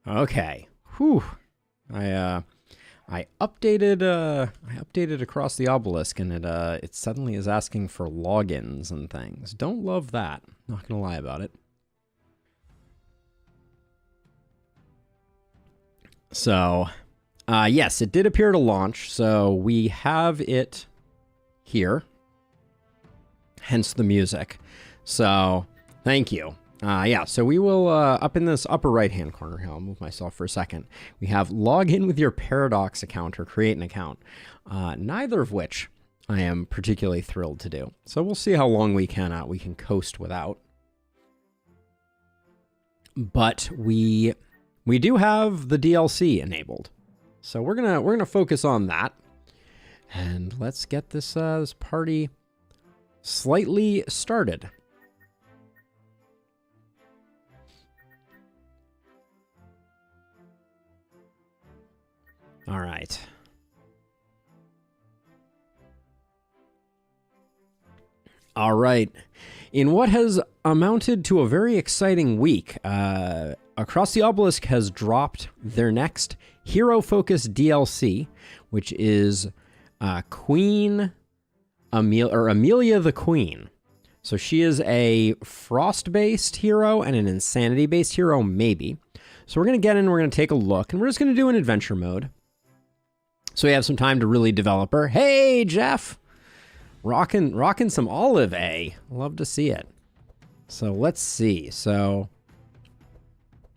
Okay. Whew. I updated across the Obelisk, and it suddenly is asking for logins and things. Don't love that. Not gonna lie about it. So, yes, it did appear to launch. So we have it here. Hence the music. So thank you. Yeah, so we will, up in this upper right-hand corner here, I'll move myself for a second. We have log in with your Paradox account or create an account, neither of which I am particularly thrilled to do. So we'll see how long we can coast without. But we do have the DLC enabled. So we're gonna focus on that. And let's get this, this party slightly started. All right. All right. In what has amounted to a very exciting week, Across the Obelisk has dropped their next hero-focused DLC, which is Queen Amelia the Queen. So she is a frost-based hero and an insanity-based hero, maybe. So we're going to get in, we're going to take a look, and we're just going to do an adventure mode. So we have some time to really develop her. Hey, Jeff! Rocking some olive, eh? Love to see it. So let's see. So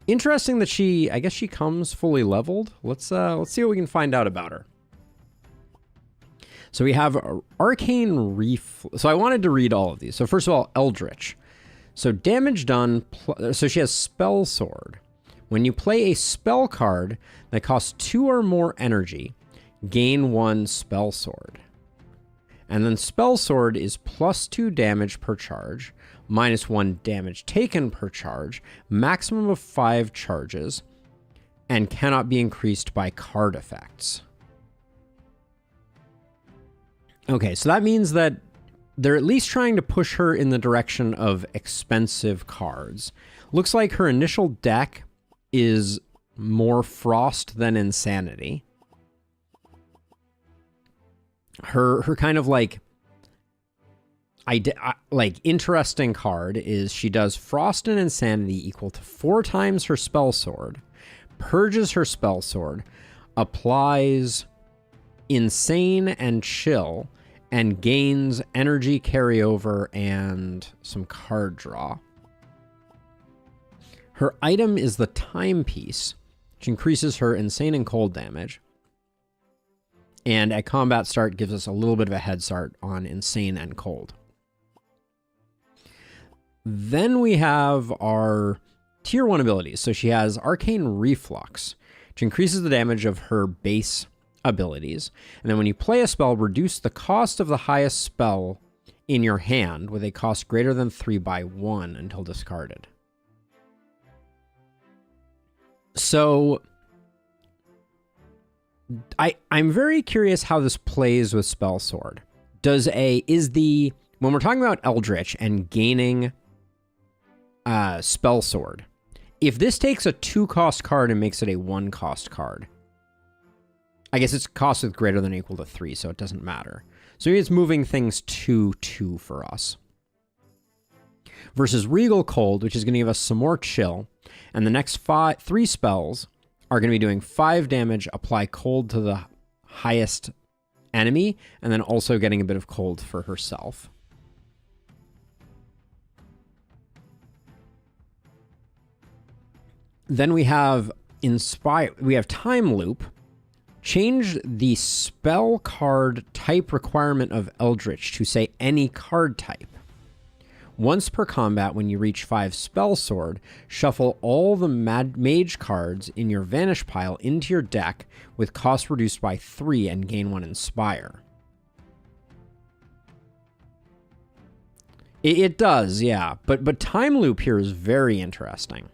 interesting that I guess she comes fully leveled. Let's see what we can find out about her. So we have Arcane So I wanted to read all of these. So first of all, Eldritch. So damage done, so she has Spell Sword. When you play a spell card that costs 2 or more energy, gain 1 Spell Sword. And then Spell Sword is +2 damage per charge, -1 damage taken per charge, maximum of 5 charges, and cannot be increased by card effects. Okay, so that means that they're at least trying to push her in the direction of expensive cards. Looks like her initial deck is more Frost than Insanity. Her kind of like interesting card is she does Frost and Insanity equal to 4 times her Spell Sword, purges her Spell Sword, applies Insane and Chill, and gains energy carryover and some card draw. Her item is the Timepiece, which increases her Insane and Cold damage. And at combat start gives us a little bit of a head start on Insane and Cold. Then we have our tier 1 abilities. So she has Arcane Reflux, which increases the damage of her base abilities. And then when you play a spell, reduce the cost of the highest spell in your hand with a cost greater than 3 by 1 until discarded. So I'm very curious how this plays with Spell Sword. When we're talking about Eldritch and gaining Spell Sword, if this takes a 2-cost card and makes it a 1-cost card, I guess its cost is greater than or equal to 3, so it doesn't matter. So maybe it's moving things to 2 for us. Versus Regal Cold, which is going to give us some more chill, and the next 3 spells are going to be doing 5 damage, apply cold to the highest enemy, and then also getting a bit of cold for herself. Then we have Time Loop. Change the spell card type requirement of Eldritch to say any card type. Once per combat, when you reach 5 Spell Sword, shuffle all the mage cards in your Vanish pile into your deck with cost reduced by 3 and gain 1 Inspire. It does, yeah. But Time Loop here is very interesting.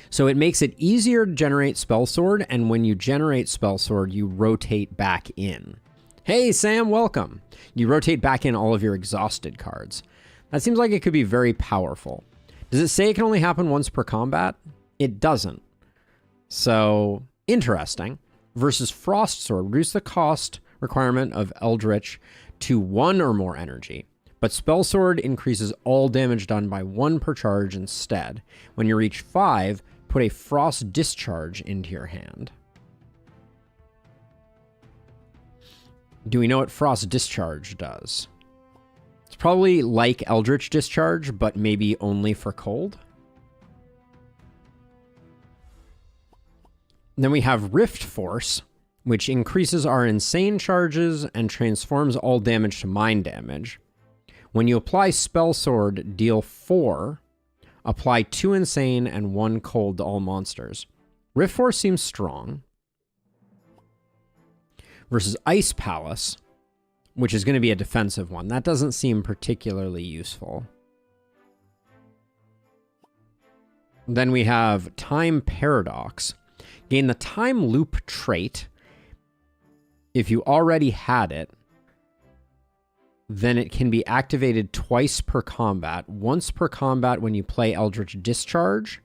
So it makes it easier to generate Spell Sword, and when you generate Spell Sword, you rotate back in. Hey, Sam, welcome. You rotate back in all of your exhausted cards. That seems like it could be very powerful. Does it say it can only happen once per combat? It doesn't. So, interesting. Versus Frost Sword, reduce the cost requirement of Eldritch to 1 or more energy. But Spell Sword increases all damage done by 1 per charge instead. When you reach 5, put a Frost Discharge into your hand. Do we know what Frost Discharge does? It's probably like Eldritch Discharge, but maybe only for cold. Then we have Rift Force, which increases our insane charges and transforms all damage to mind damage. When you apply Spell Sword, deal 4, apply 2 insane and 1 cold to all monsters. Rift Force seems strong. Versus Ice Palace, which is going to be a defensive one. That doesn't seem particularly useful. Then we have Time Paradox. Gain the Time Loop trait. If you already had it, then it can be activated twice per combat. Once per combat when you play Eldritch Discharge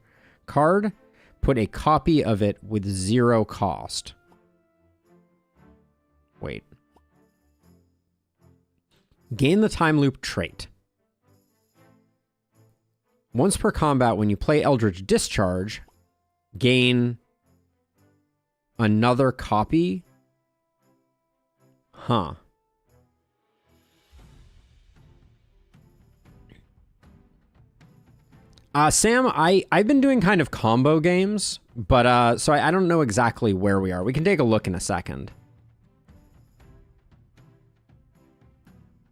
card, put a copy of it with 0 cost. Wait. Gain the Time Loop trait. Once per combat, when you play Eldritch Discharge, gain another copy? Huh. Sam, I've been doing kind of combo games, but so I don't know exactly where we are. We can take a look in a second.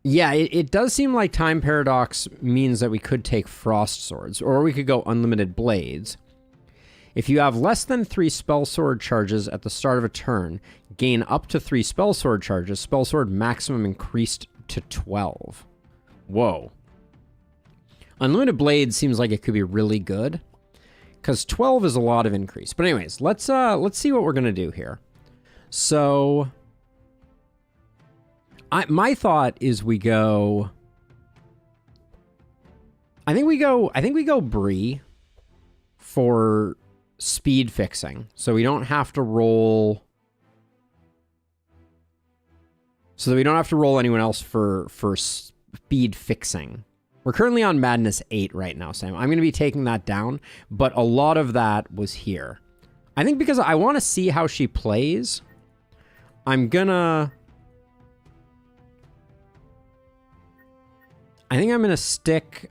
Yeah, it does seem like Time Paradox means that we could take Frost Swords, or we could go Unlimited Blades. If you have less than 3 Spell Sword charges at the start of a turn, gain up to 3 Spell Sword charges, Spell Sword maximum increased to 12. Whoa. Unlimited Blades seems like it could be really good, because 12 is a lot of increase. But anyways, let's see what we're going to do here. So my thought is we go. I think we go Bree for speed fixing, so we don't have to roll. So that we don't have to roll anyone else for speed fixing. We're currently on Madness 8 right now, Sam. I'm going to be taking that down, but a lot of that was here. I think because I want to see how she plays, I think I'm going to stick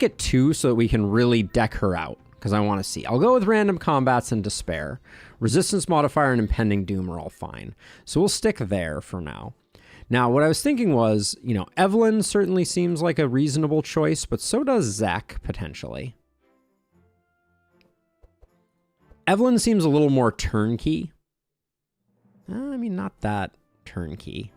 at 2 so that we can really deck her out, because I want to see. I'll go with Random Combats and Despair. Resistance Modifier and Impending Doom are all fine. So we'll stick there for now. Now, what I was thinking was, Evelyn certainly seems like a reasonable choice, but so does Zach, potentially. Evelyn seems a little more turnkey. I mean, not that turnkey.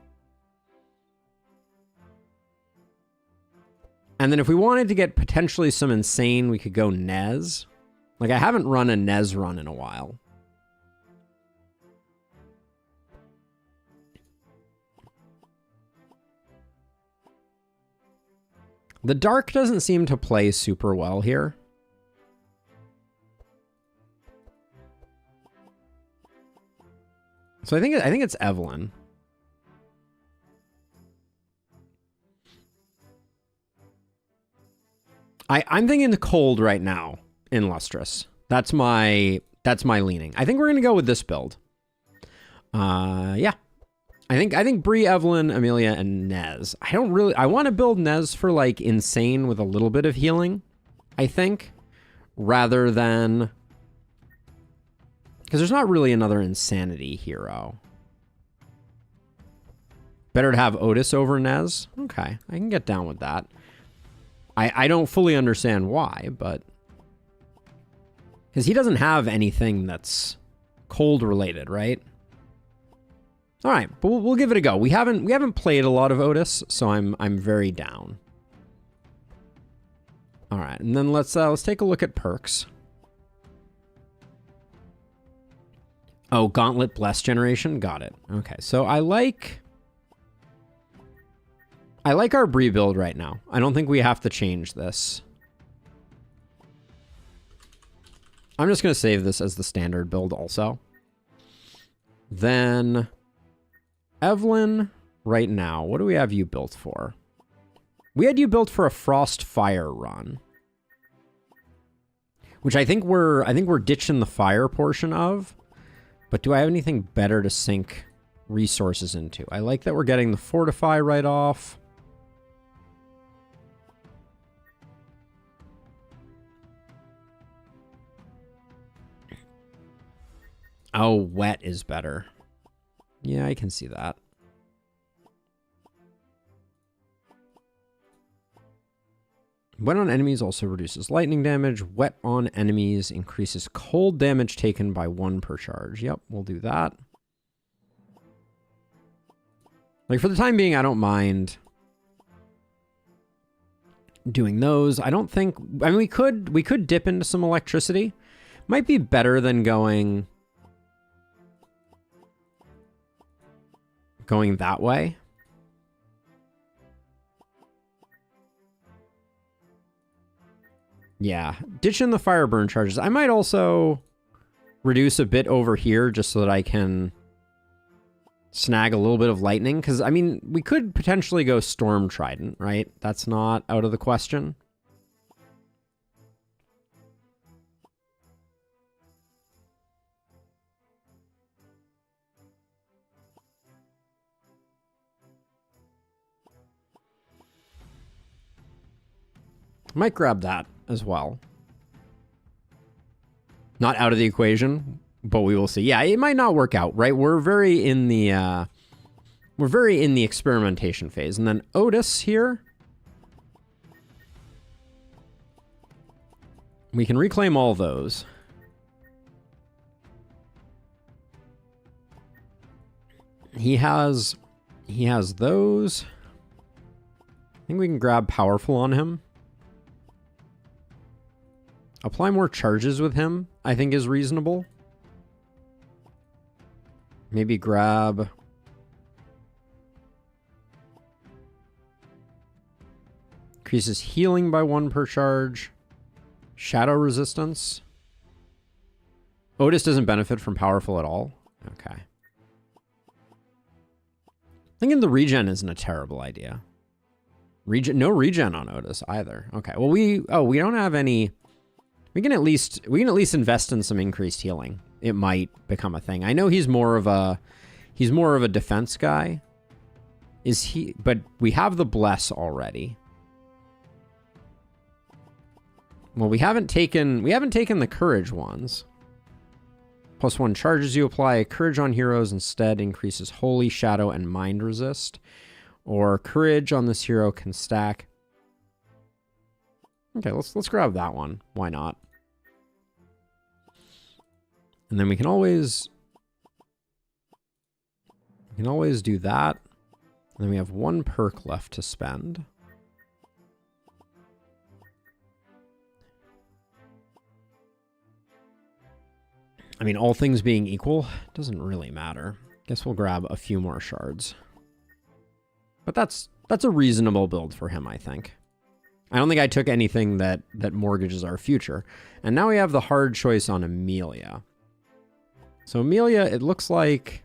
And then if we wanted to get potentially some insane, we could go Nez. Like, I haven't run a Nez run in a while. The Dark doesn't seem to play super well here. So I think it's Evelyn. I'm thinking the cold right now in Lustrous. That's my leaning. I think we're gonna go with this build. Yeah. I think Bree, Evelyn, Amelia, and Nez. I want to build Nez for like insane with a little bit of healing, I think, rather than, because there's not really another insanity hero. Better to have Otis over Nez? Okay, I can get down with that. I don't fully understand why, but because he doesn't have anything that's cold related, right? All right, but we'll give it a go. We haven't played a lot of Otis, so I'm very down. All right, and then let's take a look at perks. Oh, Gauntlet Bless Generation, got it. Okay, so I like our Bree build right now. I don't think we have to change this. I'm just going to save this as the standard build also. Then Evelyn, right now, what do we have you built for? We had you built for a Frost Fire run, which I think we're ditching the fire portion of. But do I have anything better to sink resources into? I like that we're getting the Fortify right off. Oh, wet is better. Yeah, I can see that. Wet on enemies also reduces lightning damage. Wet on enemies increases cold damage taken by 1 per charge. Yep, we'll do that. Like, for the time being, I don't mind doing those. I don't think... I mean, we could dip into some electricity. Might be better than going that way. Yeah, ditch in the fire burn charges. I might also reduce a bit over here just so that I can snag a little bit of lightning. Because, I mean, we could potentially go Storm Trident, right? That's not out of the question. Might grab that as well. Not out of the equation, but we will see. Yeah, it might not work out, right? We're very in the experimentation phase. And then Otis here. We can reclaim all those. He has those. I think we can grab Powerful on him. Apply more charges with him, I think, is reasonable. Maybe grab... Increases healing by 1 per charge. Shadow resistance. Otis doesn't benefit from Powerful at all. Okay. Thinking the regen isn't a terrible idea. No regen on Otis either. Okay. Well, we don't have any... We can at least invest in some increased healing. It might become a thing. I know he's more of a defense guy. Is he? But we have the bless already. Well, we haven't taken the courage ones. +1 charges you apply. Courage on heroes instead increases holy, shadow, and mind resist. Or courage on this hero can stack. Okay, let's grab that one. Why not? And then we can always do that. And then we have 1 perk left to spend. I mean, all things being equal, doesn't really matter. Guess we'll grab a few more shards. But that's a reasonable build for him, I think. I don't think I took anything that mortgages our future. And now we have the hard choice on Amelia. So Amelia, it looks like...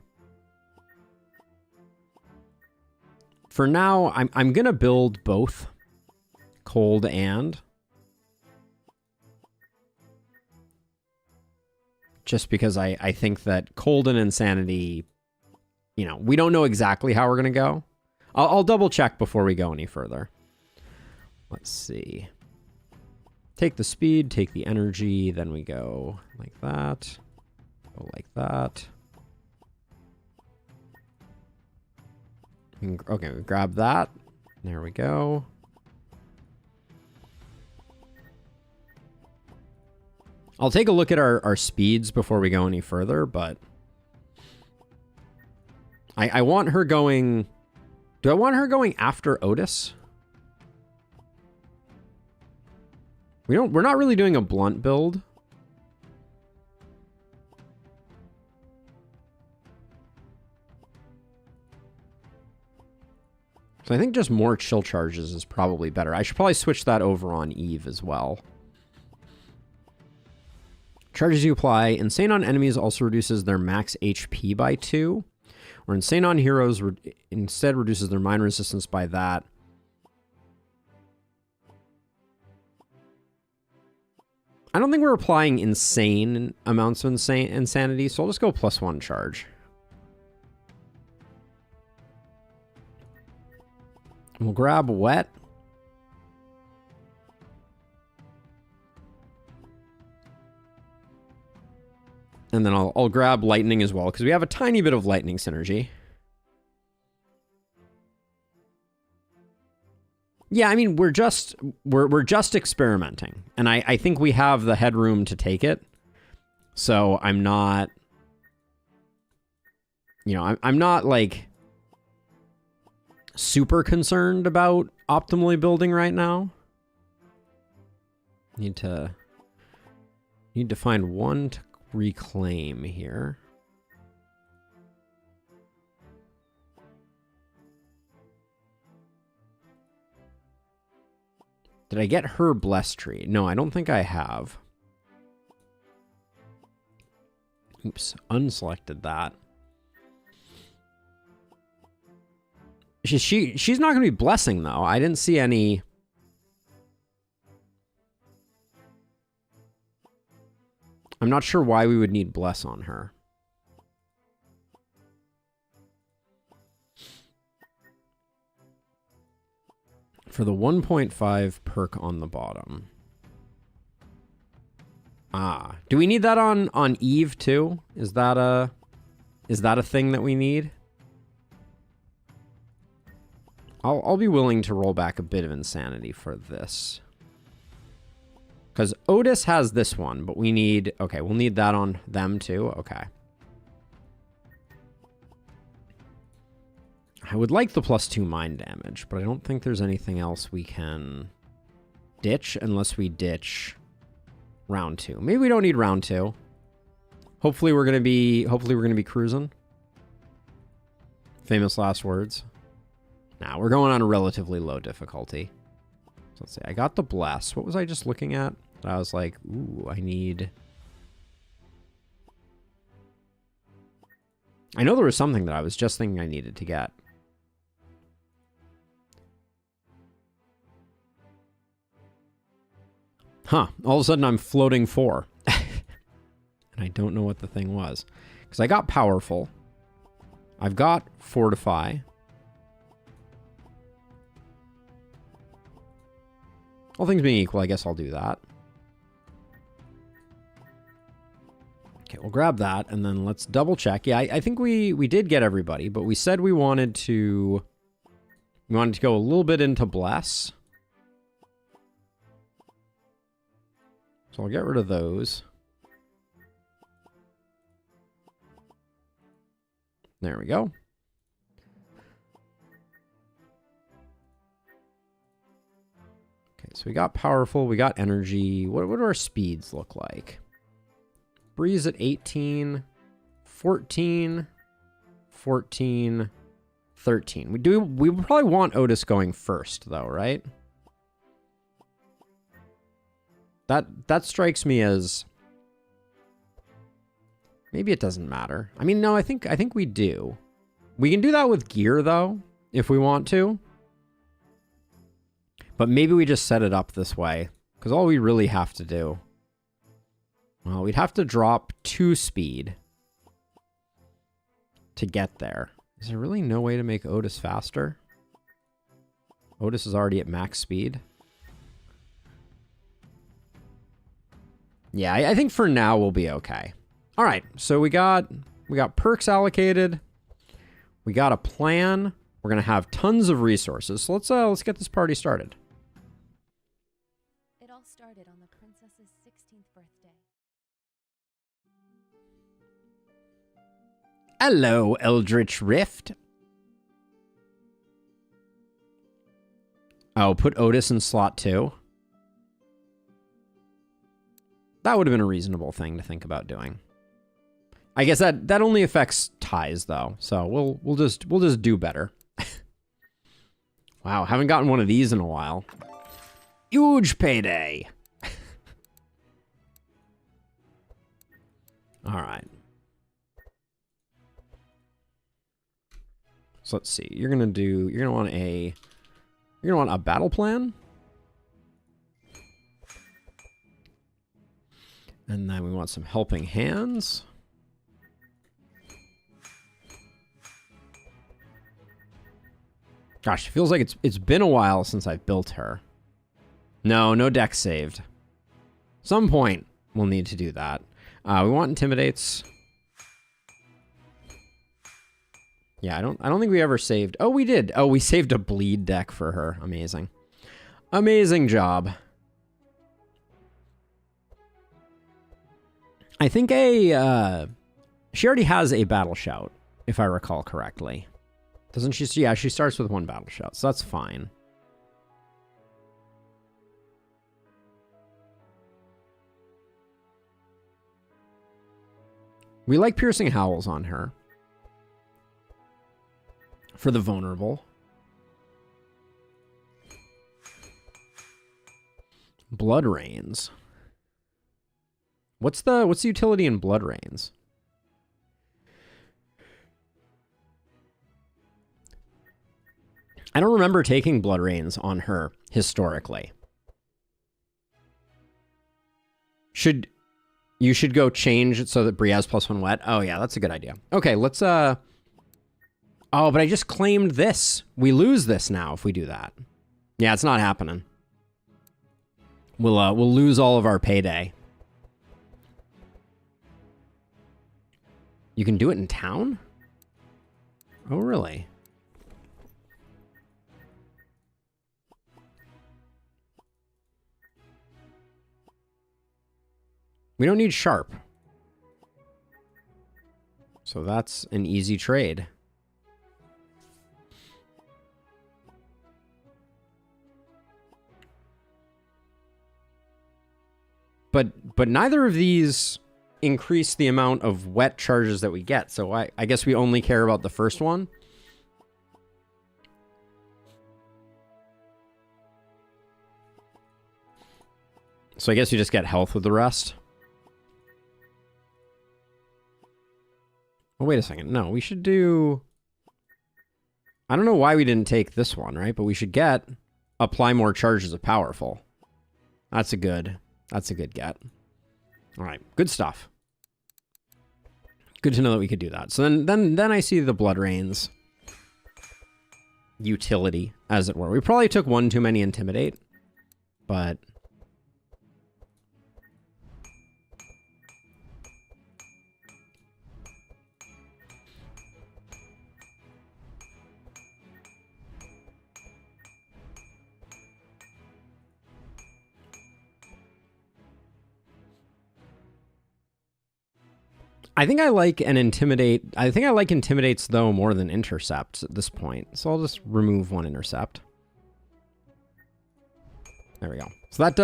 For now, I'm going to build both cold and... Just because I think that cold and insanity, you know, we don't know exactly how we're going to go. I'll double check before we go any further. Let's see. Take the speed, take the energy, then we go like that. Go like that. Okay, we grab that. There we go. I'll take a look at our speeds before we go any further, but I want her going... Do I want her going after Otis? We're not really doing a blunt build. So I think just more chill charges is probably better. I should probably switch that over on Eve as well. Charges you apply. Insane on enemies also reduces their max HP by 2. Or insane on heroes instead reduces their mine resistance by that. I don't think we're applying insane amounts of insanity, so I'll just go +1 charge. We'll grab wet. And then I'll grab lightning as well, because we have a tiny bit of lightning synergy. Yeah, I mean, we're just experimenting. And I think we have the headroom to take it. So I'm not, you know, I'm not like super concerned about optimally building right now. Need to find one to reclaim here. Did I get her blessed tree? No, I don't think I have. Oops, unselected that. She's not going to be blessing though. I didn't see any. I'm not sure why we would need bless on her. For the 1.5 perk on the bottom. Ah, do we need that on Eve too? Is that a thing that we need? I'll be willing to roll back a bit of insanity for this. Because Otis has this one, but we need... Okay, we'll need that on them too. Okay. I would like the +2 mine damage, but I don't think there's anything else we can ditch unless we ditch round 2. Maybe we don't need round 2. Hopefully we're gonna be cruising. Famous last words. Now we're going on a relatively low difficulty. So let's see. I got the bless. What was I just looking at? I was like, ooh, I know there was something that I was just thinking I needed to get. Huh. All of a sudden I'm floating 4. And I don't know what the thing was. Because I got powerful. I've got fortify. All things being equal, I guess I'll do that. Okay, we'll grab that, and then let's double check. Yeah, I think we did get everybody, but we said we wanted to go a little bit into bless. So I'll get rid of those. There we go. So we got powerful, we got energy. What do our speeds look like? Breeze at 18, 14, 14, 13. We probably want Otis going first though, right? That strikes me as maybe it doesn't matter. I mean, no, I think we do. We can do that with gear though, if we want to. But maybe we just set it up this way. Because all we really have to do... Well, we'd have to drop 2 speed to get there. Is there really no way to make Otis faster? Otis is already at max speed. Yeah, I think for now we'll be okay. All right, so we got perks allocated. We got a plan. We're gonna have tons of resources. So let's get this party started. It all started on the princess's 16th birthday. Hello, Eldritch Rift. Oh, put Otis in slot 2. That would have been a reasonable thing to think about doing. I guess that only affects ties though, so we'll just do better. Wow, haven't gotten one of these in a while. Huge payday. All right. So let's see. You're gonna want a battle plan. And then we want some helping hands. Gosh, it feels like it's been a while since I've built her. No deck saved. Some point we'll need to do that. We want intimidates. Yeah, I don't think we ever saved. Oh, we did. Oh, we saved a bleed deck for her. Amazing. Amazing job. I think she already has a battle shout, if I recall correctly. Doesn't she? Yeah, she starts with one battle shout, so that's fine. We like piercing howls on her. For the vulnerable. Blood Rains. What's the utility in Blood Rains? I don't remember taking Blood Rains on her historically. You should go change it so that Bree has +1 wet. Oh yeah, that's a good idea. Okay, let's oh, but I just claimed this. We lose this now if we do that. Yeah, it's not happening. We'll lose all of our payday. You can do it in town? Oh, really? We don't need sharp. So that's an easy trade. But neither of these increase the amount of wet charges that we get. So I guess we only care about the first one. So I guess you just get health with the rest. Oh, wait a second. No, we should do... I don't know why we didn't take this one, right? But we should get apply more charges of powerful. That's a good get. All right, good stuff. Good to know that we could do that. So then I see the Blood Rains utility, as it were. We probably took one too many Intimidate, but... I think I like an Intimidate. I think I like Intimidates, though, more than Intercepts at this point. So I'll just remove one Intercept. There we go. So that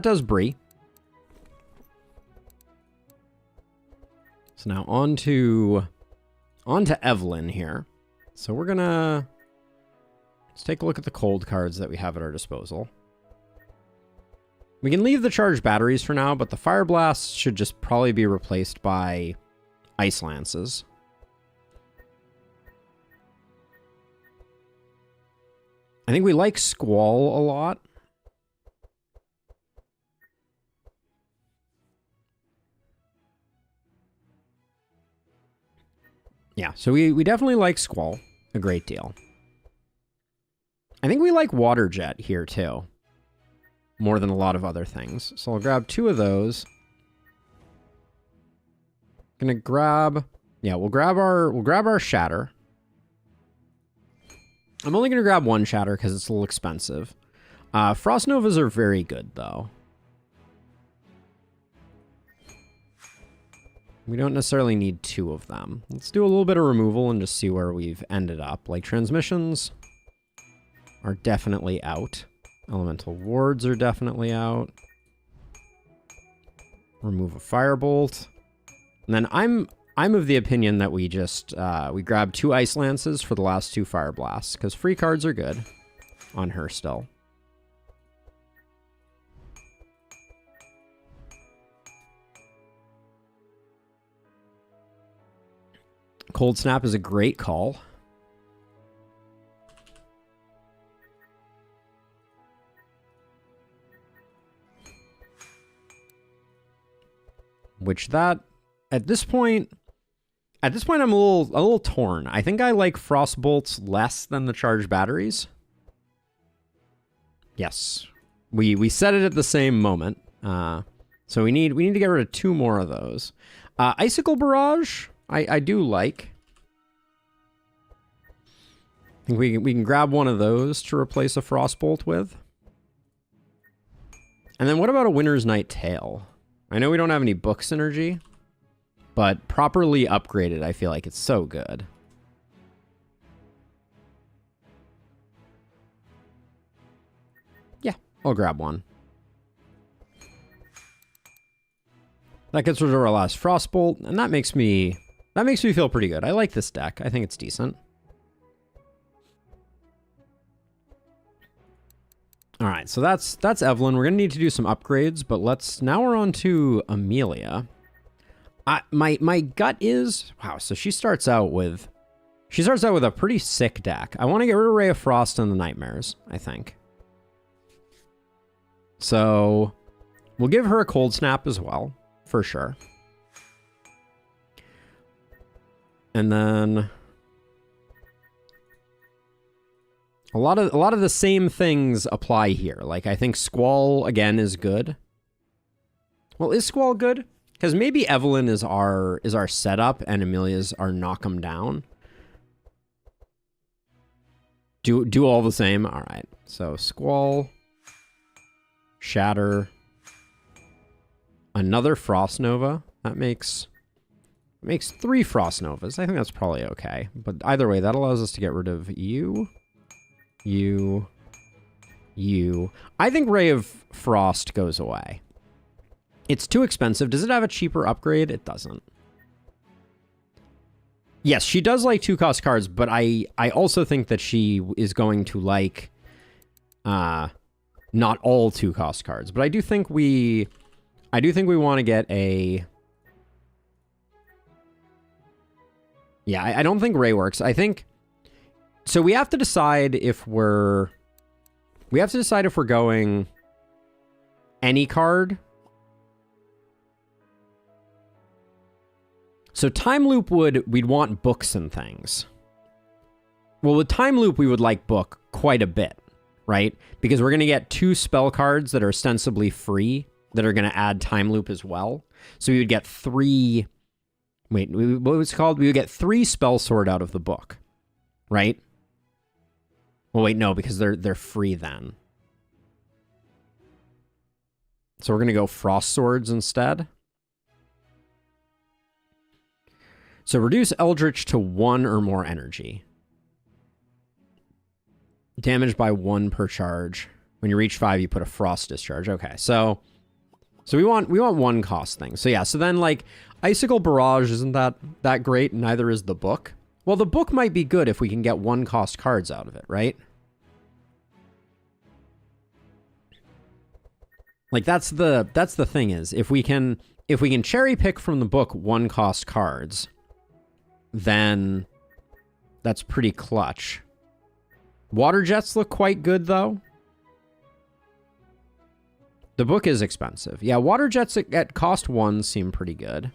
does Bree. So now on to Evelyn here. So we're gonna... Let's take a look at the cold cards that we have at our disposal. We can leave the charged batteries for now, but the Fire Blasts should just probably be replaced by... Ice Lances. I think we like Squall a lot. Yeah, so we definitely like Squall a great deal. I think we like Water Jet here too, more than a lot of other things. So I'll grab 2 of those. Gonna grab, yeah, we'll grab our Shatter. I'm only gonna grab 1 Shatter because it's a little expensive. Frost Novas are very good though. We don't necessarily need 2 of them. Let's do a little bit of removal and just see where we've ended up. Like transmissions are definitely out. Elemental wards are definitely out. Remove a Firebolt. And then I'm of the opinion that we just we grab 2 Ice Lances for the last 2 Fire Blasts, because free cards are good on her still. Cold Snap is a great call. Which that, at this point I'm a little torn. I think I like Frostbolts less than the charged batteries. Yes. We said it at the same moment. So we need to get rid of 2 more of those. Icicle Barrage, I do like. I think we can grab one of those to replace a Frostbolt with. And then what about a Winter's Night Tail? I know we don't have any book synergy, but properly upgraded, I feel like it's so good. Yeah, I'll grab one. That gets rid of our last Frostbolt, and that makes me feel pretty good. I like this deck. I think it's decent. All right, so that's Evelyn. We're gonna need to do some upgrades, but now we're on to Amelia. My gut is, wow, so she starts out with a pretty sick deck. I want to get rid of Ray of Frost and the Nightmares, I think. So we'll give her a Cold Snap as well, for sure. And then a lot of the same things apply here. Like, I think Squall again is good. Well, is Squall good? Because maybe Evelyn is our setup and Amelia's our knock 'em down. Do all the same. All right. So Squall, Shatter, another Frost Nova. That makes 3 Frost Novas. I think that's probably okay. But either way, that allows us to get rid of you. I think Ray of Frost goes away. It's too expensive. Does it have a cheaper upgrade? It doesn't. Yes, she does like 2-cost cards, but I also think that she is going to like not all 2-cost cards. But I do think we want to get a... Yeah, I don't think Ray works. I think... So we have to decide if we're going any card. So Time Loop we'd want books and things. Well, with Time Loop, we would like book quite a bit, right? Because we're going to get 2 spell cards that are ostensibly free that are going to add Time Loop as well. So we would get 3... Wait, what was it called? We would get 3 Spell Sword out of the book, right? Well, wait, no, because they're free then. So we're going to go Frost Swords instead. So reduce Eldritch to 1 or more energy. Damage by 1 per charge. When you reach 5, you put a Frost Discharge. Okay, so we want 1 cost thing. So yeah, so then like Icicle Barrage isn't that great, neither is the book. Well, the book might be good if we can get 1 cost cards out of it, right? Like that's the thing is if we can cherry pick from the book 1 cost cards, then that's pretty clutch. Water Jets look quite good though. The book is expensive. Yeah, Water Jets at cost 1 seem pretty good.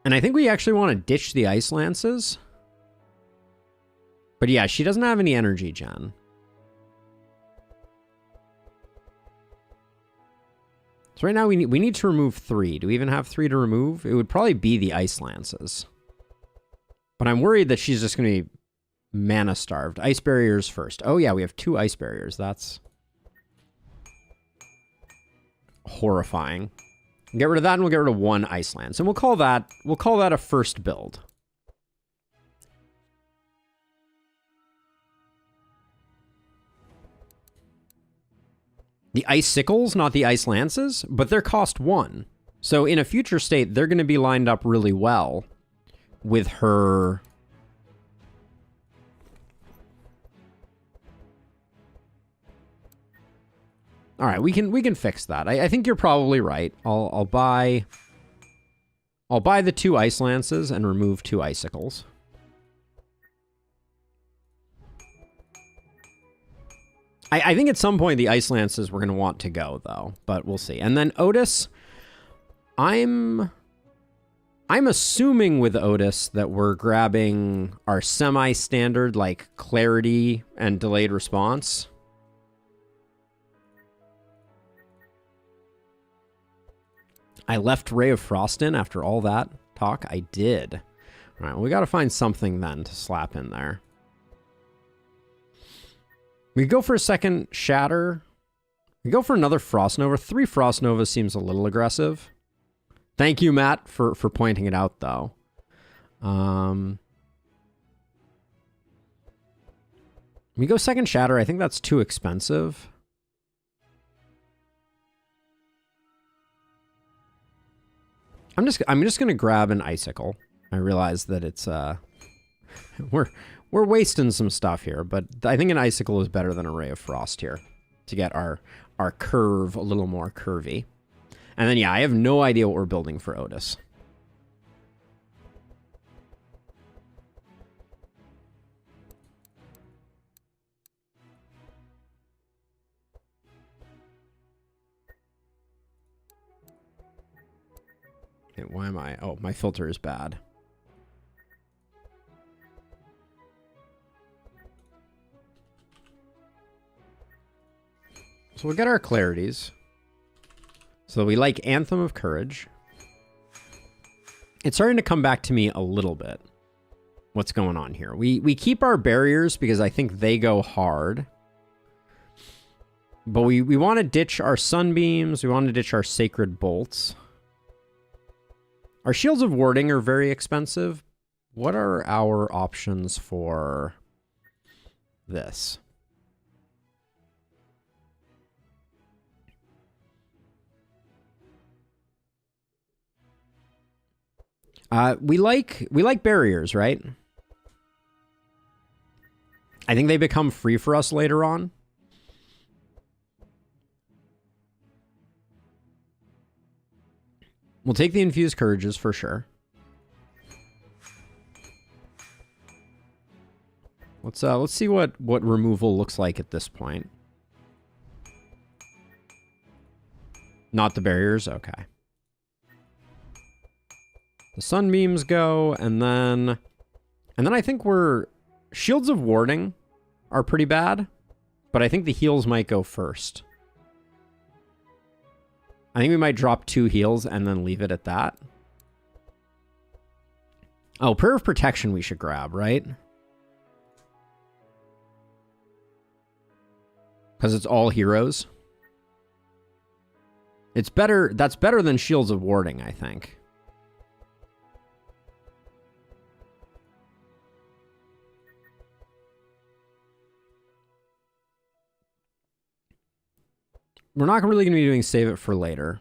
And I think we actually want to ditch the Ice Lances. But yeah, she doesn't have any energy gen. So right now we need to remove 3. Do we even have 3 to remove? It would probably be the Ice Lances. But I'm worried that she's just going to be mana starved. Ice Barriers first. Oh yeah, we have 2 Ice Barriers. That's horrifying. Get rid of that and we'll get rid of 1 Ice Lance. And we'll call that a first build. The Icicles, not the Ice Lances, but they're cost 1. So in a future state, they're going to be lined up really well with her. All right, we can fix that. I think you're probably right. I'll buy I'll buy the 2 ice lances and remove 2 icicles. I think at some point the ice lances we're going to want to go, though, but we'll see. And then Otis, I'm assuming with Otis that we're grabbing our semi-standard, like, clarity and delayed response. I left Ray of Frost in after all that talk. I did. All right, well, we got to find something then to slap in there. We go for a second Shatter. We go for another Frost Nova. 3 Frost Novas seems a little aggressive. Thank you, Matt, for pointing it out, though. We go second Shatter. I think that's too expensive. I'm just gonna grab an Icicle. I realize that it's we're wasting some stuff here, but I think an Icicle is better than a Ray of Frost here to get our curve a little more curvy. And then, yeah, I have no idea what we're building for Otis. Okay, why am I... Oh, my filter is bad. So we'll get our clarities. So we like Anthem of Courage. It's starting to come back to me a little bit. What's going on here? We keep our barriers because I think they go hard. But we want to ditch our Sunbeams. We want to ditch our Sacred Bolts. Our Shields of Warding are very expensive. What are our options for this? We like barriers, right? I think they become free for us later on. We'll take the Infused Courages for sure. Let's see what removal looks like at this point. Not the barriers, okay. The Sunbeams go, and then I think Shields of Warding are pretty bad, but I think the heals might go first. I think we might drop 2 heals and then leave it at that. Oh, Prayer of Protection we should grab, right? Because it's all heroes. It's better. That's better than Shields of Warding, I think. We're not really going to be doing save it for later.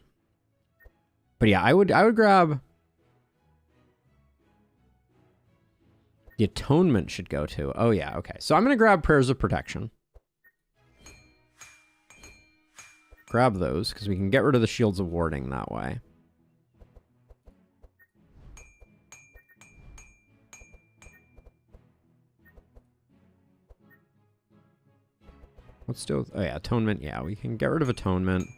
But yeah, I would grab... The Atonement should go to... Oh yeah, okay. So I'm going to grab Prayers of Protection. Grab those, because we can get rid of the Shields of Warding that way. Let's do... Oh yeah, Atonement. Yeah, we can get rid of Atonement.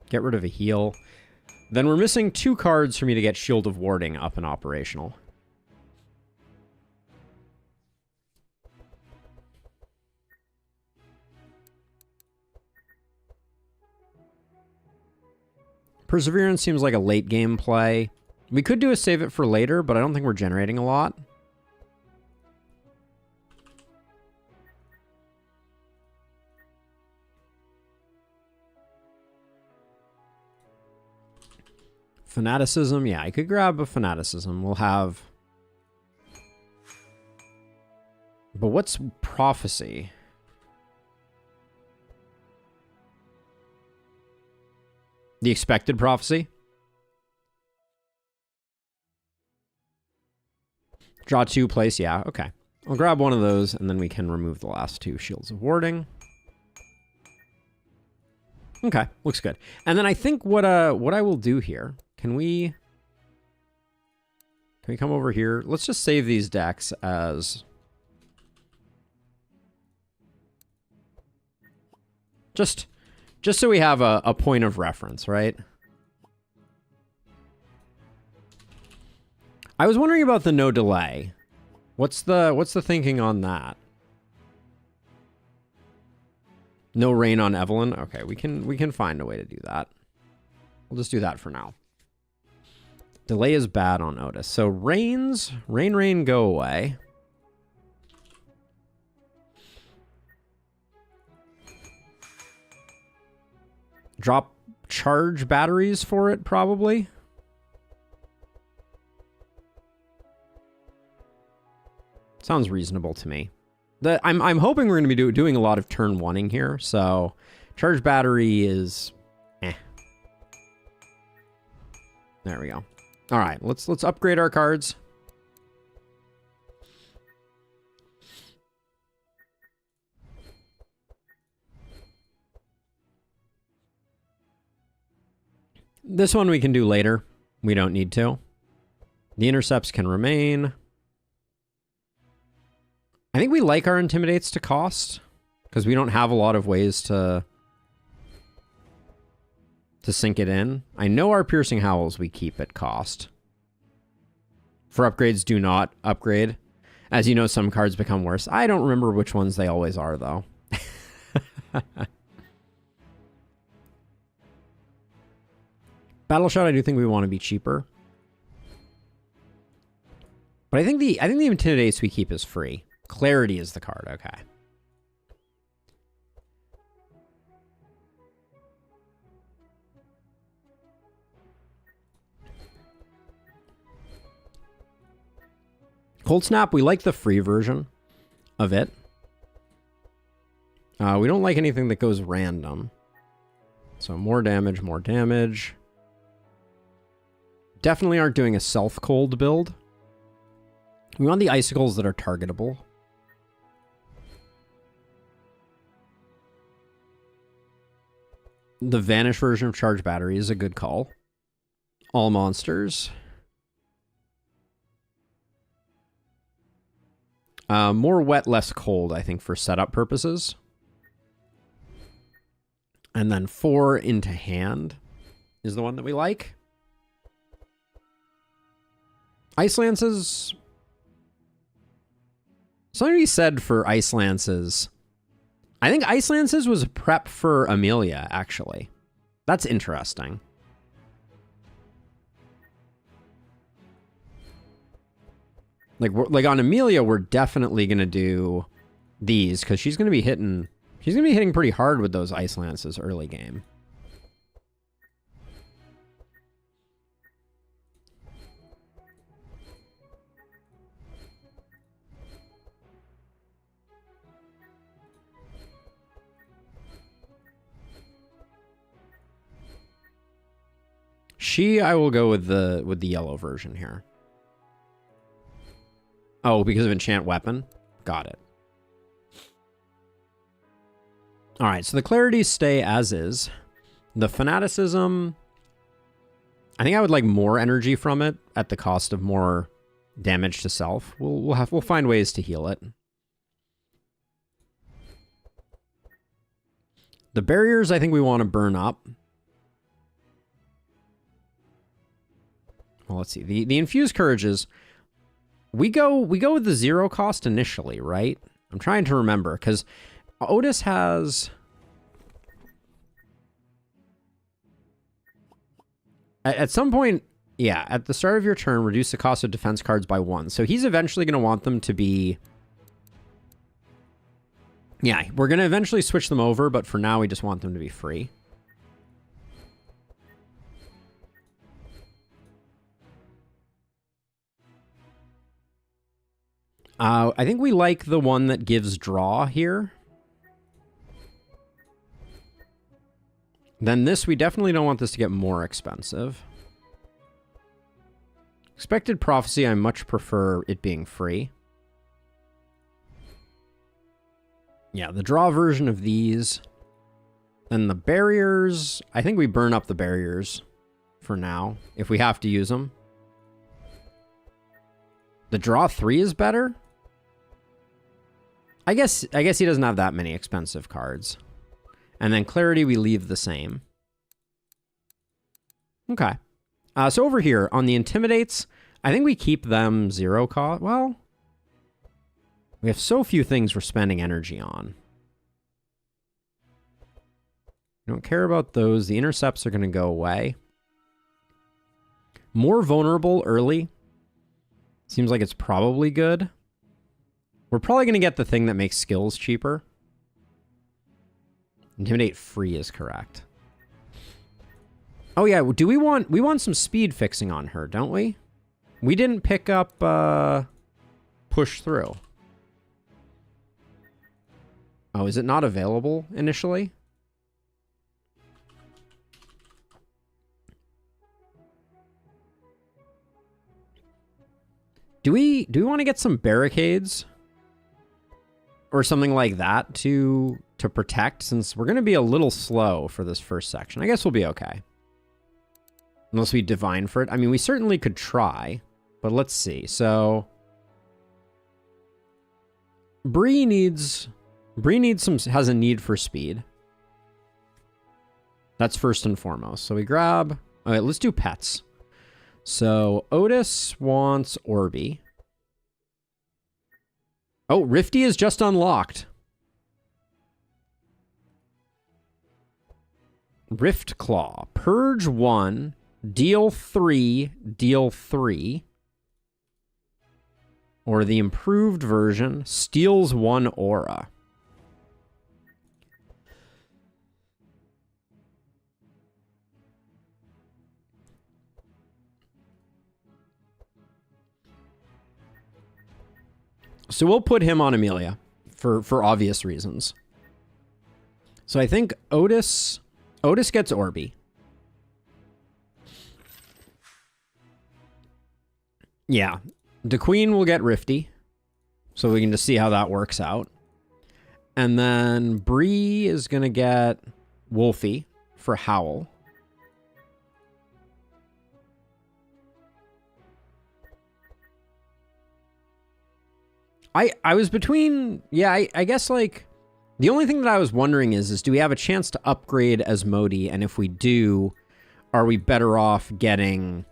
Get rid of a heal. Then we're missing 2 cards for me to get Shield of Warding up and operational. Perseverance seems like a late game play. We could do a save it for later, but I don't think we're generating a lot. Fanaticism, yeah, I could grab a Fanaticism. We'll have... But what's Prophecy? The Expected Prophecy? Draw 2, place, yeah, okay. I'll grab one of those, and then we can remove the last 2 Shields of Warding. Okay, looks good. And then I think what I will do here... Can we... Can we come over here? Let's just save these decks as... Just so we have a point of reference, right? I was wondering about the no delay. What's the thinking on that? No rain on Evelyn? Okay, we can find a way to do that. We'll just do that for now. Delay is bad on Otis. So rains, rain, go away. Drop charge batteries for it, probably. Sounds reasonable to me. I'm hoping we're going to be doing a lot of turn one-ing here, so charge battery is There we go. All right, let's upgrade our cards. This one we can do later. We don't need to. The intercepts can remain. I think we like our intimidates to cost because we don't have a lot of ways to sink it in. I know our piercing howls we keep at cost. For upgrades, do not upgrade. As you know, some cards become worse. I don't remember which ones they always are, though. Battle Shot, I do think we want to be cheaper. But I think the Intimidates we keep is free. Clarity is the card, okay. Cold Snap, we like the free version of it. We don't like anything that goes random. So more damage, more damage. Definitely aren't doing a self-cold build. We want the icicles that are targetable. The Vanish version of Charge Battery is a good call. All monsters. More wet, less cold, I think, for setup purposes. And then 4 into hand is the one that we like. Ice Lances. Something to be said for Ice Lances. I think Ice Lances was a prep for Amelia, actually. That's interesting. Like on Amelia, we're definitely gonna do these because she's gonna be hitting pretty hard with those Ice Lances early game. I will go with the yellow version here. Oh, because of Enchant Weapon? Got it. Alright, so the clarities stay as is. The fanaticism, I think I would like more energy from it at the cost of more damage to self. We'll find ways to heal it. The barriers I think we want to burn up. Well, let's see. The infused courages, we go with the 0 cost initially, right? I'm trying to remember because Otis has at some point, yeah, at the start of your turn, reduce the cost of defense cards by 1. So he's eventually going to want them to be, yeah, we're going to eventually switch them over, but for now we just want them to be free. I think we like the one that gives draw here. Then this, we definitely don't want this to get more expensive. Expected Prophecy, I much prefer it being free. Yeah, the draw version of these. Then the barriers, I think we burn up the barriers for now, if we have to use them. The draw 3 is better? I guess he doesn't have that many expensive cards. And then clarity we leave the same. Okay. So over here on the intimidates, I think we keep them 0 cost. Well, we have so few things we're spending energy on. Don't care about those. The intercepts are going to go away. More vulnerable early. Seems like it's probably good. We're probably going to get the thing that makes skills cheaper. Intimidate free is correct. Oh yeah, do we want some speed fixing on her, don't we? We didn't pick up push through. Oh, is it not available initially? Do we want to get some barricades or something like that to protect, since we're going to be a little slow for this first section? I guess we'll be okay. Unless we divine for it. I mean, we certainly could try, but let's see. So Bree has a need for speed. That's first and foremost. So we grab, all right, let's do pets. So Otis wants Orby. Oh, Rifty is just unlocked. Rift Claw. Purge 1, deal 3, deal 3. Or the improved version, steals 1 aura. So we'll put him on Amelia for obvious reasons. So I think Otis gets Orby. Yeah. The Queen will get Rifty. So we can just see how that works out. And then Bree is going to get Wolfie for Howl. I was between, yeah, I guess like the only thing that I was wondering is do we have a chance to upgrade Asmodee? And if we do, are we better off getting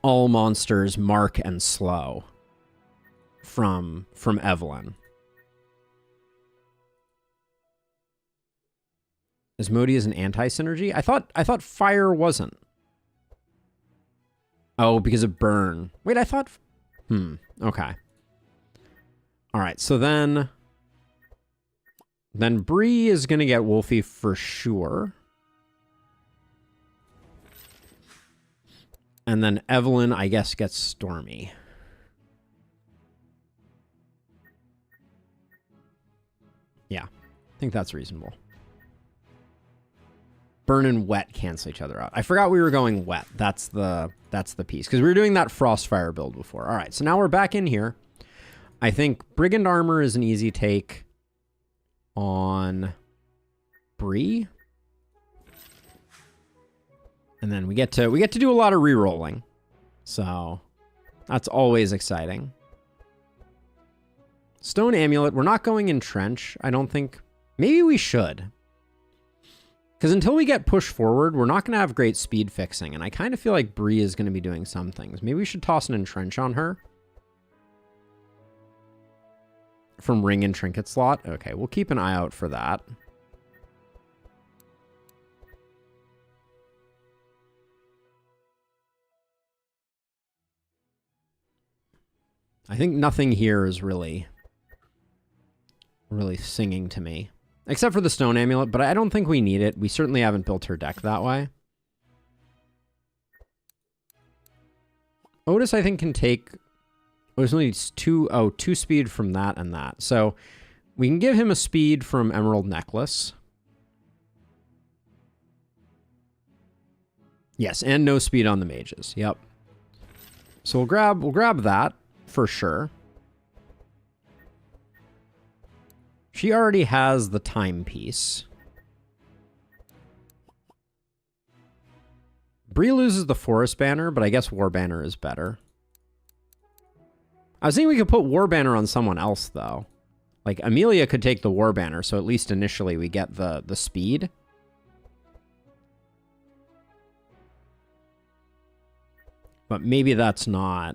all monsters Mark and Slow from Evelyn? Asmodee is an anti-synergy? I thought fire wasn't. Oh, because of burn. Wait, I thought, okay. All right, so then Bree is going to get Wolfie for sure. And then Evelyn, I guess, gets Stormy. Yeah, I think that's reasonable. Burn and wet cancel each other out. I forgot we were going wet. That's the piece, because we were doing that Frostfire build before. All right, so now we're back in here. I think Brigand Armor is an easy take on Bree. And then we get to do a lot of re-rolling. So that's always exciting. Stone Amulet. We're not going in Trench, I don't think. Maybe we should. Because until we get pushed forward, we're not going to have great speed fixing. And I kind of feel like Bree is going to be doing some things. Maybe we should toss an Entrench on her. From Ring and Trinket slot. Okay, we'll keep an eye out for that. I think nothing here is really singing to me. Except for the Stone Amulet, but I don't think we need it. We certainly haven't built her deck that way. Otis, I think, can take... There's only two speed from that and that. So we can give him a speed from Emerald Necklace. Yes, and no speed on the mages. Yep. So we'll grab that for sure. She already has the timepiece. Bree loses the Forest Banner, but I guess War Banner is better. I was thinking we could put War Banner on someone else, though. Like, Amelia could take the War Banner, so at least initially we get the speed. But maybe that's not...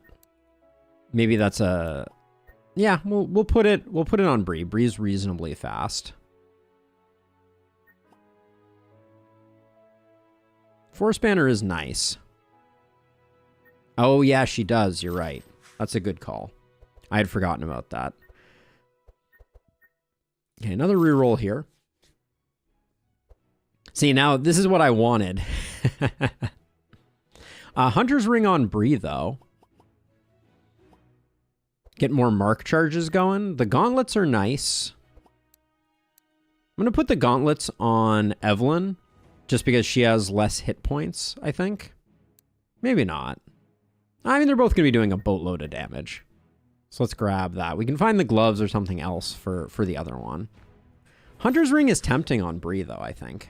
Maybe that's a... Yeah, we'll put it on Bree. Bree's reasonably fast. Force Banner is nice. Oh, yeah, she does. You're right. That's a good call. I had forgotten about that. Okay, another reroll here. See, now, this is what I wanted. Hunter's Ring on Bree, though. Get more mark charges going. The gauntlets are nice. I'm going to put the gauntlets on Evelyn, just because she has less hit points, I think. Maybe not. I mean, they're both going to be doing a boatload of damage. So let's grab that. We can find the gloves or something else for the other one. Hunter's Ring is tempting on Bree, though, I think.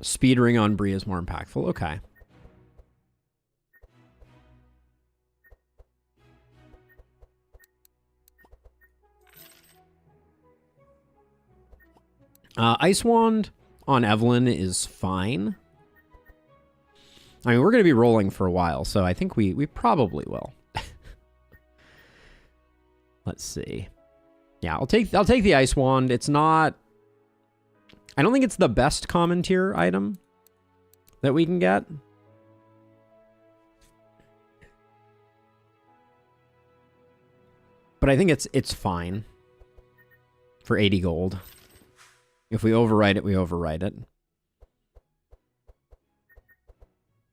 Speed Ring on Bree is more impactful. Okay. Ice Wand on Evelyn is fine. I mean, we're going to be rolling for a while, so I think we probably will. Let's see. Yeah, I'll take the Ice Wand. It's not... I don't think it's the best common tier item that we can get. But I think it's fine for 80 gold. If we overwrite it, we overwrite it.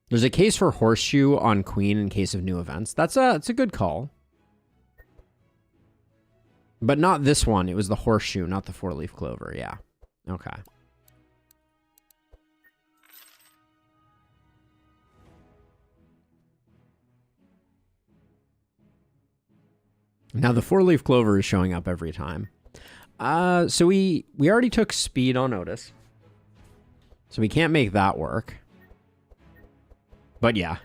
There's a case for Horseshoe on Queen in case of new events. It's a good call. But not this one. It was the Horseshoe, not the Four-Leaf Clover. Yeah. Okay. Now the Four-Leaf Clover is showing up every time. So we already took speed on Otis. So we can't make that work. But yeah.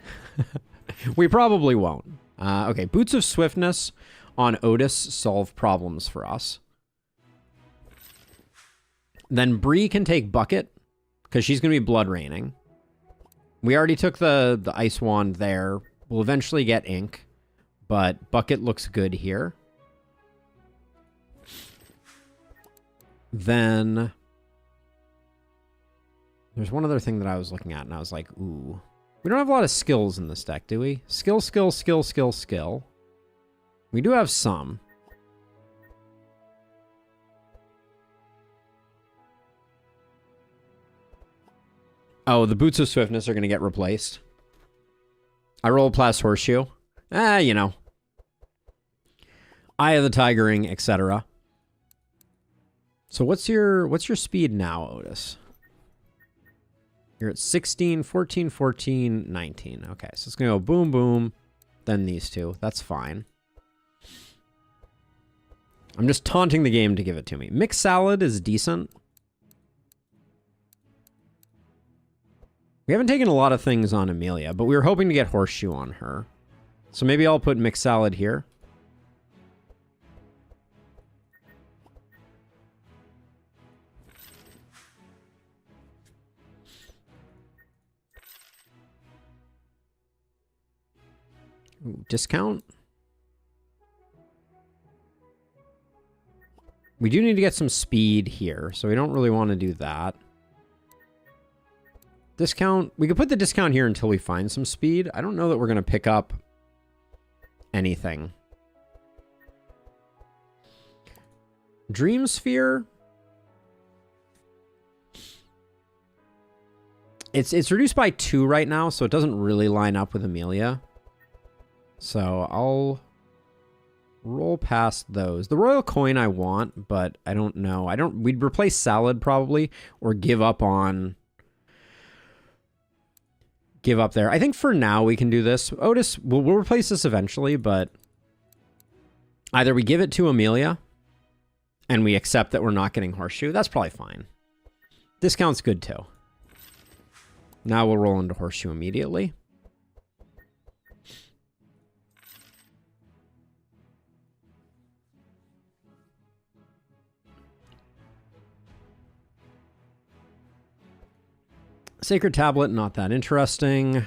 We probably won't. Okay, Boots of Swiftness on Otis solve problems for us. Then Bree can take Bucket, because she's going to be Blood Raining. We already took the Ice Wand there. We'll eventually get Ink, but Bucket looks good here. Then there's one other thing that I was looking at, and I was like, ooh. We don't have a lot of skills in this deck, do we? Skill, skill, skill, skill, skill. We do have some. Oh, the Boots of Swiftness are going to get replaced. I roll Blast Horseshoe. You know. Eye of the Tiger Ring, etc. So what's your speed now, Otis? You're at 16, 14, 14, 19. Okay, so it's going to go boom, boom, then these two. That's fine. I'm just taunting the game to give it to me. Mixed Salad is decent. We haven't taken a lot of things on Amelia, but we were hoping to get Horseshoe on her. So maybe I'll put Mixed Salad here. Ooh, discount. We do need to get some speed here, so we don't really want to do that. Discount. We could put the discount here until we find some speed. I don't know that we're going to pick up anything. Dream Sphere. It's reduced by 2 right now, so it doesn't really line up with Amelia. So I'll roll past those. The Royal Coin I want, but I don't know. We'd replace Salad probably, or give up there. I think for now we can do this. Otis, we'll replace this eventually, but either we give it to Amelia and we accept that we're not getting Horseshoe. That's probably fine. Discount's good too. Now we'll roll into Horseshoe immediately. Sacred Tablet, not that interesting.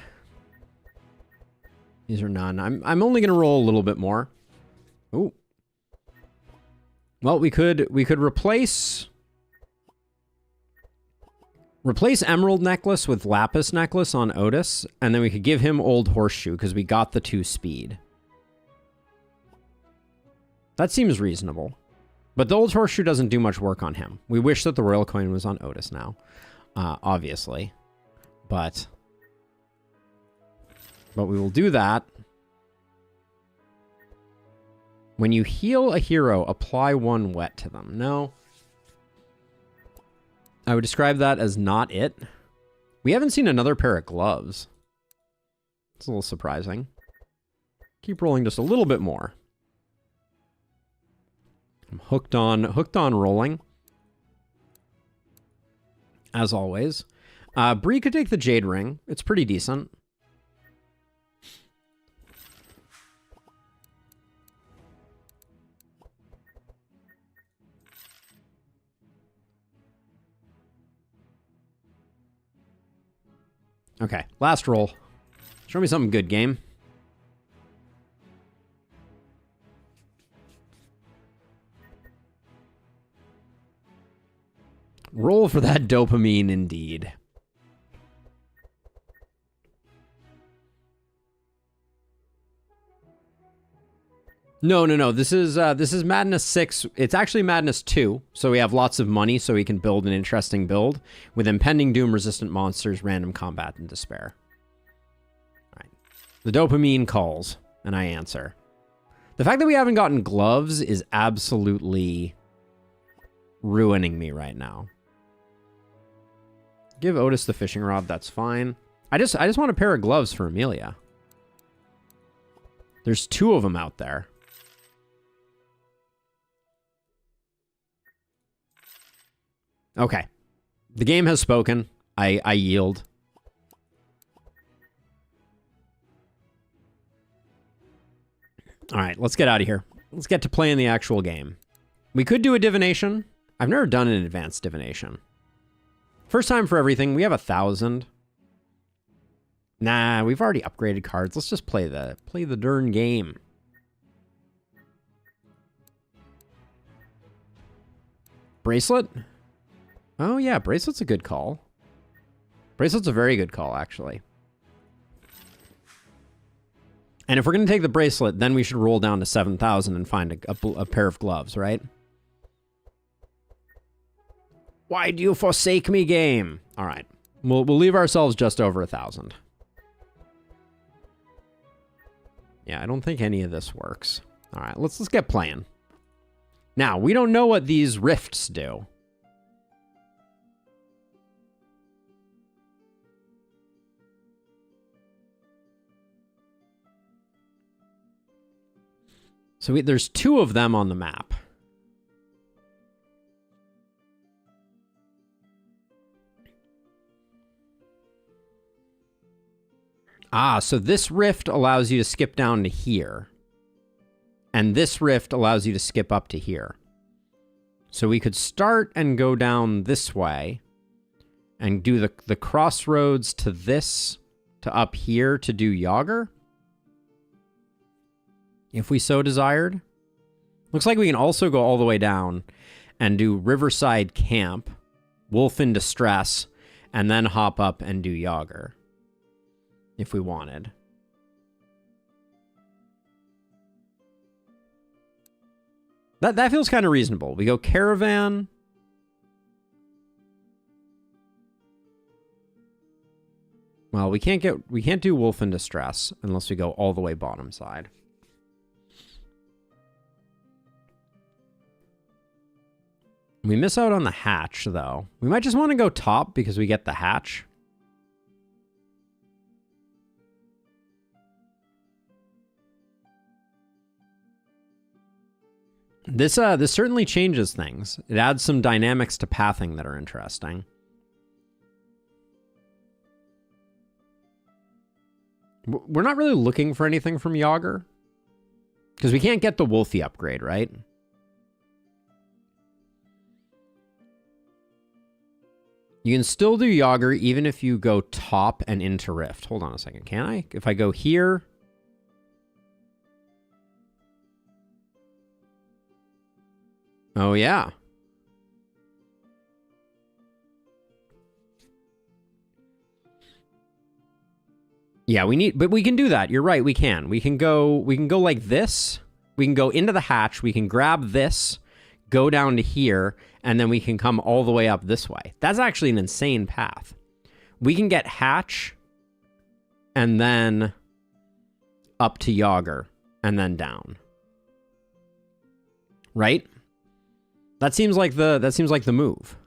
These are none. I'm only going to roll a little bit more. Ooh. Well, we could replace Emerald Necklace with Lapis Necklace on Otis, and then we could give him Old Horseshoe because we got the 2 speed. That seems reasonable. But the Old Horseshoe doesn't do much work on him. We wish that the Royal Coin was on Otis now, obviously. But we will do that. When you heal a hero, apply 1 wet to them. No. I would describe that as not it. We haven't seen another pair of gloves. It's a little surprising. Keep rolling just a little bit more. I'm hooked on rolling. As always. Bree could take the Jade Ring. It's pretty decent. Okay, last roll. Show me something good, game. Roll for that dopamine, indeed. No. This is Madness 6. It's actually Madness 2, so we have lots of money, so we can build an interesting build with impending doom, resistant monsters, random combat, and despair. All right. The dopamine calls, and I answer. The fact that we haven't gotten gloves is absolutely ruining me right now. Give Otis the fishing rod, that's fine. I just want a pair of gloves for Amelia. There's 2 of them out there. Okay. The game has spoken. I yield. All right, let's get out of here. Let's get to playing the actual game. We could do a divination. I've never done an advanced divination. First time for everything. We have 1,000. Nah, we've already upgraded cards. Let's just play the darn game. Bracelet? Oh yeah, Bracelet's a good call. Bracelet's a very good call, actually. And if we're going to take the Bracelet, then we should roll down to 7,000 and find a pair of gloves, right? Why do you forsake me, game? All right. We'll leave ourselves just over 1,000. Yeah, I don't think any of this works. All right, let's get playing. Now, we don't know what these rifts do. So there's 2 of them on the map. Ah, so this rift allows you to skip down to here. And this rift allows you to skip up to here. So we could start and go down this way and do the crossroads to this, to up here to do Yager. If we so desired. Looks like we can also go all the way down and do Riverside Camp, Wolf in Distress, and then hop up and do Yager. If we wanted. That feels kind of reasonable. We go Caravan. Well, we can't do Wolf in Distress unless we go all the way bottom side. We miss out on the hatch, though. We might just want to go top because we get the hatch. This certainly changes things. It adds some dynamics to pathing that are interesting. We're not really looking for anything from Yager. Because we can't get the Wolfie upgrade, right? You can still do Yager even if you go top and into Rift. Hold on a second. Can I? If I go here... Oh, yeah. Yeah, we need... But we can do that. You're right, we can. We can go like this. We can go into the hatch. We can grab this, go down to here, and then we can come all the way up this way. That's actually an insane path. We can get hatch, and then up to Yager, and then down. Right? That seems like the move.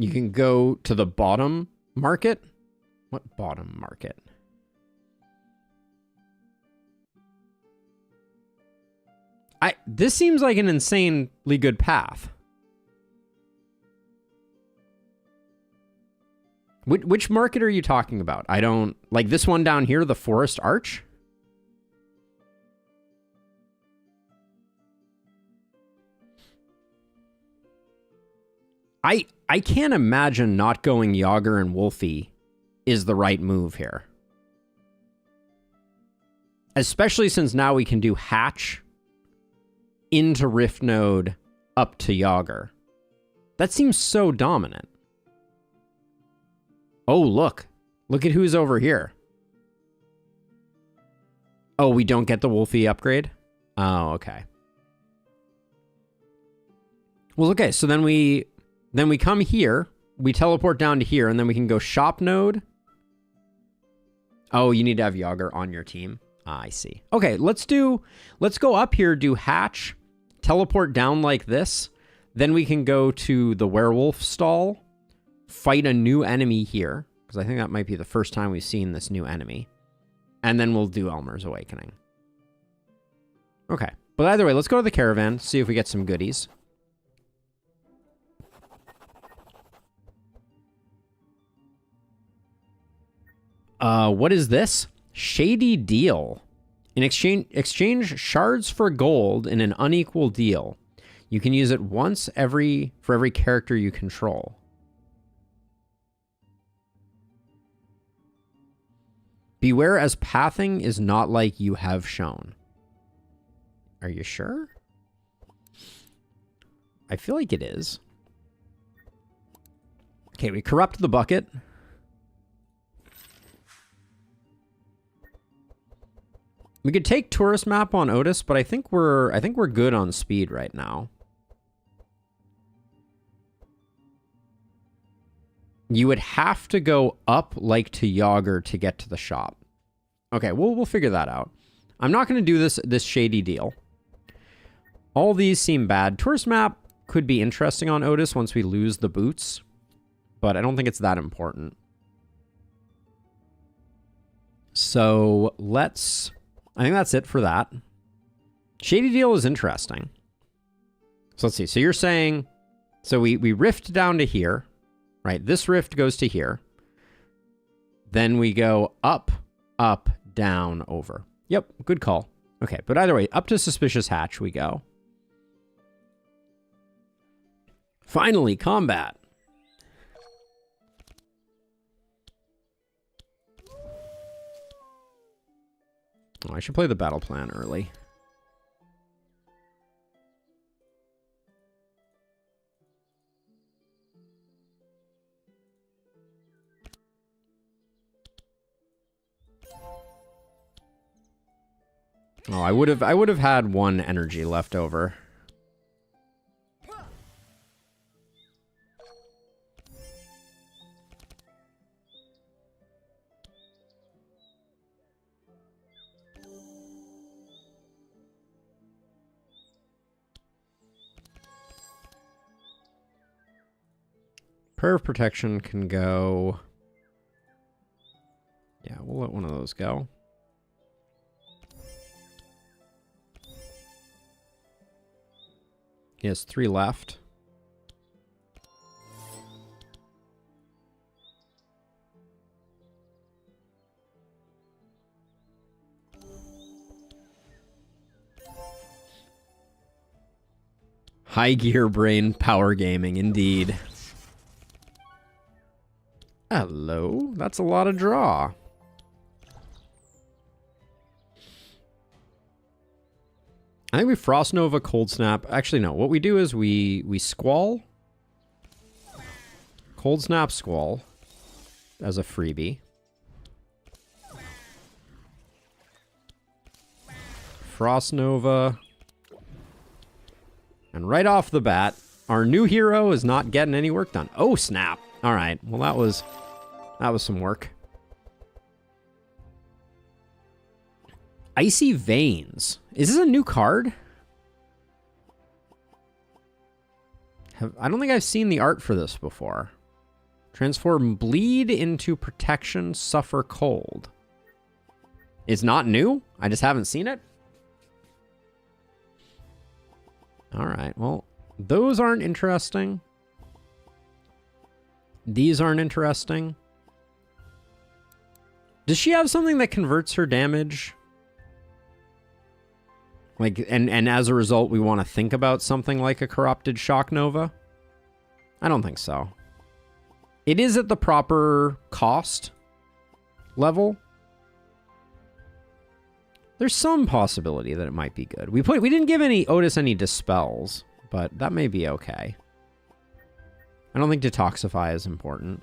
You can go to the bottom market. What bottom market? This seems like an insanely good path. Which market are you talking about? I don't... Like this one down here, the Forest Arch? I can't imagine not going Yager and Wolfie is the right move here. Especially since now we can do hatch into Rift Node up to Yager. That seems so dominant. Oh, look. Look at who's over here. Oh, we don't get the Wolfie upgrade? Oh, okay. Well, okay, so then we come here, we teleport down to here, and then we can go shop node. Oh, you need to have Yager on your team. Ah, I see. Okay, let's go up here, do hatch, teleport down like this. Then we can go to the werewolf stall, fight a new enemy here, because I think that might be the first time we've seen this new enemy. And then we'll do Elmer's Awakening. Okay, but either way, let's go to the caravan, see if we get some goodies. What is this? Shady deal. In exchange shards for gold in an unequal deal. You can use it once for every character you control. Beware as pathing is not like you have shown. Are you sure? I feel like it is. Okay, we corrupt the bucket. We could take tourist map on Otis, but I think we're good on speed right now. You would have to go up like to Yager to get to the shop. Okay, we'll figure that out. I'm not going to do this shady deal. All these seem bad. Tourist map could be interesting on Otis once we lose the boots, but I don't think it's that important. So I think that's it for that. Shady deal is interesting. So let's see. So you're saying, so we rift down to here, right? This rift goes to here. Then we go up, up, down, over. Yep, good call. Okay, but either way, up to Suspicious Hatch we go. Finally, combat. Oh, I should play the battle plan early. Oh, I would have had one energy left over. Prayer of Protection can go... Yeah, we'll let one of those go. He has 3 left. High gear brain power gaming, indeed. Hello. That's a lot of draw. I think we Frost Nova, Cold Snap. Actually, no. What we do is we Squall. Cold Snap, Squall. As a freebie. Frost Nova. And right off the bat, our new hero is not getting any work done. Oh, snap. All right. Well, that was some work. Icy Veins. Is this a new card? I don't think I've seen the art for this before. Transform bleed into protection, suffer cold. It's not new? I just haven't seen it? Alright, well, those aren't interesting. These aren't interesting. Does she have something that converts her damage? Like, and as a result, we want to think about something like a Corrupted Shock Nova? I don't think so. It is at the proper cost level. There's some possibility that it might be good. We didn't give Otis any dispels, but that may be okay. I don't think detoxify is important.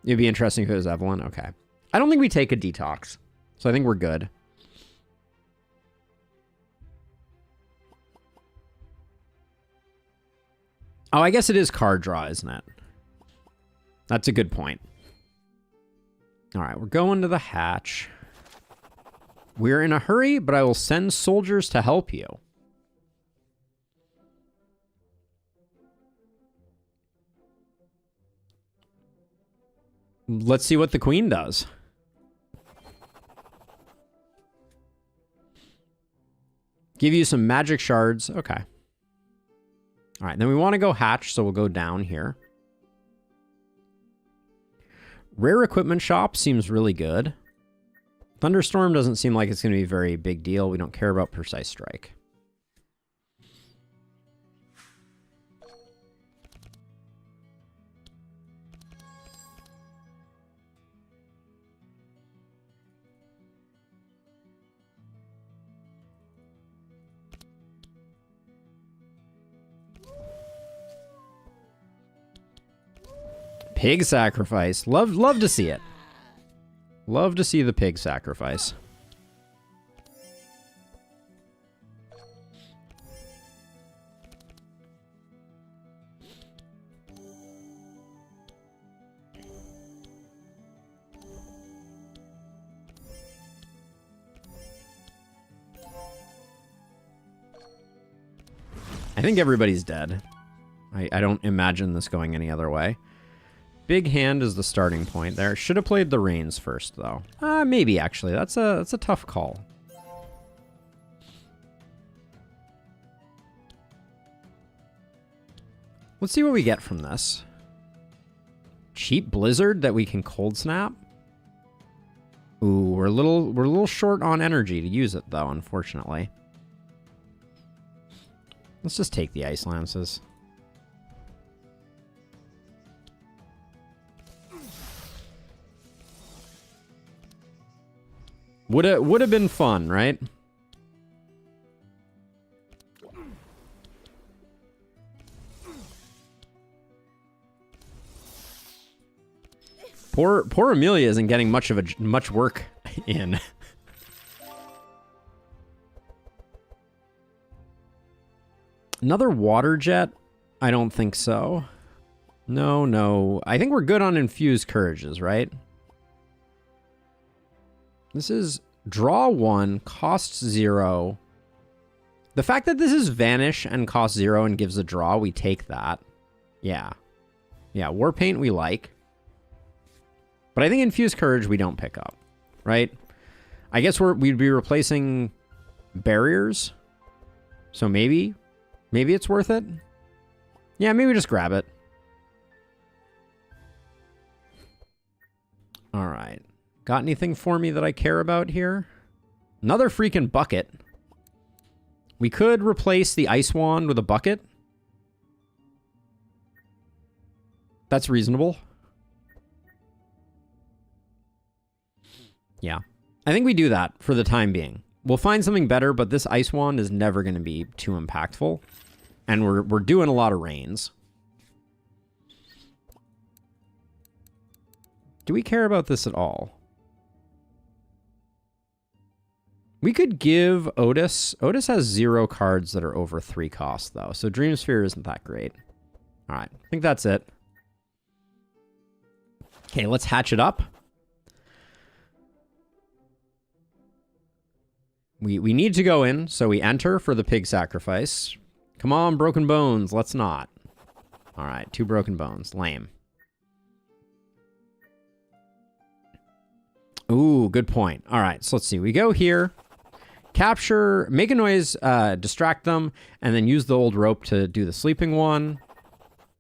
It'd be interesting if it was Evelyn. Okay. I don't think we take a detox, so I think we're good. Oh, I guess it is card draw, isn't it? That's a good point. All right, we're going to the hatch. We're in a hurry, but I will send soldiers to help you. Let's see what the queen does. Give you some magic shards. Okay. All right, then we want to go hatch, so we'll go down here. Rare equipment shop seems really good. Thunderstorm doesn't seem like it's going to be a very big deal. We don't care about Precise Strike. Pig sacrifice. Love to see it. Love to see the pig sacrifice. I think everybody's dead. I don't imagine this going any other way. Big hand is the starting point there. Should have played the Reigns first, though. Maybe, actually. That's a tough call. Let's see what we get from this. Cheap Blizzard that we can cold snap. Ooh, we're a little short on energy to use it, though, unfortunately. Let's just take the Ice Lances. Would have been fun, right? Poor Amelia isn't getting much work in. Another water jet? I don't think so. No. I think we're good on infused courages, right? This is draw 1, costs 0. The fact that this is vanish and costs 0 and gives a draw, we take that. Yeah. Yeah, war paint we like. But I think infused courage we don't pick up, right? I guess we'd be replacing barriers. So maybe it's worth it. Yeah, maybe just grab it. All right. Got anything for me that I care about here? Another freaking bucket. We could replace the ice wand with a bucket. That's reasonable. Yeah. I think we do that for the time being. We'll find something better, but this ice wand is never going to be too impactful. And we're doing a lot of rains. Do we care about this at all? We could give Otis... Otis has 0 cards that are over 3 costs, though. So Dreamsphere isn't that great. All right. I think that's it. Okay, let's hatch it up. We need to go in, so we enter for the pig sacrifice. Come on, broken bones. Let's not. All right, 2 broken bones. Lame. Ooh, good point. All right, so let's see. We go here, capture, make a noise, distract them, and then use the old rope to do the sleeping one.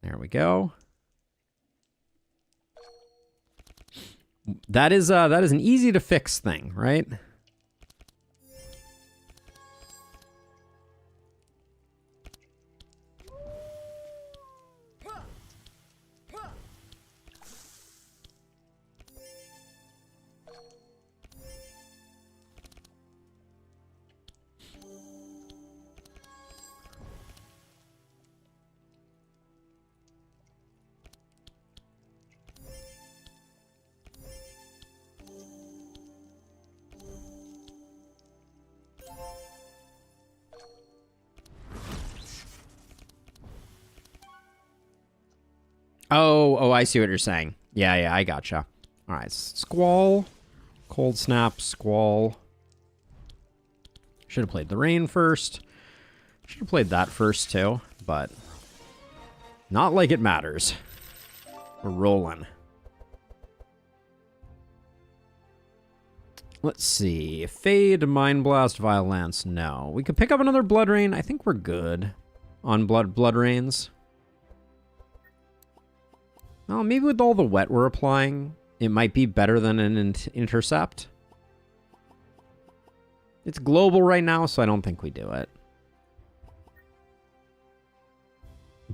There we go. That is an easy to fix thing, right? Oh, I see what you're saying. Yeah, I gotcha. All right, Squall, Cold Snap, Squall. Should have played the rain first. Should have played that first too, but not like it matters. We're rolling. Let's see. Fade, Mind Blast, Violence. No. We could pick up another Blood Rain. I think we're good on Blood Rains. Well, maybe with all the wet we're applying, it might be better than an intercept. It's global right now, so I don't think we do it.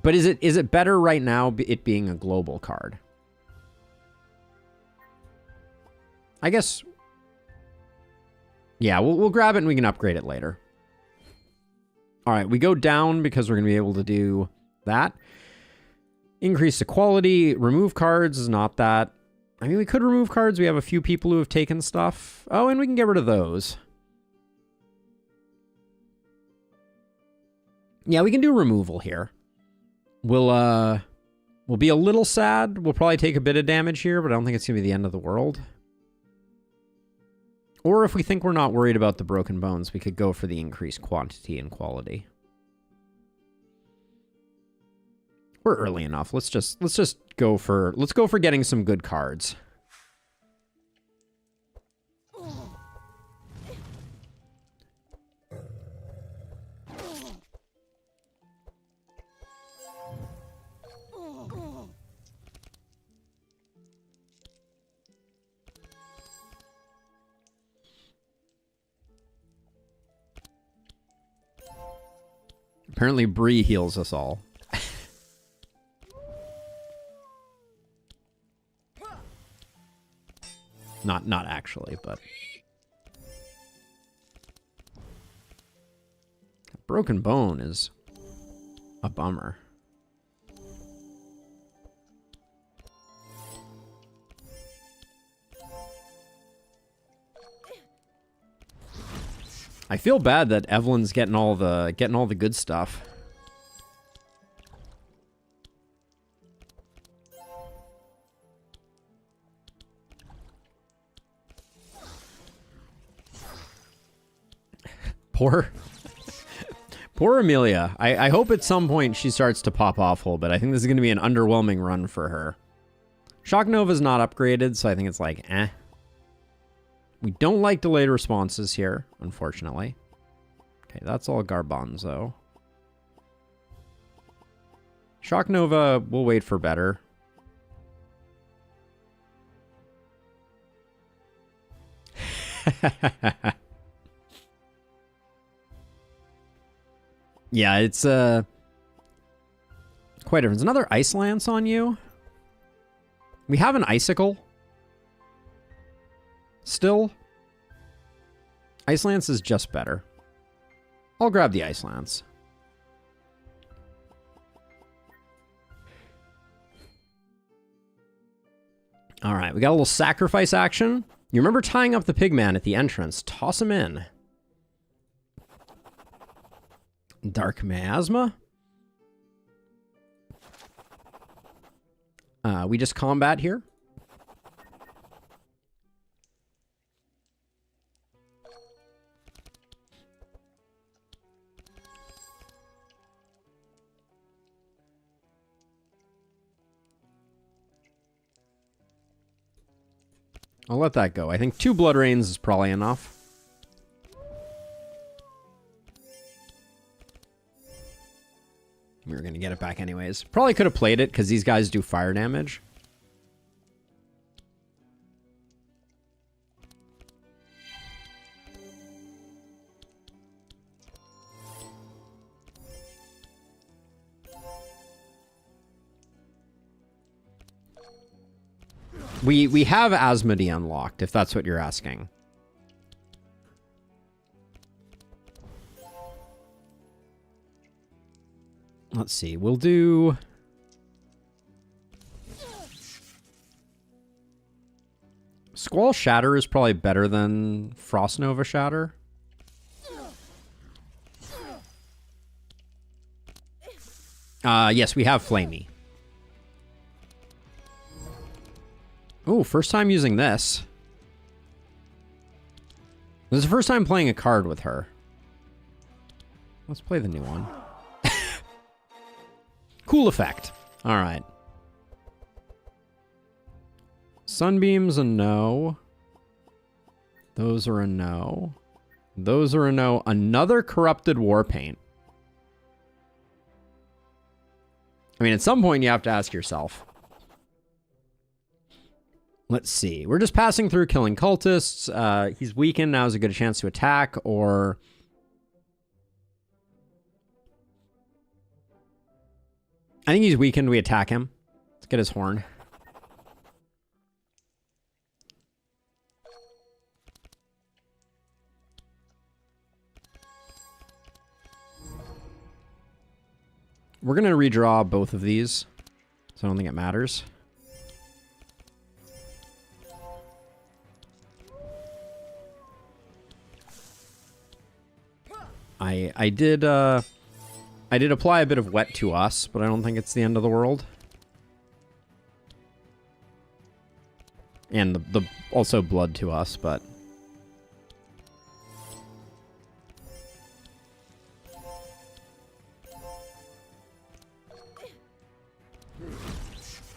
But is it better right now, it being a global card? I guess... Yeah, we'll grab it and we can upgrade it later. All right, we go down because we're going to be able to do that. Increase the quality. Remove cards is not that. I mean, we could remove cards. We have a few people who have taken stuff. Oh, and we can get rid of those. Yeah, we can do removal here. We'll be a little sad. We'll probably take a bit of damage here, but I don't think it's going to be the end of the world. Or if we think we're not worried about the broken bones, we could go for the increased quantity and quality. We're early enough. Let's just go for getting some good cards. Apparently Bree heals us all. Not actually, but... Broken bone is a bummer. I feel bad that Evelyn's getting all the good stuff. Poor Amelia. I hope at some point she starts to pop off a little bit. I think this is going to be an underwhelming run for her. Shock Nova's not upgraded, so I think it's like, eh. We don't like delayed responses here, unfortunately. Okay, that's all Garbanzo. Shock Nova, we'll wait for better. Yeah, it's quite different. There's another Ice Lance on you. We have an Icicle. Still. Ice Lance is just better. I'll grab the Ice Lance. All right, we got a little sacrifice action. You remember tying up the pigman at the entrance. Toss him in. Dark Miasma. We just combat here. I'll let that go. I think 2 Blood Rains is probably enough. We were going to get it back anyways. Probably could have played it because these guys do fire damage. We have Asmodee unlocked, if that's what you're asking. Let's see. We'll do... Squall Shatter is probably better than Frost Nova Shatter. Yes, we have Flamey. Oh, first time using this. This is the first time playing a card with her. Let's play the new one. Cool effect. All right. Sunbeam's a no. Those are a no. Those are a no. Another Corrupted Warpaint. I mean, at some point you have to ask yourself. Let's see. We're just passing through, killing cultists. He's weakened. Now is a good chance to attack, or... I think he's weakened. We attack him. Let's get his horn. We're going to redraw both of these, so I don't think it matters. I did apply a bit of wet to us, but I don't think it's the end of the world. And the also blood to us, but...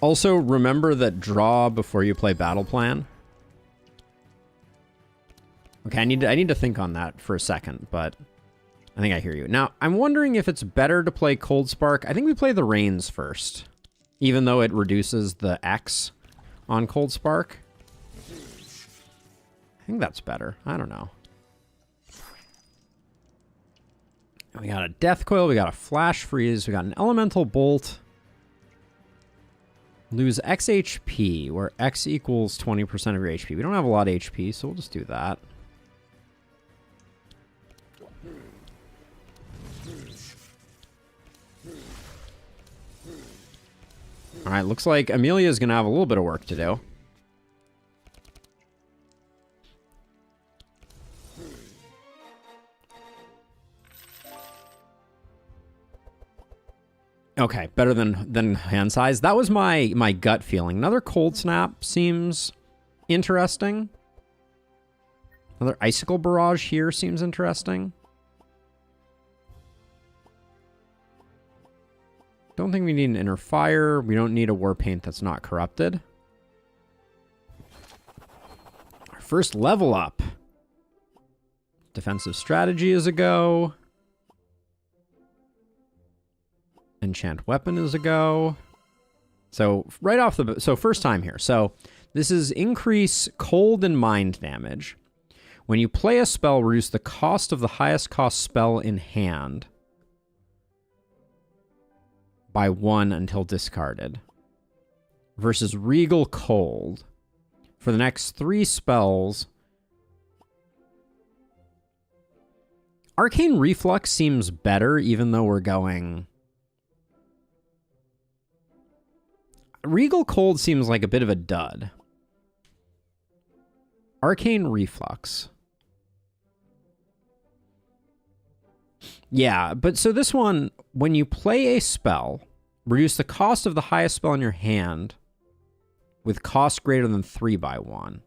Also, remember that draw before you play battle plan. Okay, I need to think on that for a second, but I think I hear you. Now, I'm wondering if it's better to play Cold Spark. I think we play the Rains first, even though it reduces the X on Cold Spark. I think that's better. I don't know. We got a Death Coil, we got a Flash Freeze, we got an Elemental Bolt. Lose X HP, where X equals 20% of your HP. We don't have a lot of HP, so we'll just do that. Alright, looks like Amelia is going to have a little bit of work to do. Okay, better than hand size. That was my gut feeling. Another Cold Snap seems interesting. Another Icicle Barrage here seems interesting. Don't think we need an Inner Fire. We don't need a War Paint that's not corrupted. Our first level up. Defensive Strategy is a go. Enchant Weapon is a go. So right off the... So first time here. So this is increase cold and mind damage. When you play a spell, reduce the cost of the highest cost spell in hand. by 1 until discarded. Versus Regal Cold. For the next 3 spells... Arcane Reflux seems better, even though we're going... Regal Cold seems like a bit of a dud. Arcane Reflux. Yeah, but so this one, when you play a spell, reduce the cost of the highest spell in your hand with cost greater than 3 by 1.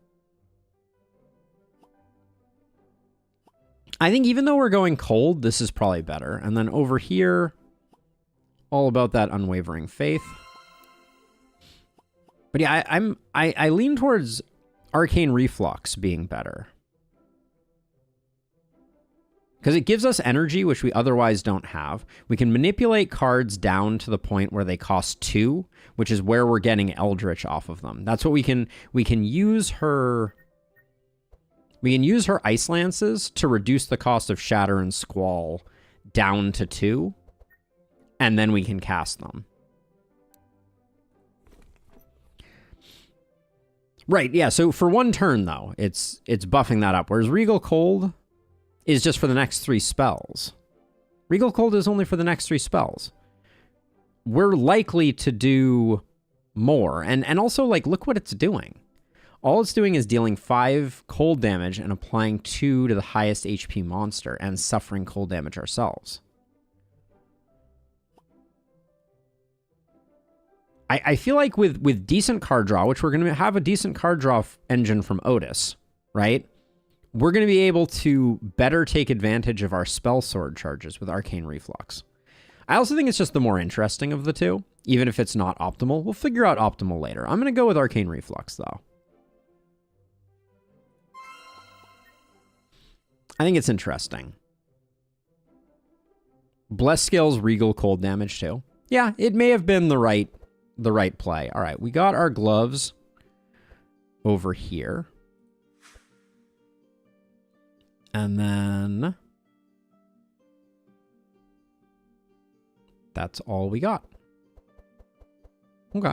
I think even though we're going cold, this is probably better. And then over here, all about that unwavering faith. But yeah, I lean towards Arcane Reflux being better. Because it gives us energy, which we otherwise don't have. We can manipulate cards down to the point where they cost 2, which is where we're getting Eldritch off of them. That's what we can use her... We can use her Ice Lances to reduce the cost of Shatter and Squall down to 2, and then we can cast them. Right, yeah, so for 1 turn, though, it's buffing that up, whereas Regal Cold is just for the next 3 spells. Regal Cold is only for the next 3 spells. We're likely to do more, and also, like, look what it's doing. All it's doing is dealing 5 cold damage and applying 2 to the highest HP monster and suffering cold damage ourselves. I feel like with decent card draw, which we're going to have a decent card draw engine from Otis, right? We're going to be able to better take advantage of our spell sword charges with Arcane Reflux. I also think it's just the more interesting of the two, even if it's not optimal. We'll figure out optimal later. I'm going to go with Arcane Reflux, though. I think it's interesting. Bless scales Regal Cold damage, too. Yeah, it may have been the right play. All right, we got our gloves over here. And then that's all we got. Okay.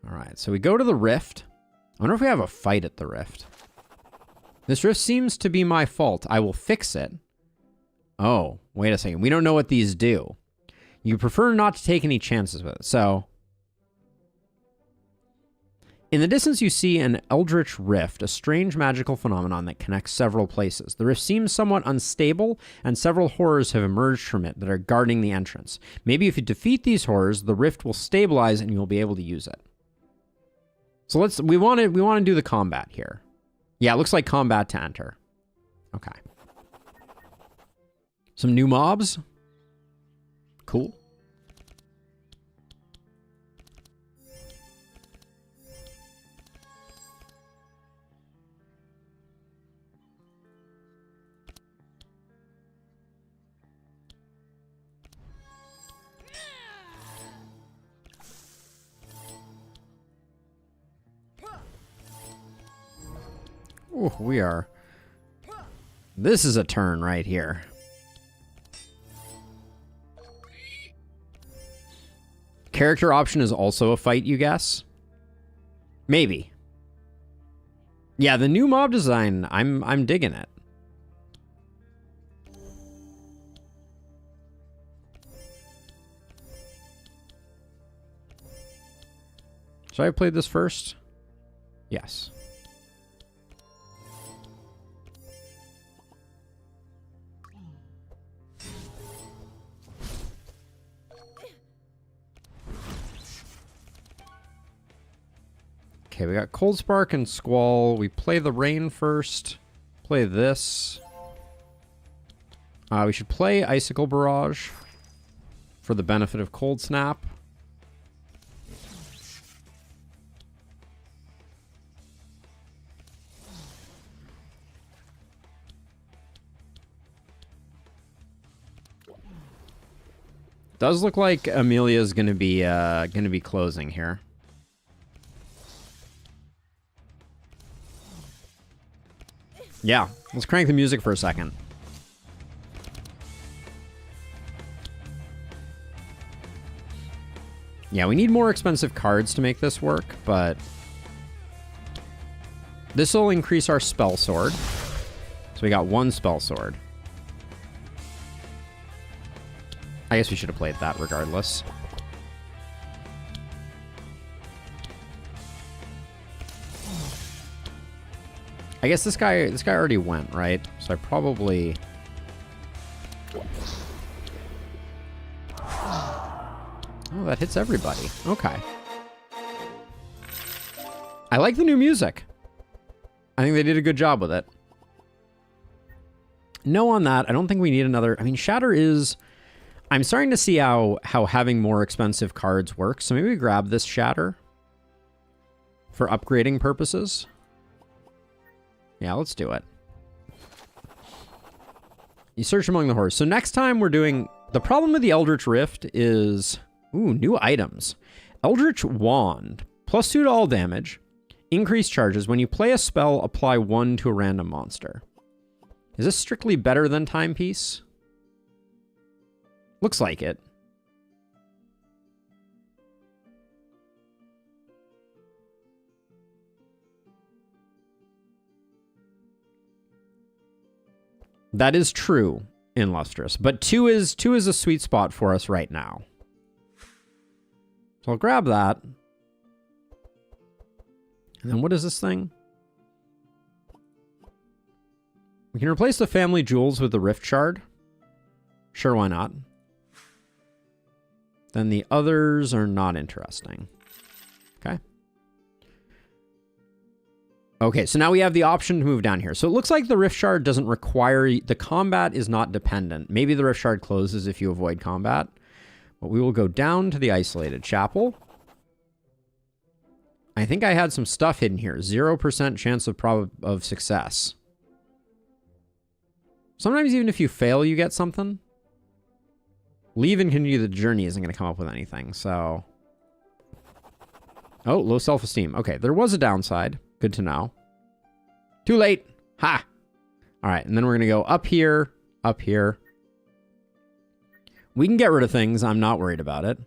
All right, so we go to the Rift. I wonder if we have a fight at the Rift. This Rift seems to be my fault. I will fix it. Oh, wait a second. We don't know what these do. You prefer not to take any chances with it. So, in the distance you see an Eldritch Rift, a strange magical phenomenon that connects several places. The rift seems somewhat unstable, and several horrors have emerged from it that are guarding the entrance. Maybe if you defeat these horrors, the rift will stabilize and you'll be able to use it. So we want to do the combat here. Yeah, it looks like combat to enter. Okay. Some new mobs. Cool. Ooh, we are... This is a turn right here. Character option is also a fight, you guess? Maybe. Yeah, the new mob design, I'm digging it. Should I have played this first? Yes. Okay, we got Cold Spark and Squall. We play the Rain first. Play this. We should play Icicle Barrage for the benefit of Cold Snap. Does look like Amelia is gonna be closing here. Yeah, let's crank the music for a second. Yeah, we need more expensive cards to make this work, but this will increase our spell sword. So we got 1 spell sword. I guess we should have played that regardless. I guess this guy already went, right? So I probably... Oh, that hits everybody. Okay. I like the new music. I think they did a good job with it. No on that. I don't think we need another... I mean, Shatter is... I'm starting to see how having more expensive cards works. So maybe we grab this Shatter for upgrading purposes. Yeah, let's do it. You search among the horrors. So next time we're doing... The problem with the Eldritch Rift is... Ooh, new items. Eldritch Wand. +2 to all damage. Increased charges. When you play a spell, apply 1 to a random monster. Is this strictly better than Timepiece? Looks like it. That is true in Lustrous, but 2 is a sweet spot for us right now. So I'll grab that. And then what is this thing? We can replace the family jewels with the Rift Shard. Sure, why not? Then the others are not interesting. Okay. Okay, so now we have the option to move down here. So it looks like the Rift Shard doesn't require... The combat is not dependent. Maybe the Rift Shard closes if you avoid combat. But we will go down to the Isolated Chapel. I think I had some stuff hidden here. 0% chance of success. Sometimes even if you fail, you get something. Leave and continue the journey isn't going to come up with anything, so... Oh, low self-esteem. Okay, there was a downside. Good to know. Too late. Ha! All right, and then we're going to go up here, up here. We can get rid of things. I'm not worried about it.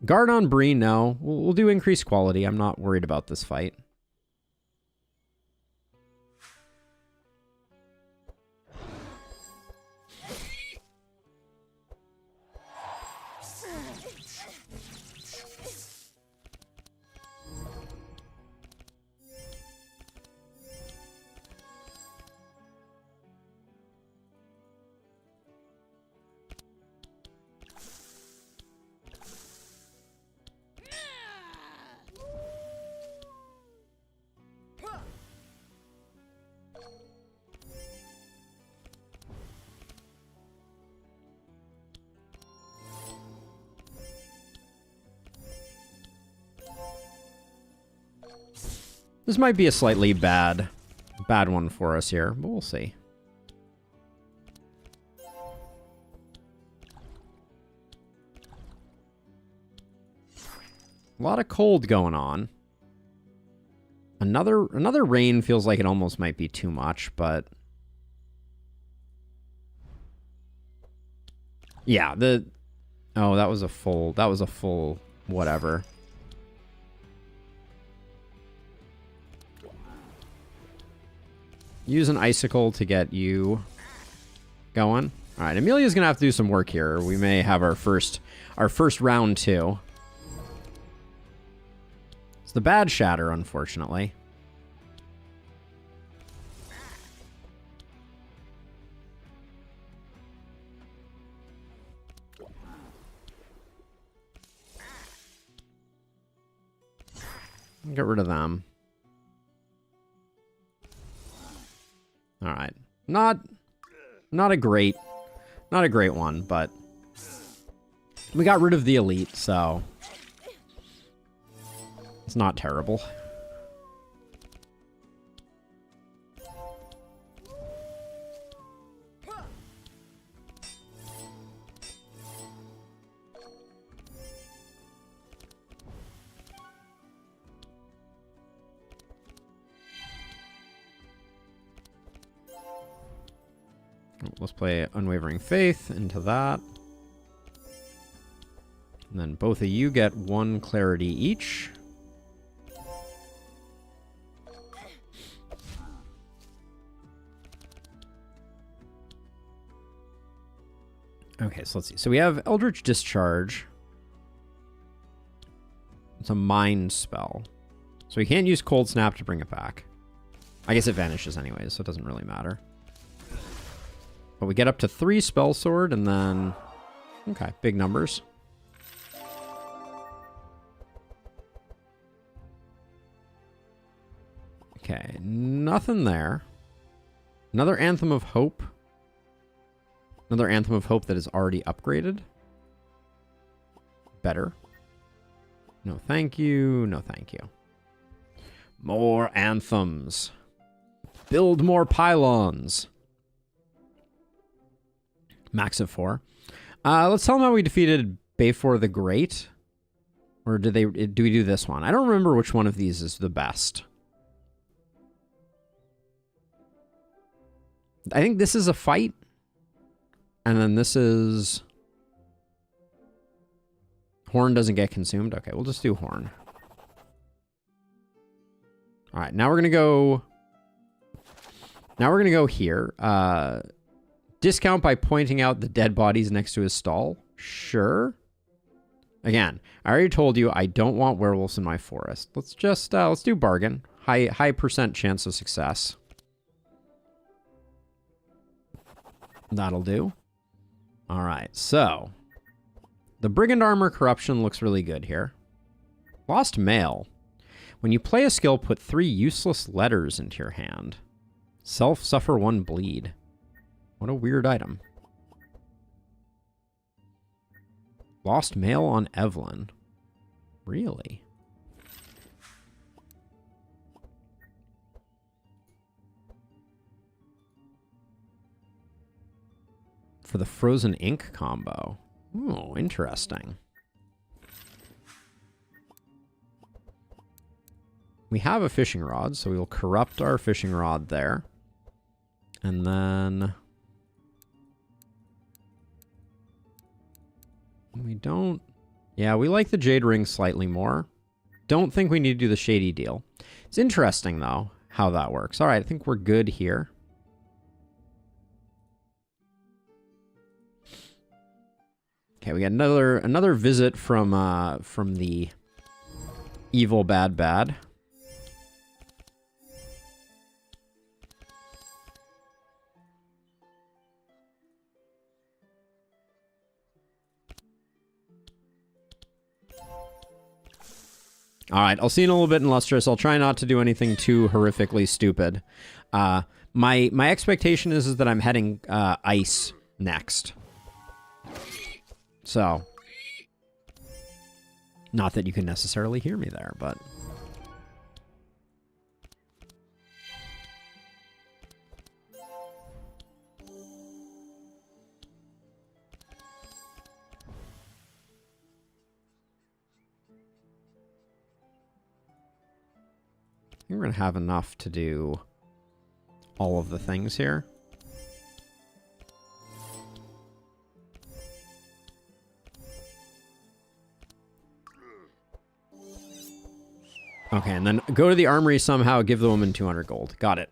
Guard on Bree, no. We'll do increased quality. I'm not worried about this fight. This might be a slightly bad one for us here, but we'll see. A lot of cold going on. Another rain feels like it almost might be too much, but yeah, oh, that was a full whatever. Use an icicle to get you going. All right, Amelia's gonna have to do some work here. We may have our first round 2. It's the bad Shatter, unfortunately. Get rid of them. All right. Not a great one, but we got rid of the elite, so it's not terrible. Let's play Unwavering Faith into that. And then both of you get 1 clarity each. Okay, so let's see. So we have Eldritch Discharge. It's a mind spell. So we can't use Cold Snap to bring it back. I guess it vanishes anyways, so it doesn't really matter. But we get up to 3 Spell Sword, and then... Okay, big numbers. Okay, nothing there. Another Anthem of Hope. Another Anthem of Hope that is already upgraded. Better. No thank you, no thank you. More anthems. Build more pylons. Max of 4. Let's tell them how we defeated Bafor the Great. Or do we do this one? I don't remember which one of these is the best. I think this is a fight. And then this is... Horn doesn't get consumed. Okay, we'll just do Horn. All right, now we're going to go... Now we're going to go here. Discount by pointing out the dead bodies next to his stall. Sure. Again, I already told you I don't want werewolves in my forest. Let's just, let's do bargain. High percent chance of success. That'll do. All right, so the Brigand Armor Corruption looks really good here. Lost Mail. When you play a skill, put 3 useless letters into your hand. Self suffer 1 bleed. What a weird item. Lost Mail on Evelyn. Really? For the Frozen Ink combo. Oh, interesting. We have a fishing rod, so we will corrupt our fishing rod there. And then... we don't... Yeah, we like the Jade Ring slightly more. Don't think we need to do the Shady Deal. It's interesting, though, how that works. All right, I think we're good here. Okay, we got another visit from the evil bad. All right, I'll see you in a little bit in Lustrous. I'll try not to do anything too horrifically stupid. My expectation is that I'm heading ice next. So, not that you can necessarily hear me there, but... I think we're going to have enough to do all of the things here. Okay, and then go to the armory somehow, give the woman 200 gold. Got it.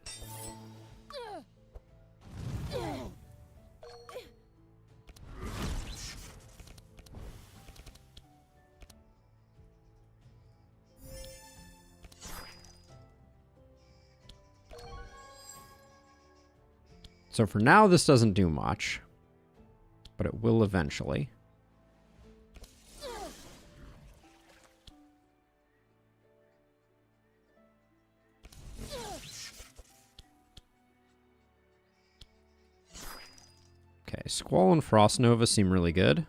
So for now, this doesn't do much, but it will eventually. Okay, Squall and Frost Nova seem really good.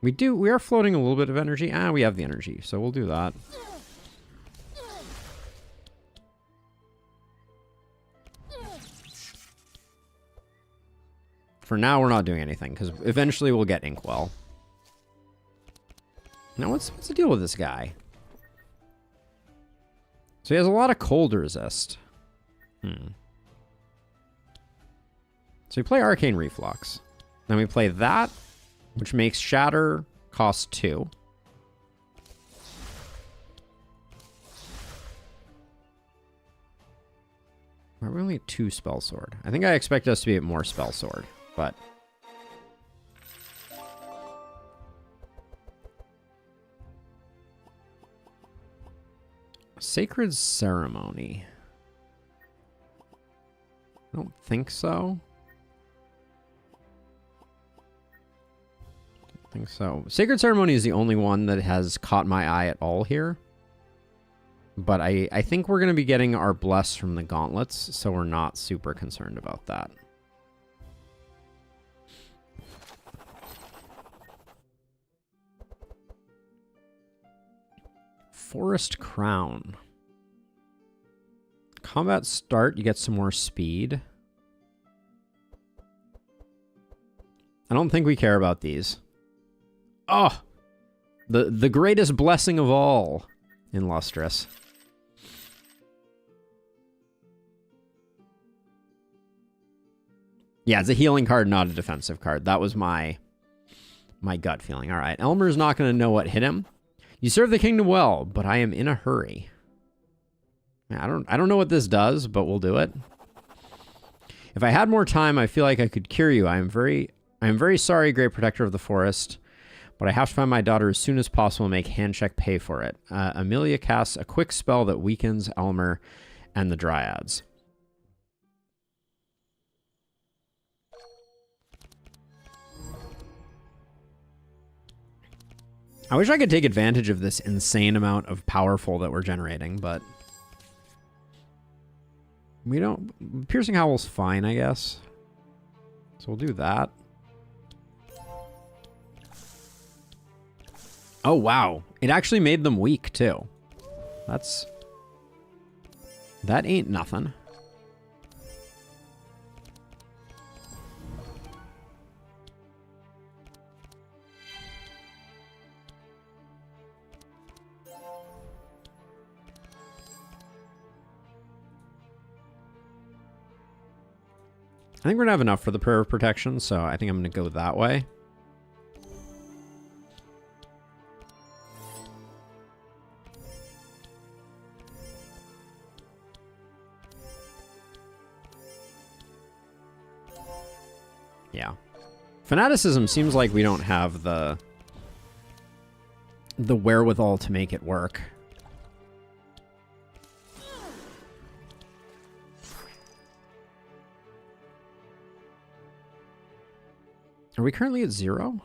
We are floating a little bit of energy. We have the energy, so we'll do that. For now, we're not doing anything, because eventually we'll get Inkwell. Now, what's the deal with this guy? So he has a lot of cold resist. So we play Arcane Reflux. Then we play that, which makes Shatter cost 2. Why are we only at 2 Spell Sword? I think I expect us to be at more Spell Sword, but... Sacred Ceremony. I don't think so. I think so. Sacred Ceremony is the only one that has caught my eye at all here. But I think we're going to be getting our Bless from the Gauntlets, so we're not super concerned about that. Forest Crown. Combat start, you get some more speed. I don't think we care about these. Oh! The greatest blessing of all in Lustrous. Yeah, it's a healing card, not a defensive card. That was my gut feeling. All right, Elmer's not going to know what hit him. You serve the kingdom well, but I am in a hurry. I don't know what this does, but we'll do it. If I had more time, I feel like I could cure you. I am very sorry, Great Protector of the Forest, but I have to find my daughter as soon as possible and make Handcheck pay for it. Amelia casts a quick spell that weakens Elmer and the Dryads. I wish I could take advantage of this insane amount of powerful that we're generating, but we don't. Piercing Howl's fine, I guess. So we'll do that. Oh, wow. It actually made them weak, too. That ain't nothing. I think we're going to have enough for the Prayer of Protection, so I think I'm going to go that way. Yeah. Fanaticism seems like we don't have the wherewithal to make it work. Are we currently at 0?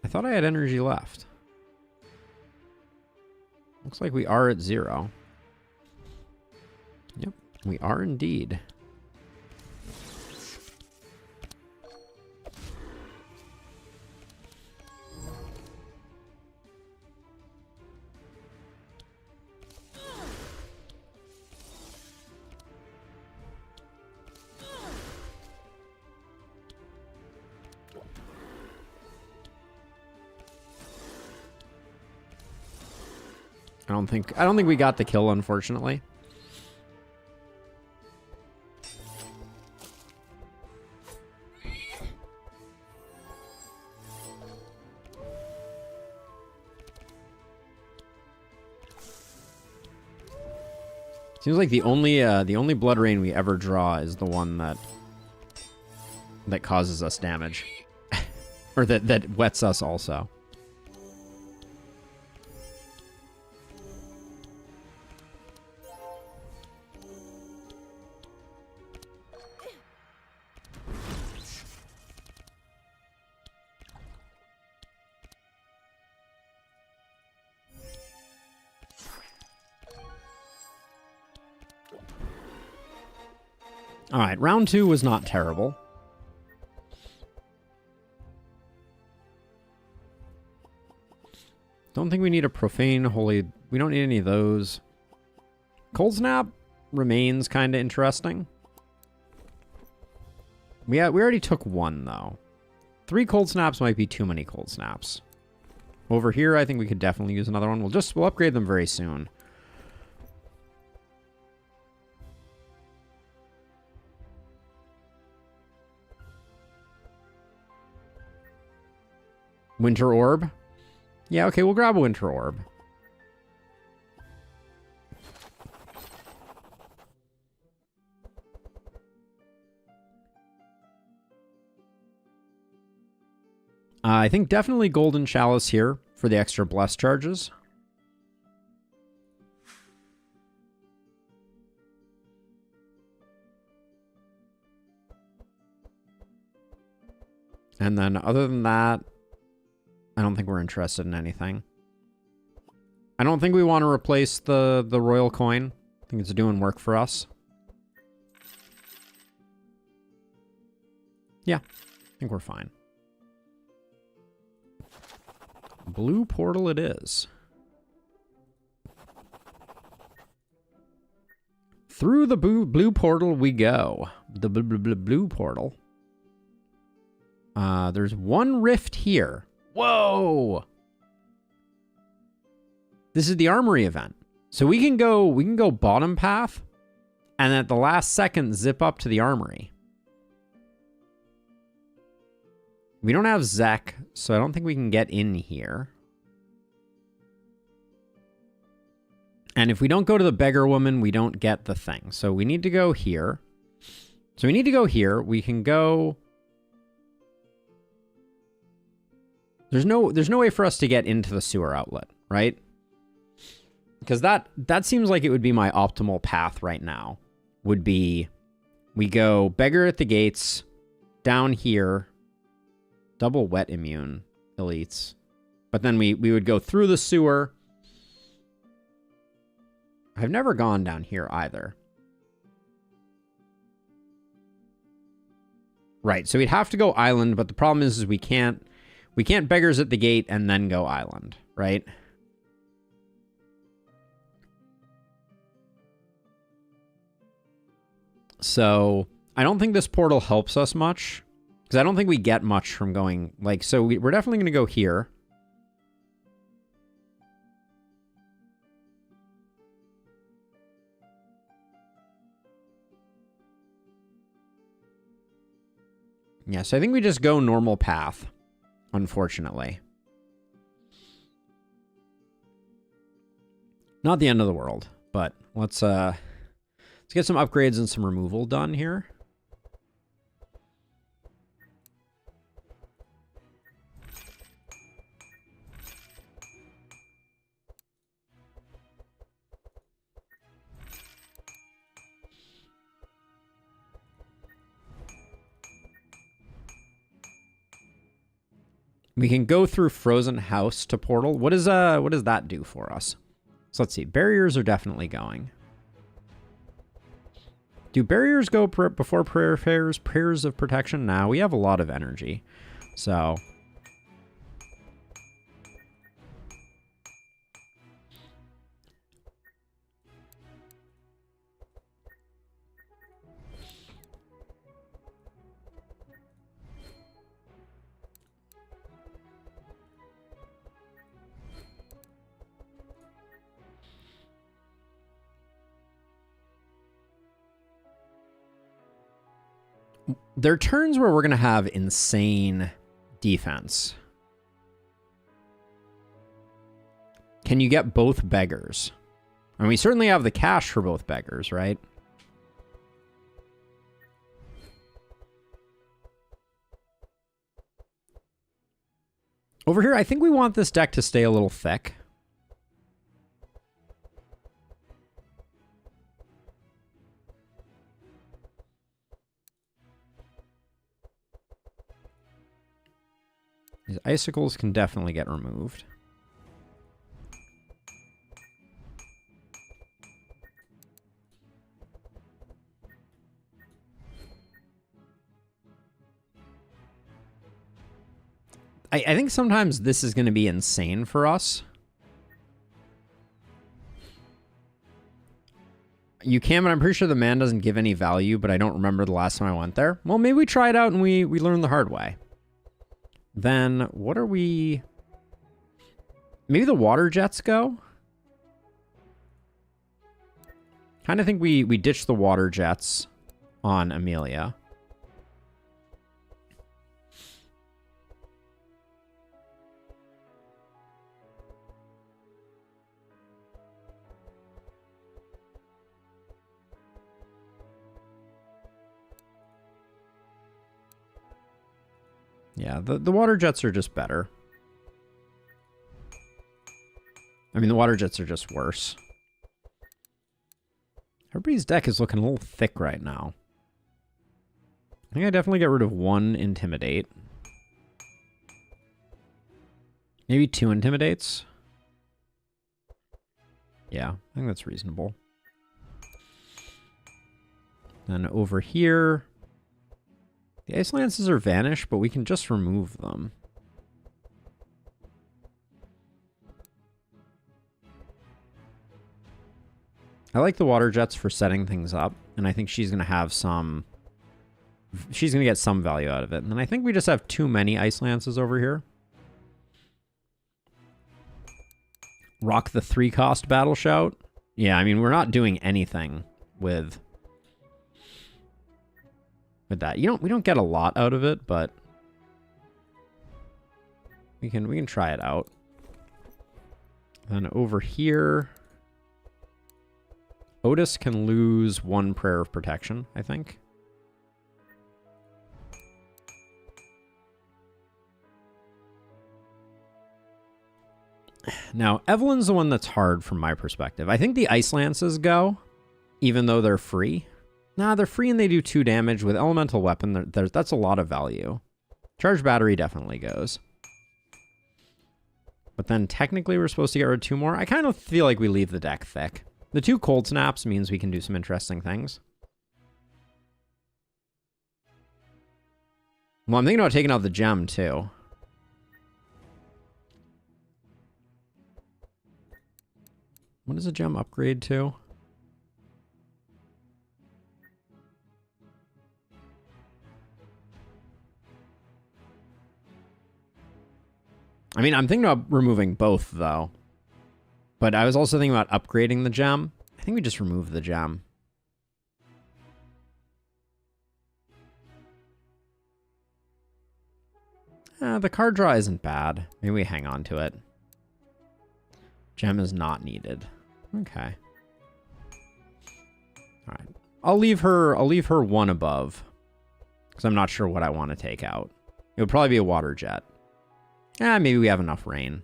I thought I had energy left. Looks like we are at 0. Yep, we are indeed. I don't think we got the kill, unfortunately. Seems like the only blood rain we ever draw is the one that causes us damage. Or that wets us also. All right, round 2 was not terrible. Don't think we need a profane holy. We don't need any of those. Cold Snap remains kind of interesting. We already took 1 though. 3 Cold Snaps might be too many Cold Snaps. Over here, I think we could definitely use another one. We'll upgrade them very soon. Winter Orb? Yeah, okay, we'll grab a Winter Orb. I think definitely Golden Chalice here for the extra bless charges. And then other than that, I don't think we're interested in anything. I don't think we want to replace the royal coin. I think it's doing work for us. Yeah, I think we're fine. Blue portal it is. Through the blue portal we go. The blue portal. There's one rift here. Whoa! This is the armory event. So we can go bottom path and at the last second zip up to the armory. We don't have Zek, so I don't think we can get in here. And if we don't go to the beggar woman, we don't get the thing. So we need to go here. So we need to go here. We can go... There's no way for us to get into the sewer outlet, right? Because that seems like it would be my optimal path right now. Would be we go beggar at the gates, down here, double wet immune elites. But then we would go through the sewer. I've never gone down here either. Right, so we'd have to go island, but the problem is we can't beggars at the gate and then go island, right? So I don't think this portal helps us much because I don't think we get much from going like, so we're definitely going to go here. Yeah, so I think we just go normal path, unfortunately. Not the end of the world, but let's get some upgrades and some removal done here. We can go through Frozen House to Portal. What does that do for us? So let's see. Barriers are definitely going. Do barriers go before prayers of protection? Now we have a lot of energy. So there are turns where we're going to have insane defense. Can you get both beggars? And we certainly have the cash for both beggars, right? Over here, I think we want this deck to stay a little thick. These icicles can definitely get removed. I think sometimes this is going to be insane for us. You can, but I'm pretty sure the man doesn't give any value, but I don't remember the last time I went there. Well, maybe we try it out and we learn the hard way. Then, what are we... Maybe the water jets go? Kind of think we ditch the water jets on Amelia. Yeah, the water jets are just better. I mean, the water jets are just worse. Everybody's deck is looking a little thick right now. I think I definitely get rid of 1 Intimidate. Maybe 2 Intimidates. Yeah, I think that's reasonable. Then over here, the Ice Lances are vanished, but we can just remove them. I like the water jets for setting things up, and I think she's going to have some... She's going to get some value out of it. And then I think we just have too many Ice Lances over here. Rock the 3-cost Battle Shout. Yeah, I mean, we're not doing anything with that. We don't get a lot out of it, but we can try it out. Then over here, Otis can lose 1 Prayer of Protection, I think. Now, Evelyn's the one that's hard from my perspective. I think the Ice Lances go, even though they're free. Nah, they're free and they do 2 damage. With Elemental Weapon, that's a lot of value. Charge Battery definitely goes. But then technically we're supposed to get rid of 2 more. I kind of feel like we leave the deck thick. The 2 Cold Snaps means we can do some interesting things. Well, I'm thinking about taking out the gem, too. What does a gem upgrade to? I mean, I'm thinking about removing both, though. But I was also thinking about upgrading the gem. I think we just remove the gem. The card draw isn't bad. Maybe we hang on to it. Gem is not needed. Okay. All right. I'll leave her 1 above. Because I'm not sure what I want to take out. It would probably be a water jet. Maybe we have enough rain.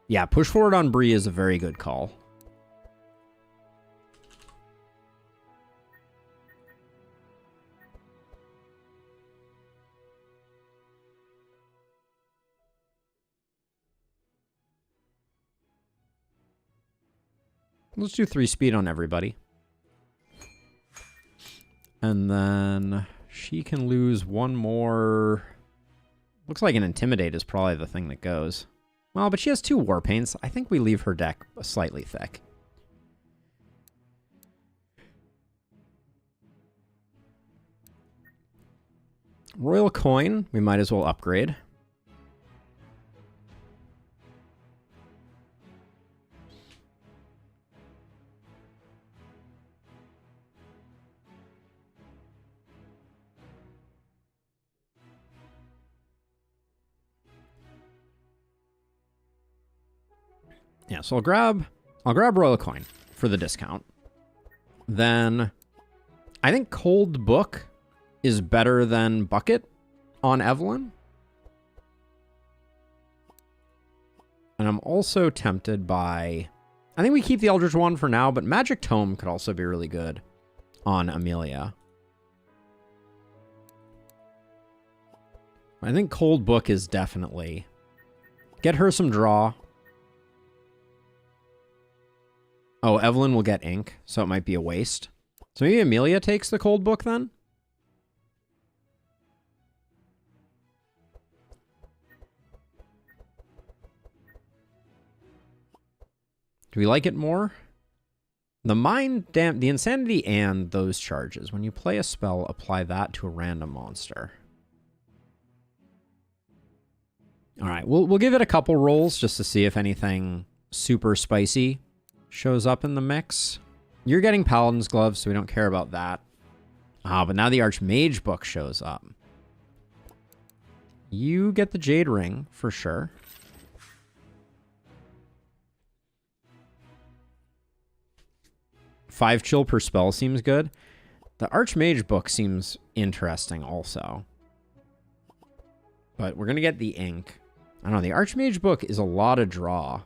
Yeah, push forward on Bree is a very good call. Let's do 3 speed on everybody. And then she can lose 1 more. Looks like an Intimidate is probably the thing that goes. Well, but she has 2 War Paints. I think we leave her deck slightly thick. Royal Coin, we might as well upgrade. Yeah, so I'll grab Royal Coin for the discount. Then I think Cold Book is better than Bucket on Evelyn. And I'm also tempted by... I think we keep the Eldritch Wand for now, but Magic Tome could also be really good on Amelia. I think Cold Book is definitely... Get her some draw. Oh, Evelyn will get ink, so it might be a waste. So maybe Amelia takes the Cold Book then? Do we like it more? The the Insanity and those charges. When you play a spell, apply that to a random monster. All right, we'll give it a couple rolls just to see if anything super spicy shows up in the mix. You're getting Paladin's Gloves, so we don't care about that. But now the Archmage book shows up. You get the Jade Ring, for sure. Five chill per spell seems good. The Archmage book seems interesting also. But we're going to get the ink. I don't know. The Archmage book is a lot of draw.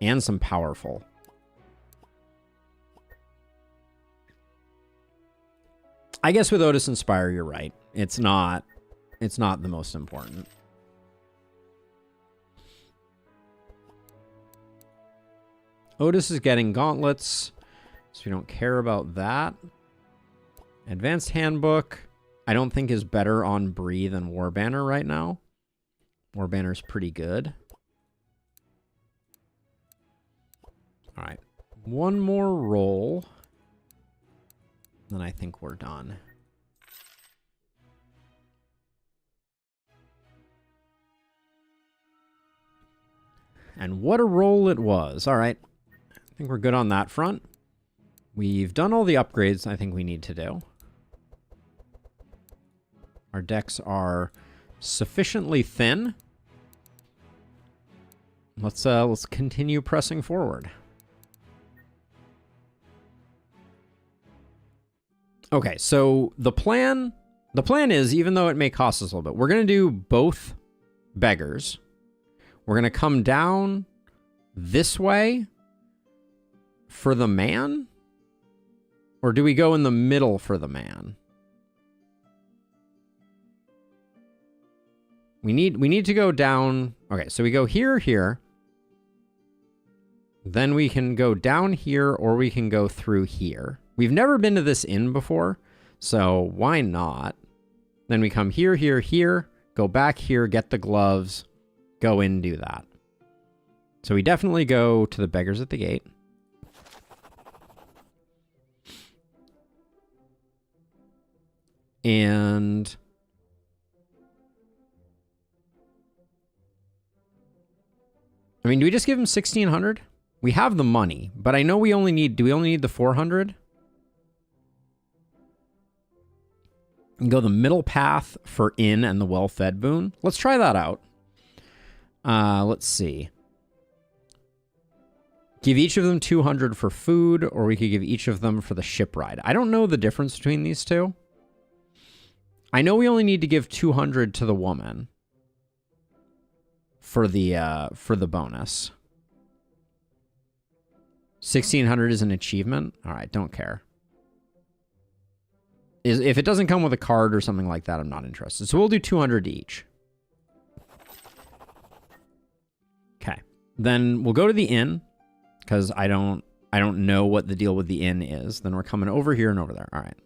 And some powerful. I guess with Otis Inspire, you're right. It's not the most important. Otis is getting gauntlets, so we don't care about that. Advanced Handbook, I don't think is better on Bree than Warbanner right now. Warbanner's pretty good. All right, one more roll, then I think we're done. And what a roll it was. All right, I think we're good on that front. We've done all the upgrades I think we need to do. Our decks are sufficiently thin. Let's continue pressing forward. Okay, so the plan is, even though it may cost us a little bit, we're going to do both beggars. We're going to come down this way for the man? Or do we go in the middle for the man? We need to go down. Okay, so we go here. Then we can go down here, or we can go through here. We've never been to this inn before, so why not? Then we come here, go back here, get the gloves, go in, do that. So we definitely go to the beggars at the gate. And I mean, do we just give him 1,600? We have the money, but I know we only need, do we only need the 400? And go the middle path for inn and the well-fed boon. Let's try that out. Let's see. Give each of them 200 for food, or we could give each of them for the ship ride. I don't know the difference between these two. I know we only need to give 200 to the woman for the bonus. 1,600 is an achievement. All right, don't care. If it doesn't come with a card or something like that, I'm not interested. So we'll do 200 each. Okay, then we'll go to the inn because I don't know what the deal with the inn is. Then we're coming over here and over there. All right.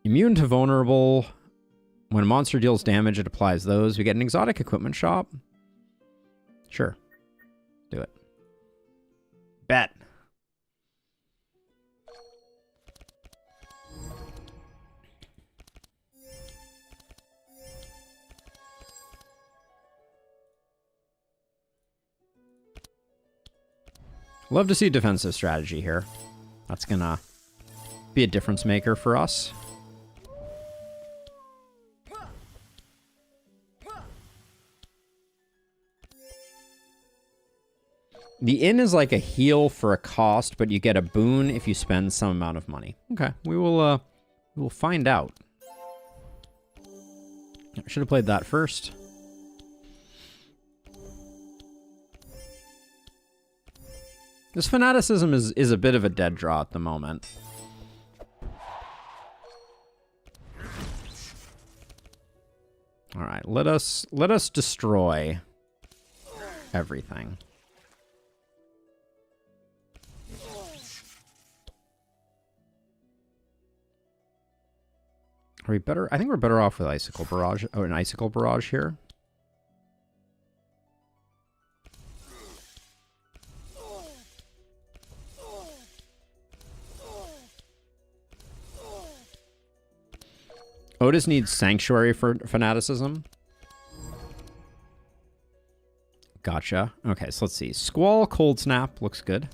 Immune to vulnerable. When a monster deals damage, it applies those. We get an exotic equipment shop. Sure. Do it. Bet. Love to see defensive strategy here. That's gonna be a difference maker for us. The inn is like a heal for a cost, but you get a boon if you spend some amount of money. Okay, we will find out. I should have played that first. This fanaticism is a bit of a dead draw at the moment. All right, let us destroy everything. Are we better? I think we're better off with Icicle Barrage. Oh, an Icicle Barrage here. Otis needs Sanctuary for fanaticism. Gotcha. Okay, so let's see. Squall, Cold Snap looks good.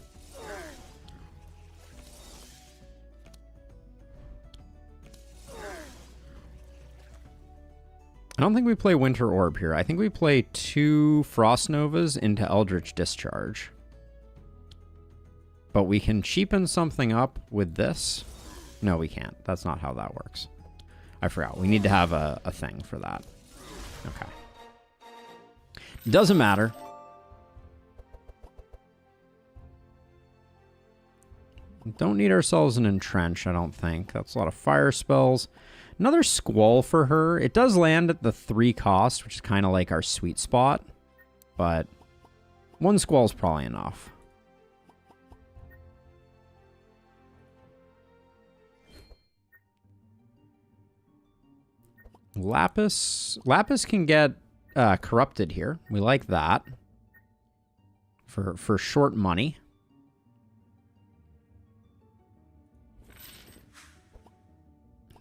I don't think we play Winter Orb here. I think we play 2 Frost Novas into Eldritch Discharge. But we can cheapen something up with this. No, we can't. That's not how that works. I forgot. We need to have a thing for that. Okay. Doesn't matter. Don't need ourselves an entrench, I don't think. That's a lot of fire spells. Another squall for her. It does land at the 3 cost, which is kind of like our sweet spot. But 1 squall is probably enough. Lapis can get corrupted here. We like that for short money.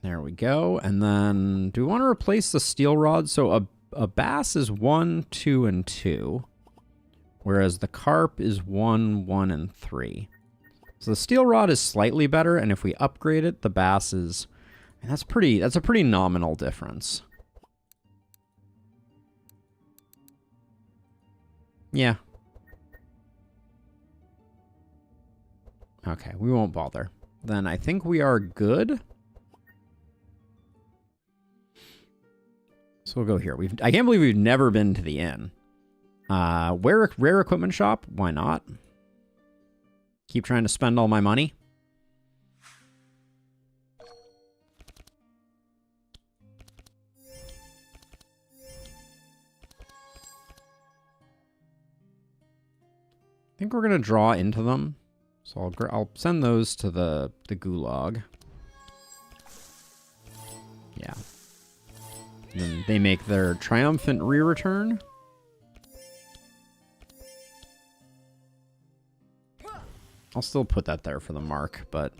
There we go. And then do we want to replace the steel rod? So a bass is 1, 2, and 2, whereas the carp is 1, 1, and 3. So the steel rod is slightly better, and if we upgrade it, the bass is... And that's a pretty nominal difference. Yeah. Okay, we won't bother. Then I think we are good. So we'll go here. I can't believe we've never been to the inn. Rare equipment shop? Why not? Keep trying to spend all my money. I think we're going to draw into them. So I'll send those to the gulag. Yeah. And then they make their triumphant re-return. I'll still put that there for the mark, but...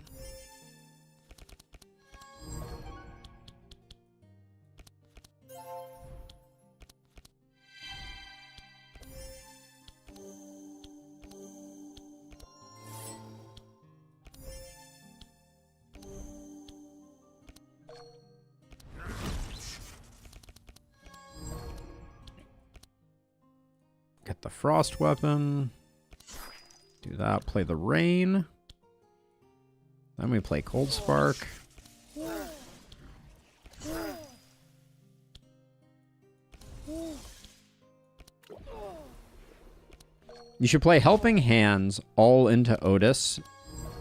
Get the frost weapon. Do that. Play the rain. Then we play cold spark. You should play helping hands all into Otis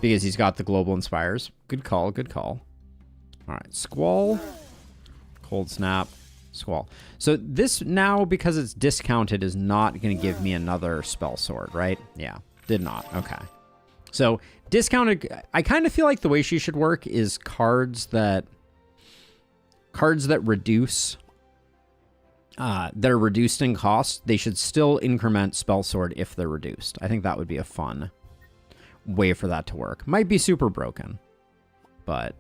because he's got the global inspires. Good call. Good call. All right. Squall. Cold snap. Squall. So this now, because it's discounted, is not going to give me another spell sword, right? Yeah, did not. Okay. So discounted, I kind of feel like the way she should work is cards that reduce, that are reduced in cost. They should still increment spell sword if they're reduced. I think that would be a fun way for that to work. Might be super broken, but...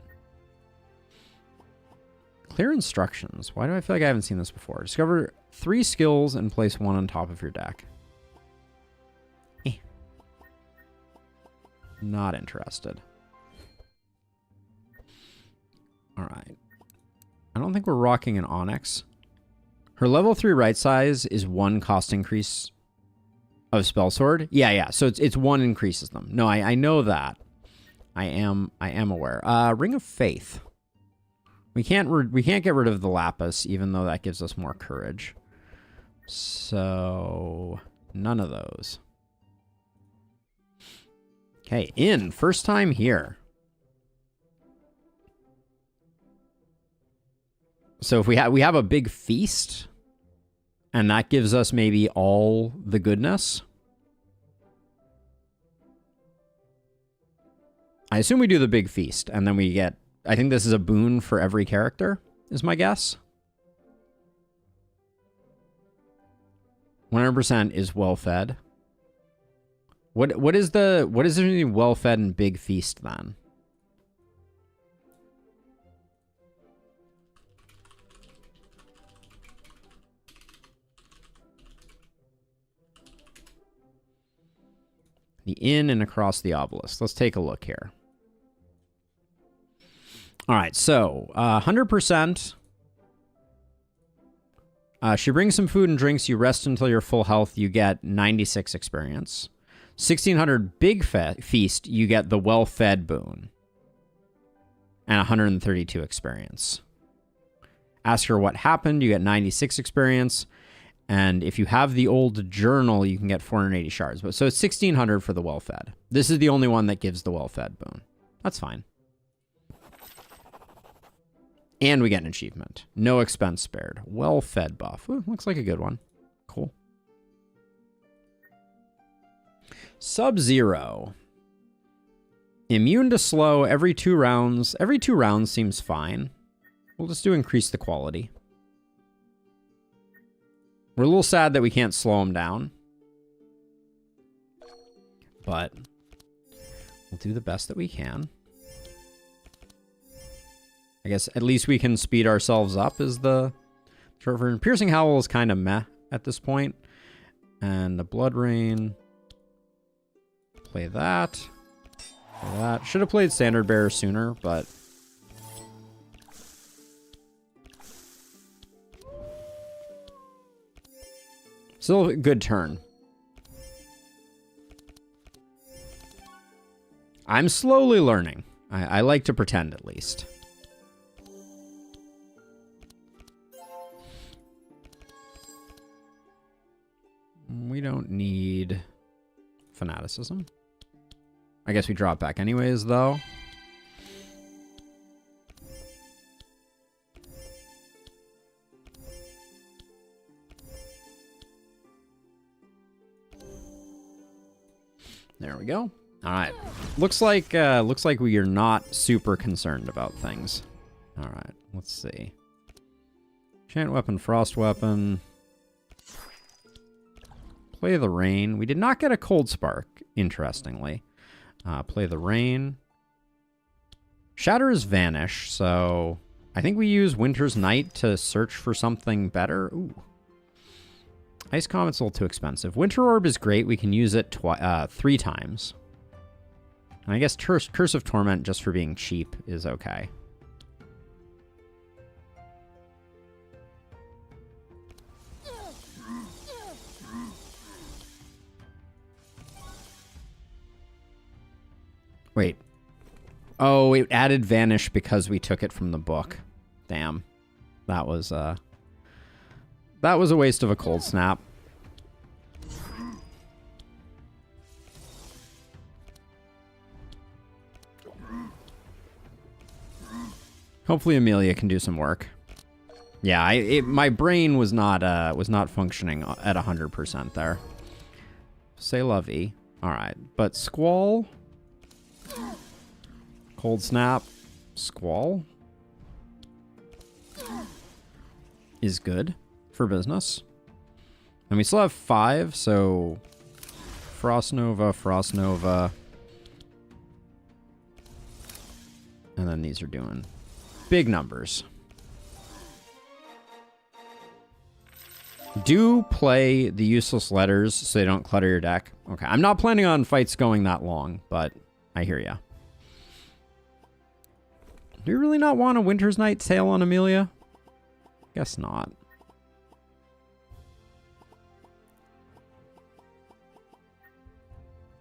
Clear instructions. Why do I feel like I haven't seen this before? Discover 3 skills and place 1 on top of your deck. Not interested. All right. I don't think we're rocking an Onyx. Her level 3 right size is 1 cost increase of spell sword. Yeah. So it's 1 increases them. No, I know that. I am aware. Ring of Faith. We can't get rid of the lapis, even though that gives us more courage. So none of those. Okay, inn. First time here. So if we have a big feast, and that gives us maybe all the goodness. I assume we do the big feast, and then we get... I think this is a boon for every character, is my guess. 100% is well-fed. What is the well-fed and big feast then? The inn and across the obelisk. Let's take a look here. All right, so 100%. She brings some food and drinks. You rest until you're full health. You get 96 experience. 1600 Big Feast, you get the Well-Fed boon. And 132 experience. Ask her what happened, you get 96 experience. And if you have the old journal, you can get 480 shards. But so it's 1600 for the Well-Fed. This is the only one that gives the Well-Fed boon. That's fine. And we get an achievement. No expense spared. Well-Fed buff. Ooh, looks like a good one. Cool. Sub-Zero. Immune to slow every 2 rounds. Every 2 rounds seems fine. We'll just do increase the quality. We're a little sad that we can't slow him down. But we'll do the best that we can. I guess at least we can speed ourselves up is the short version. Piercing Howl is kind of meh at this point. And the Blood Rain. Play that. Play that. Should have played Standard Bearer sooner, but... still a good turn. I'm slowly learning. I like to pretend at least. We don't need fanaticism. I guess we drop back anyways, though. There we go. All right. Looks like we are not super concerned about things. All right. Let's see. Enchant weapon, frost weapon. Play the rain. We did not get a cold spark, interestingly. Play the rain. Shatter is vanish, so I think we use Winter's Night to search for something better. Ooh. Ice Comet's a little too expensive. Winter Orb is great. We can use it 3 times. And I guess Curse of Torment, just for being cheap, is okay. Wait. Oh, it added Vanish because we took it from the book. Damn. That was a waste of a cold snap. Hopefully Amelia can do some work. Yeah, my brain was not functioning at 100% there. Say lovey. All right, but Squall, cold snap, Squall is good for business. And we still have 5, so Frost Nova. And then these are doing big numbers. Do play the useless letters so they don't clutter your deck. Okay, I'm not planning on fights going that long, but I hear ya. Do you really not want a Winter's Night sale on Amelia? Guess not.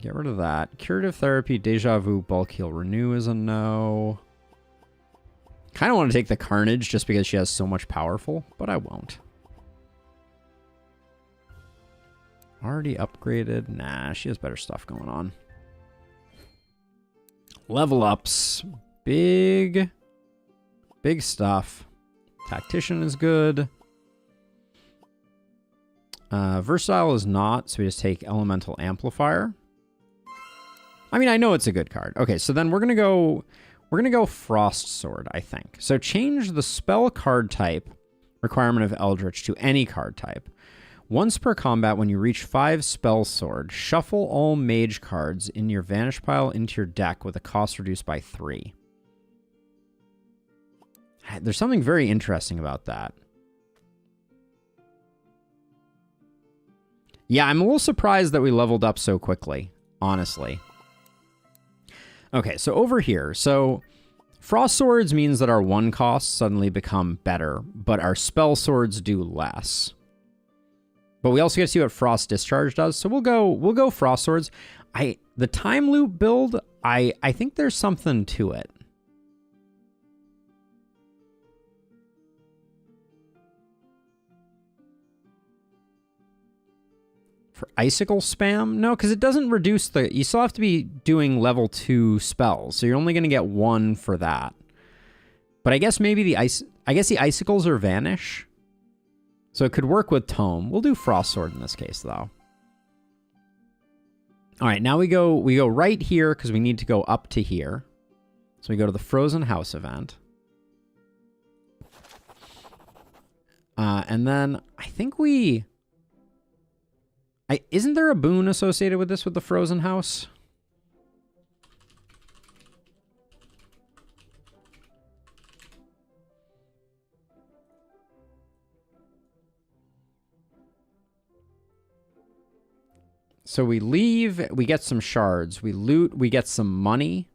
Get rid of that. Curative Therapy, Deja Vu, Bulk Heal, Renew is a no. Kind of want to take the Carnage just because she has so much powerful, but I won't. Already upgraded? Nah, she has better stuff going on. Level ups. Big stuff. Tactician is good. Versatile is not, so we just take Elemental Amplifier. I mean, I know it's a good card. Okay, so then we're gonna go Frost Sword, I think. So change the spell card type requirement of Eldritch to any card type. Once per combat, when you reach 5 Spell Sword, shuffle all mage cards in your Vanish pile into your deck with a cost reduced by 3. There's something very interesting about that. Yeah, I'm a little surprised that we leveled up so quickly, honestly. Okay, so over here, so Frost Swords means that our 1 costs suddenly become better, but our Spell Swords do less. But we also get to see what Frost Discharge does, so we'll go Frost Swords. The Time Loop build, I think there's something to it. For Icicle Spam? No, because it doesn't reduce the... You still have to be doing level 2 spells, so you're only going to get 1 for that. But I guess maybe the Icicles are Vanish. So it could work with Tome. We'll do Frost Sword in this case, though. All right, now we go right here because we need to go up to here. So we go to the Frozen House event. And then I think we... isn't there a boon associated with this with the Frozen House? So we leave, we get some shards. We loot, we get some money.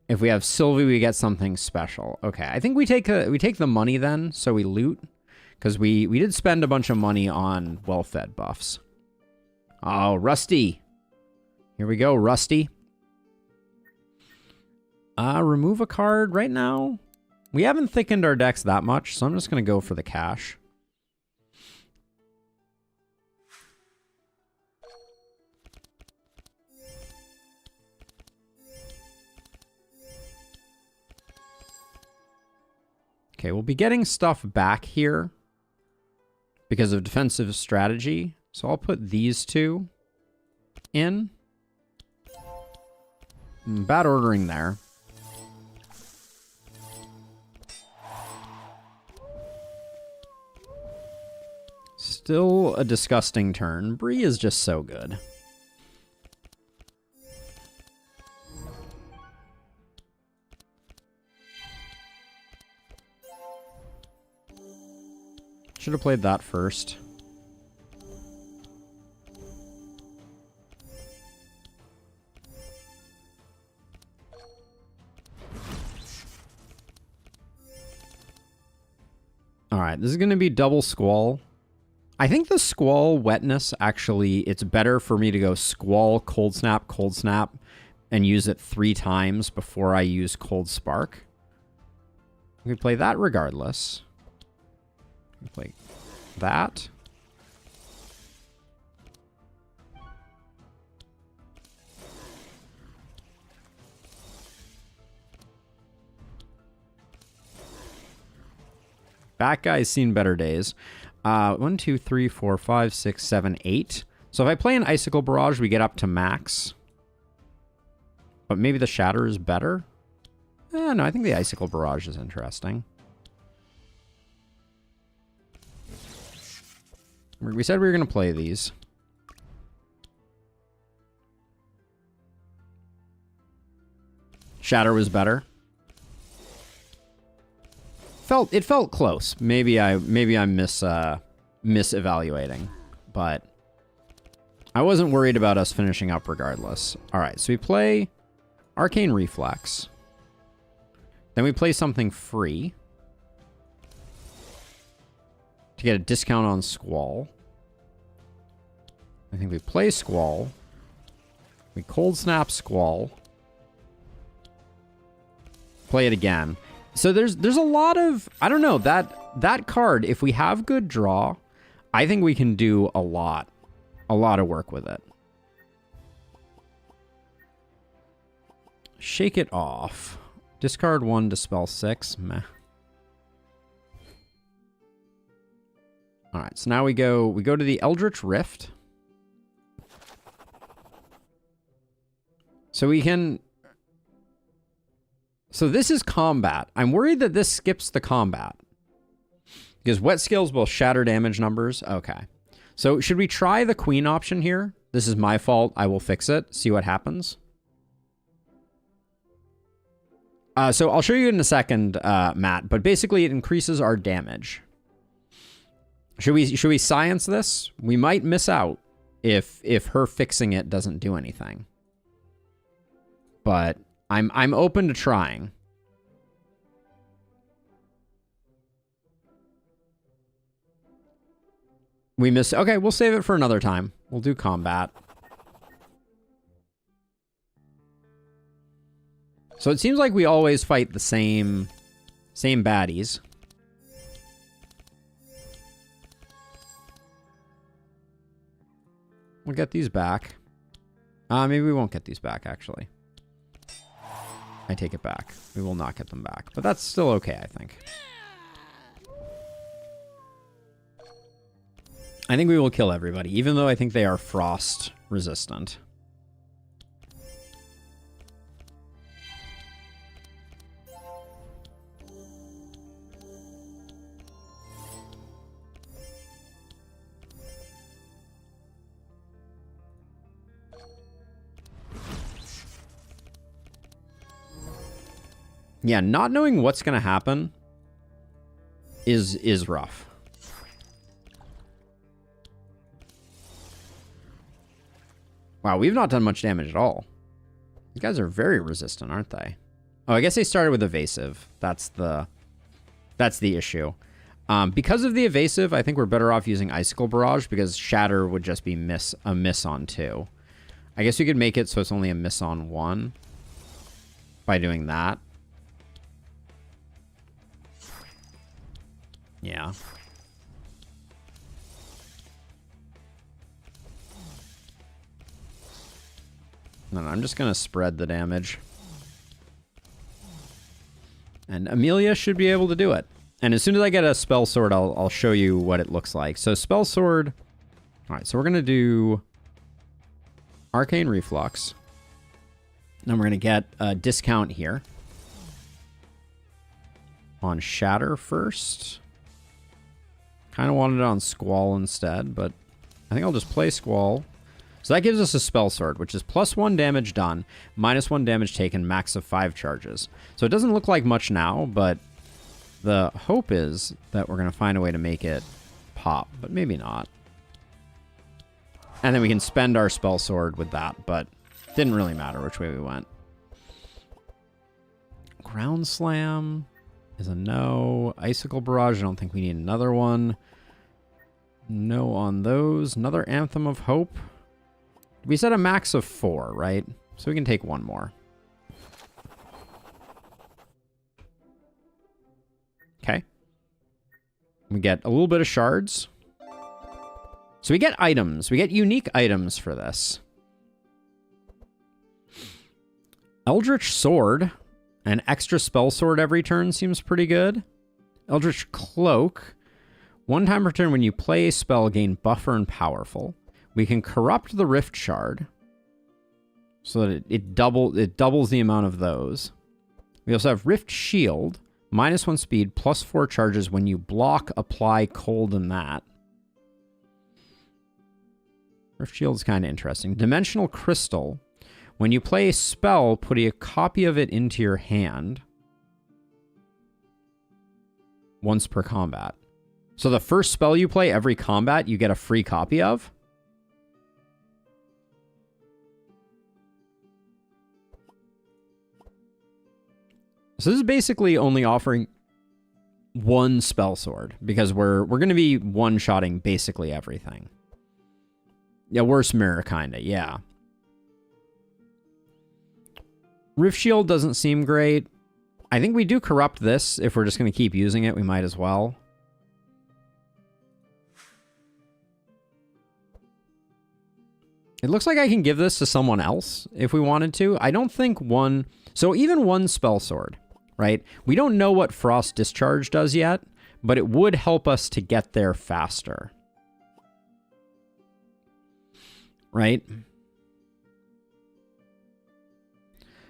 If we have Sylvie, we get something special. Okay, I think we take the money then, so we loot. Because we did spend a bunch of money on well-fed buffs. Oh, Rusty. Here we go, Rusty. Remove a card right now. We haven't thickened our decks that much, so I'm just going to go for the cash. Okay, we'll be getting stuff back here because of defensive strategy. So I'll put these two in. Bad ordering there. Still a disgusting turn. Bree is just so good. Should have played that first. Alright, this is going to be double Squall. I think the Squall wetness, actually, it's better for me to go Squall, Cold Snap, and use it 3 times before I use Cold Spark. We play that regardless. We play that. Bat guy's seen better days. 1, 2, 3, 4, 5, 6, 7, 8. So if I play an Icicle Barrage, we get up to max. But maybe the Shatter is better? No, I think the Icicle Barrage is interesting. We said we were going to play these. Shatter was better. It felt close. Maybe I'm misevaluating, but I wasn't worried about us finishing up regardless. All right, so we play Arcane Reflex. Then we play something free to get a discount on Squall. I think we play Squall. We Cold Snap Squall. Play it again. So there's a lot of, I don't know, that card, if we have good draw, I think we can do a lot of work with it. Shake It Off. Discard 1, dispel 6. Meh. All right, so now we go to the Eldritch Rift. So we can... So this is combat. I'm worried that this skips the combat. Because wet skills will shatter damage numbers. Okay. So should we try the queen option here? This is my fault. I will fix it. See what happens. So I'll show you in a second, Matt. But basically it increases our damage. Should we science this? We might miss out if her fixing it doesn't do anything. But I'm open to trying. We missed. Okay, we'll save it for another time. We'll do combat. So it seems like we always fight the same baddies. We'll get these back. Maybe we won't get these back, actually. I take it back. We will not get them back. But that's still okay, I think. I think we will kill everybody, even though I think they are frost resistant. Yeah, not knowing what's going to happen is rough. Wow, we've not done much damage at all. These guys are very resistant, aren't they? Oh, I guess they started with evasive. That's the issue. Because of the evasive, I think we're better off using Icicle Barrage because Shatter would just be a miss on 2. I guess we could make it so it's only a miss on 1 by doing that. Yeah. No, I'm just going to spread the damage. And Amelia should be able to do it. And as soon as I get a Spell Sword, I'll show you what it looks like. So Spell Sword... Alright, so we're going to do Arcane Reflux. Then we're going to get a discount here. On Shatter first. Kind of wanted it on Squall instead, but I think I'll just play Squall. So that gives us a Spell Sword, which is +1 damage done, -1 damage taken, max of 5 charges. So it doesn't look like much now, but the hope is that we're going to find a way to make it pop, but maybe not. And then we can spend our Spell Sword with that, but it didn't really matter which way we went. Ground Slam is a no. Icicle Barrage, I don't think we need another one. No on those. Another Anthem of Hope. We said a max of 4, right? So we can take one more. Okay. We get a little bit of shards. So we get items. We get unique items for this. Eldritch Sword. An extra Spell Sword every turn seems pretty good. Eldritch Cloak. One time per turn when you play a spell, gain Buffer and Powerful. We can corrupt the Rift Shard. So that it doubles the amount of those. We also have Rift Shield. -1 speed, +4 charges when you block, apply cold, and that. Rift Shield is kind of interesting. Dimensional Crystal. When you play a spell, put a copy of it into your hand. Once per combat. So the first spell you play every combat, you get a free copy of? So this is basically only offering one Spell Sword, because we're going to be one-shotting basically everything. Yeah, worse mirror, kind of, yeah. Rift Shield doesn't seem great. I think we do corrupt this. If we're just going to keep using it, we might as well. It looks like I can give this to someone else if we wanted to. I don't think one... So even one Spell Sword, right? We don't know what Frost Discharge does yet, but it would help us to get there faster. Right?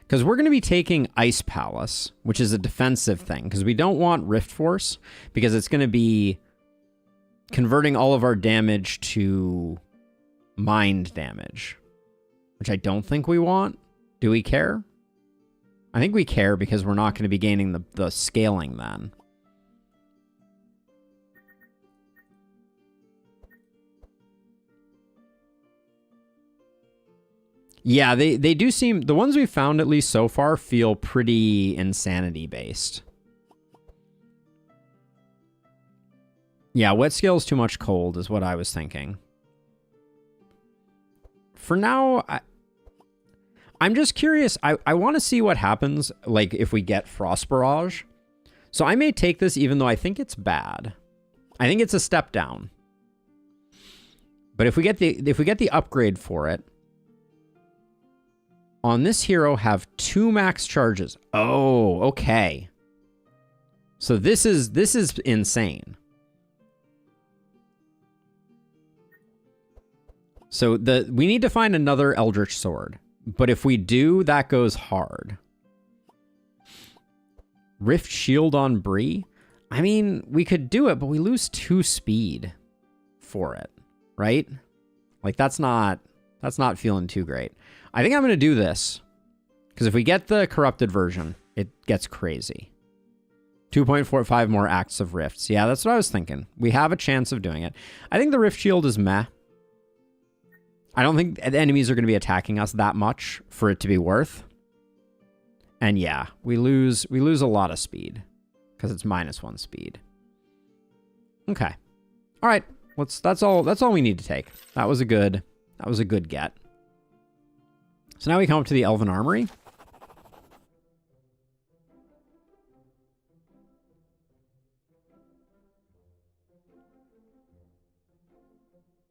Because we're going to be taking Ice Palace, which is a defensive thing, because we don't want Rift Force, because it's going to be converting all of our damage to mind damage, which I don't think we want. Do we care? I think we care because we're not going to be gaining the scaling then. Yeah, they do seem... The ones we've found, at least so far, feel pretty insanity-based. Yeah, wet scale's too much cold is what I was thinking. For now, I'm just curious. I want to see what happens, like, if we get Frost Barrage. So I may take this even though I think it's bad. I think it's a step down. But if we get the upgrade for it, on this hero have 2 max charges. Oh, okay. So this is insane. So we need to find another Eldritch Sword. But if we do, that goes hard. Rift Shield on Bree? I mean, we could do it, but we lose 2 speed for it, right? Like, that's not feeling too great. I think I'm going to do this. Because if we get the corrupted version, it gets crazy. 2.45 more Acts of Rifts. Yeah, that's what I was thinking. We have a chance of doing it. I think the Rift Shield is meh. I don't think the enemies are going to be attacking us that much for it to be worth. And yeah, we lose a lot of speed because it's -1 speed. Okay. All right. That's all we need to take. That was a good get. So now we come up to the Elven Armory.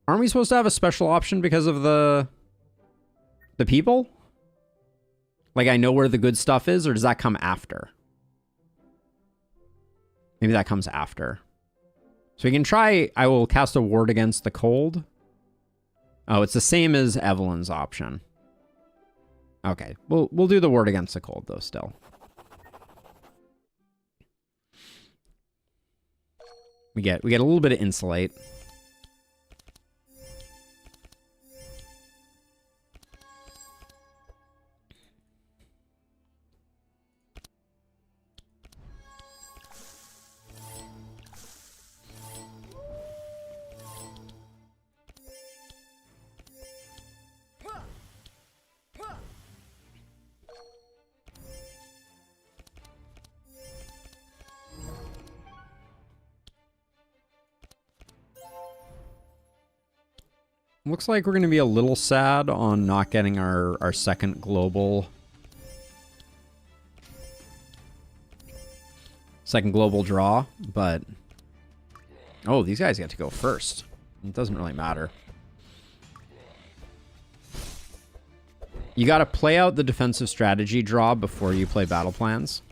Aren't we supposed to have a special option because of the people? Like, I know where the good stuff is, or does that come after? Maybe that comes after. So we can try, I will cast a ward against the cold. Oh, it's the same as Evelyn's option. Okay, we'll do the ward against the cold, though, still. We get a little bit of insulate. Looks like we're going to be a little sad on not getting our second global draw, but oh, these guys get to go first. It doesn't really matter. You got to play out the defensive strategy draw before you play battle plans.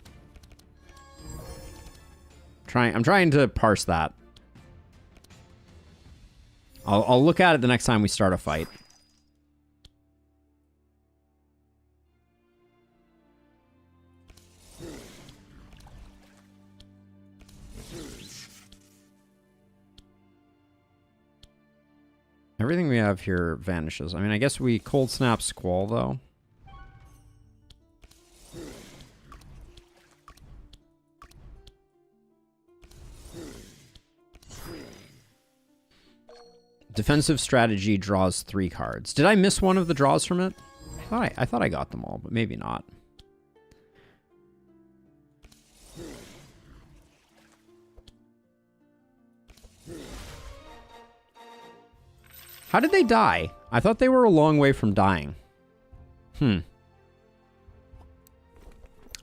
I'm trying to parse that. I'll look at it the next time we start a fight. Everything we have here vanishes. I mean, I guess we cold snap Squall, though. Defensive strategy draws 3 cards. Did I miss one of the draws from it? I thought I got them all, but maybe not. How did they die? I thought they were a long way from dying. I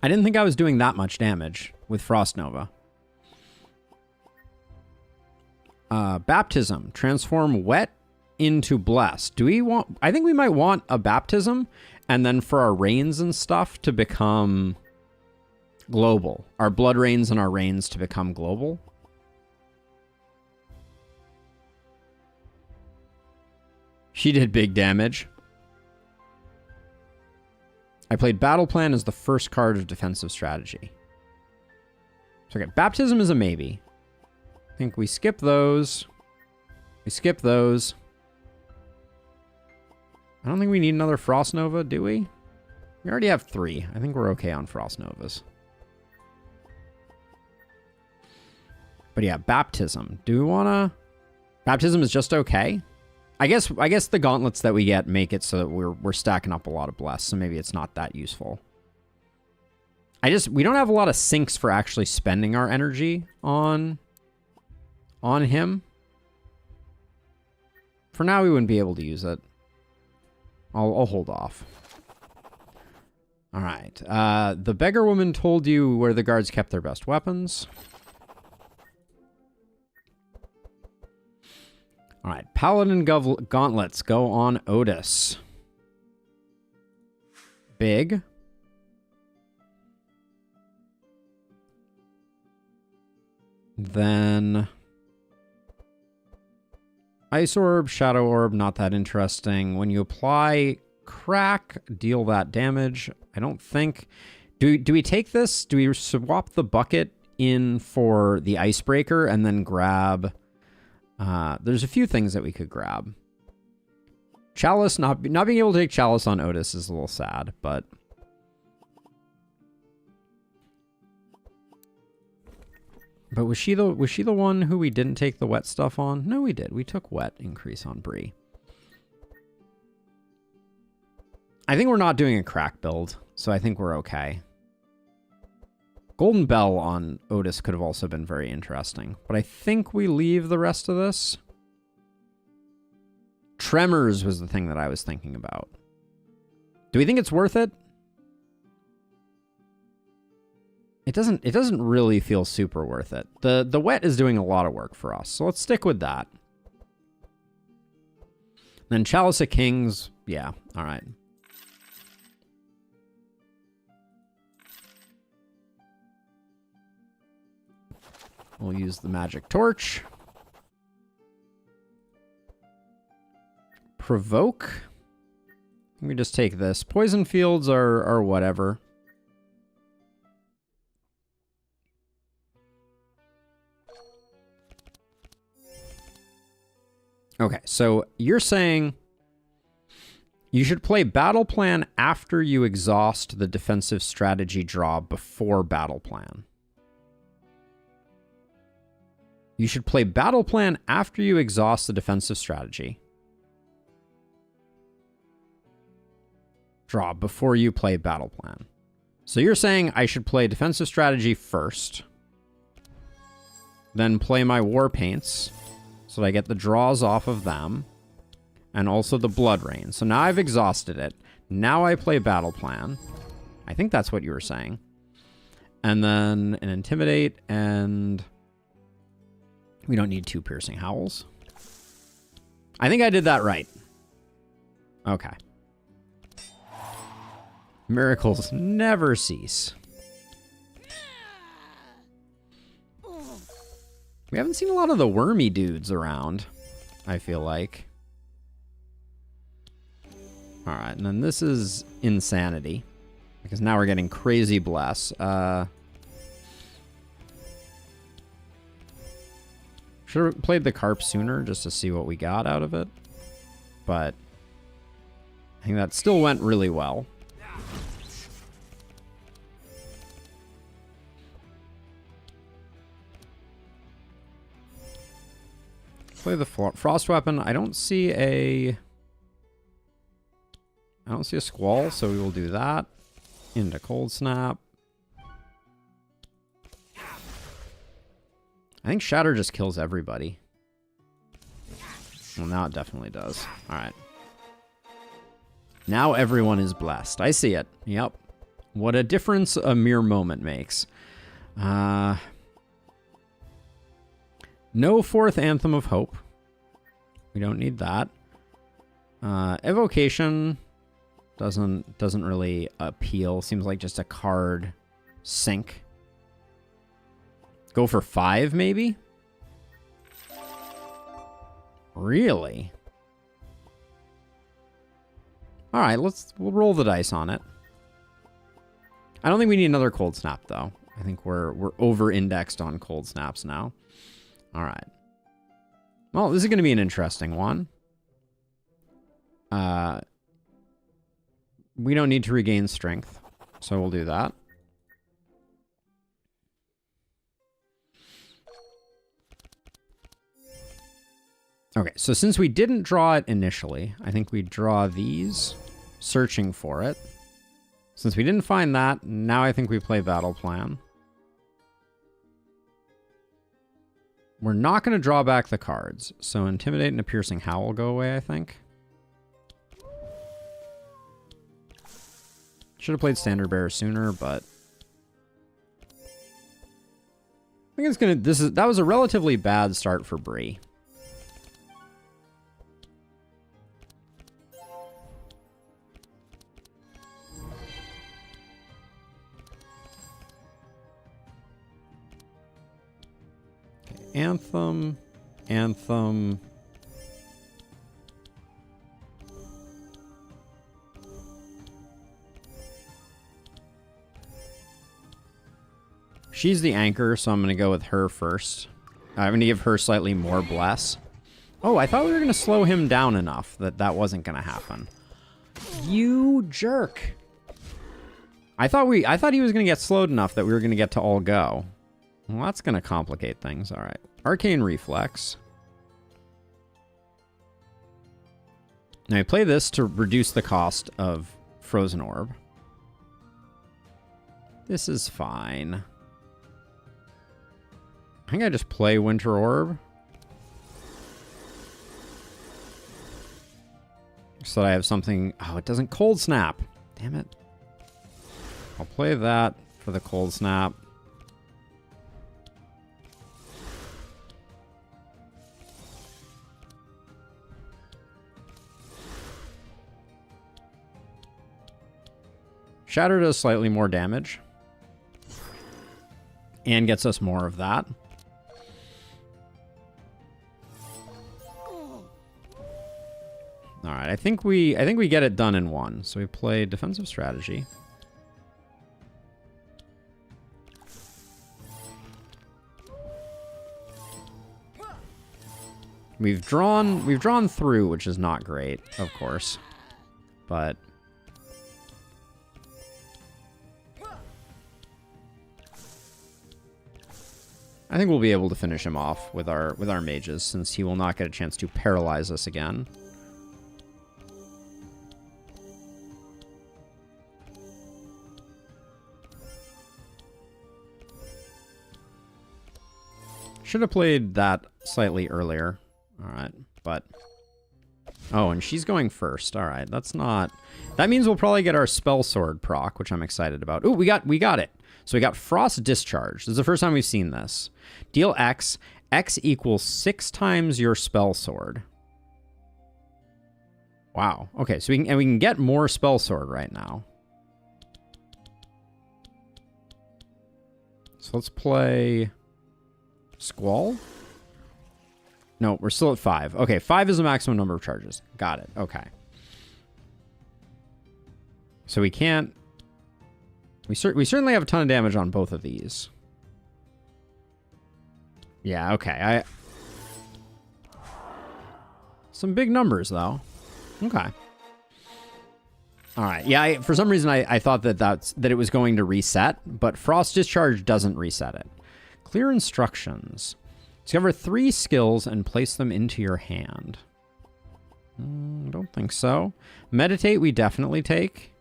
didn't think I was doing that much damage with Frost Nova. Baptism. Transform wet into blessed. Do we want... I think we might want a baptism, and then for our rains and stuff to become global. Our blood rains and our rains to become global. She did big damage. I played Battle Plan as the first card of defensive strategy. So okay, baptism is a maybe. I think we skip those. We skip those. I don't think we need another Frost Nova, do we? We already have 3. I think we're okay on Frost Novas. But yeah, baptism. Do we want to... Baptism is just okay. I guess the gauntlets that we get make it so that we're stacking up a lot of bless, so maybe it's not that useful. We don't have a lot of sinks for actually spending our energy on on him. For now, we wouldn't be able to use it. I'll hold off. All right. The beggar woman told you where the guards kept their best weapons. All right. Paladin gauntlets go on Otis. Big. Then Ice Orb, Shadow Orb, not that interesting. When you apply Crack, deal that damage. I don't think... Do we take this? Do we swap the bucket in for the Icebreaker and then grab... there's a few things that we could grab. Chalice, not being able to take Chalice on Otis is a little sad, but... But was she the one who we didn't take the wet stuff on? No, we did. We took wet increase on Bree. I think we're not doing a crack build, so I think we're okay. Golden Bell on Otis could have also been very interesting, but I think we leave the rest of this. Tremors was the thing that I was thinking about. Do we think it's worth it? It doesn't really feel super worth it. The wet is doing a lot of work for us, so let's stick with that. Then Chalice of Kings, yeah, all right. We'll use the magic torch. Provoke. We just take this. Poison fields are whatever. Okay, so you're saying you should play Battle Plan after you exhaust the defensive strategy draw before Battle Plan. You should play Battle Plan after you exhaust the defensive strategy draw before you play Battle Plan. So you're saying I should play defensive strategy first, then play my War Paints, so that I get the draws off of them, and also the Blood Rain. So now I've exhausted it. Now I play Battle Plan. I think that's what you were saying. And then an Intimidate, and we don't need 2 Piercing Howls. I think I did that right. Okay. Miracles never cease. We haven't seen a lot of the wormy dudes around, I feel like. All right, and then this is Insanity, because now we're getting Crazy Bless. Should have played the Carp sooner just to see what we got out of it, but I think that still went really well. Play the Frost Weapon. I don't see a Squall, so we will do that. Into Cold Snap. I think Shatter just kills everybody. Well, now it definitely does. All right. Now everyone is blessed. I see it. Yep. What a difference a mere moment makes. No 4th Anthem of Hope. We don't need that. Evocation doesn't really appeal. Seems like just a card sink. Go for 5, maybe? Really? All right, we'll roll the dice on it. I don't think we need another Cold Snap, though. I think we're over-indexed on Cold Snaps now. All right. Well, this is going to be an interesting one. We don't need to regain strength, so we'll do that. Okay, so since we didn't draw it initially, I think we draw these, searching for it. Since we didn't find that, now I think we play Battle Plan. We're not going to draw back the cards. So Intimidate and a Piercing Howl will go away, I think. Should have played Standard Bearer sooner, but I think it's gonna. That was a relatively bad start for Bree. Okay, Anthem, Anthem. She's the anchor, so I'm going to go with her first. I'm going to give her slightly more bless. Oh, I thought we were going to slow him down enough that that wasn't going to happen. You jerk. I thought he was going to get slowed enough that we were going to get to all go. Well, that's going to complicate things. All right. Arcane Reflex. Now I play this to reduce the cost of Frozen Orb. This is fine. I think I just play Winter Orb. So that I have something... Oh, it doesn't Cold Snap. Damn it. I'll play that for the Cold Snap. Shatter does slightly more damage. And gets us more of that. All right, I think we get it done in one. So we play Defensive Strategy. We've drawn through, which is not great, of course. But I think we'll be able to finish him off with our mages, since he will not get a chance to paralyze us again. Should have played that slightly earlier. All right, but... Oh, and she's going first. All right, that's not... That means we'll probably get our Spell Sword proc, which I'm excited about. Ooh, we got it. So we got Frost Discharge. This is the first time we've seen this. Deal X. X equals 6 times your Spell Sword. Wow. Okay, so we can get more Spell Sword right now. So let's play... Squall? No, we're still at 5. Okay, 5 is the maximum number of charges. Got it. Okay. So we can't... We certainly have a ton of damage on both of these. Yeah, okay. Some big numbers, though. Okay. All right. Yeah, for some reason, I thought that it was going to reset, but Frost Discharge doesn't reset it. Clear Instructions. Discover 3 skills and place them into your hand. I don't think so. Meditate, we definitely take.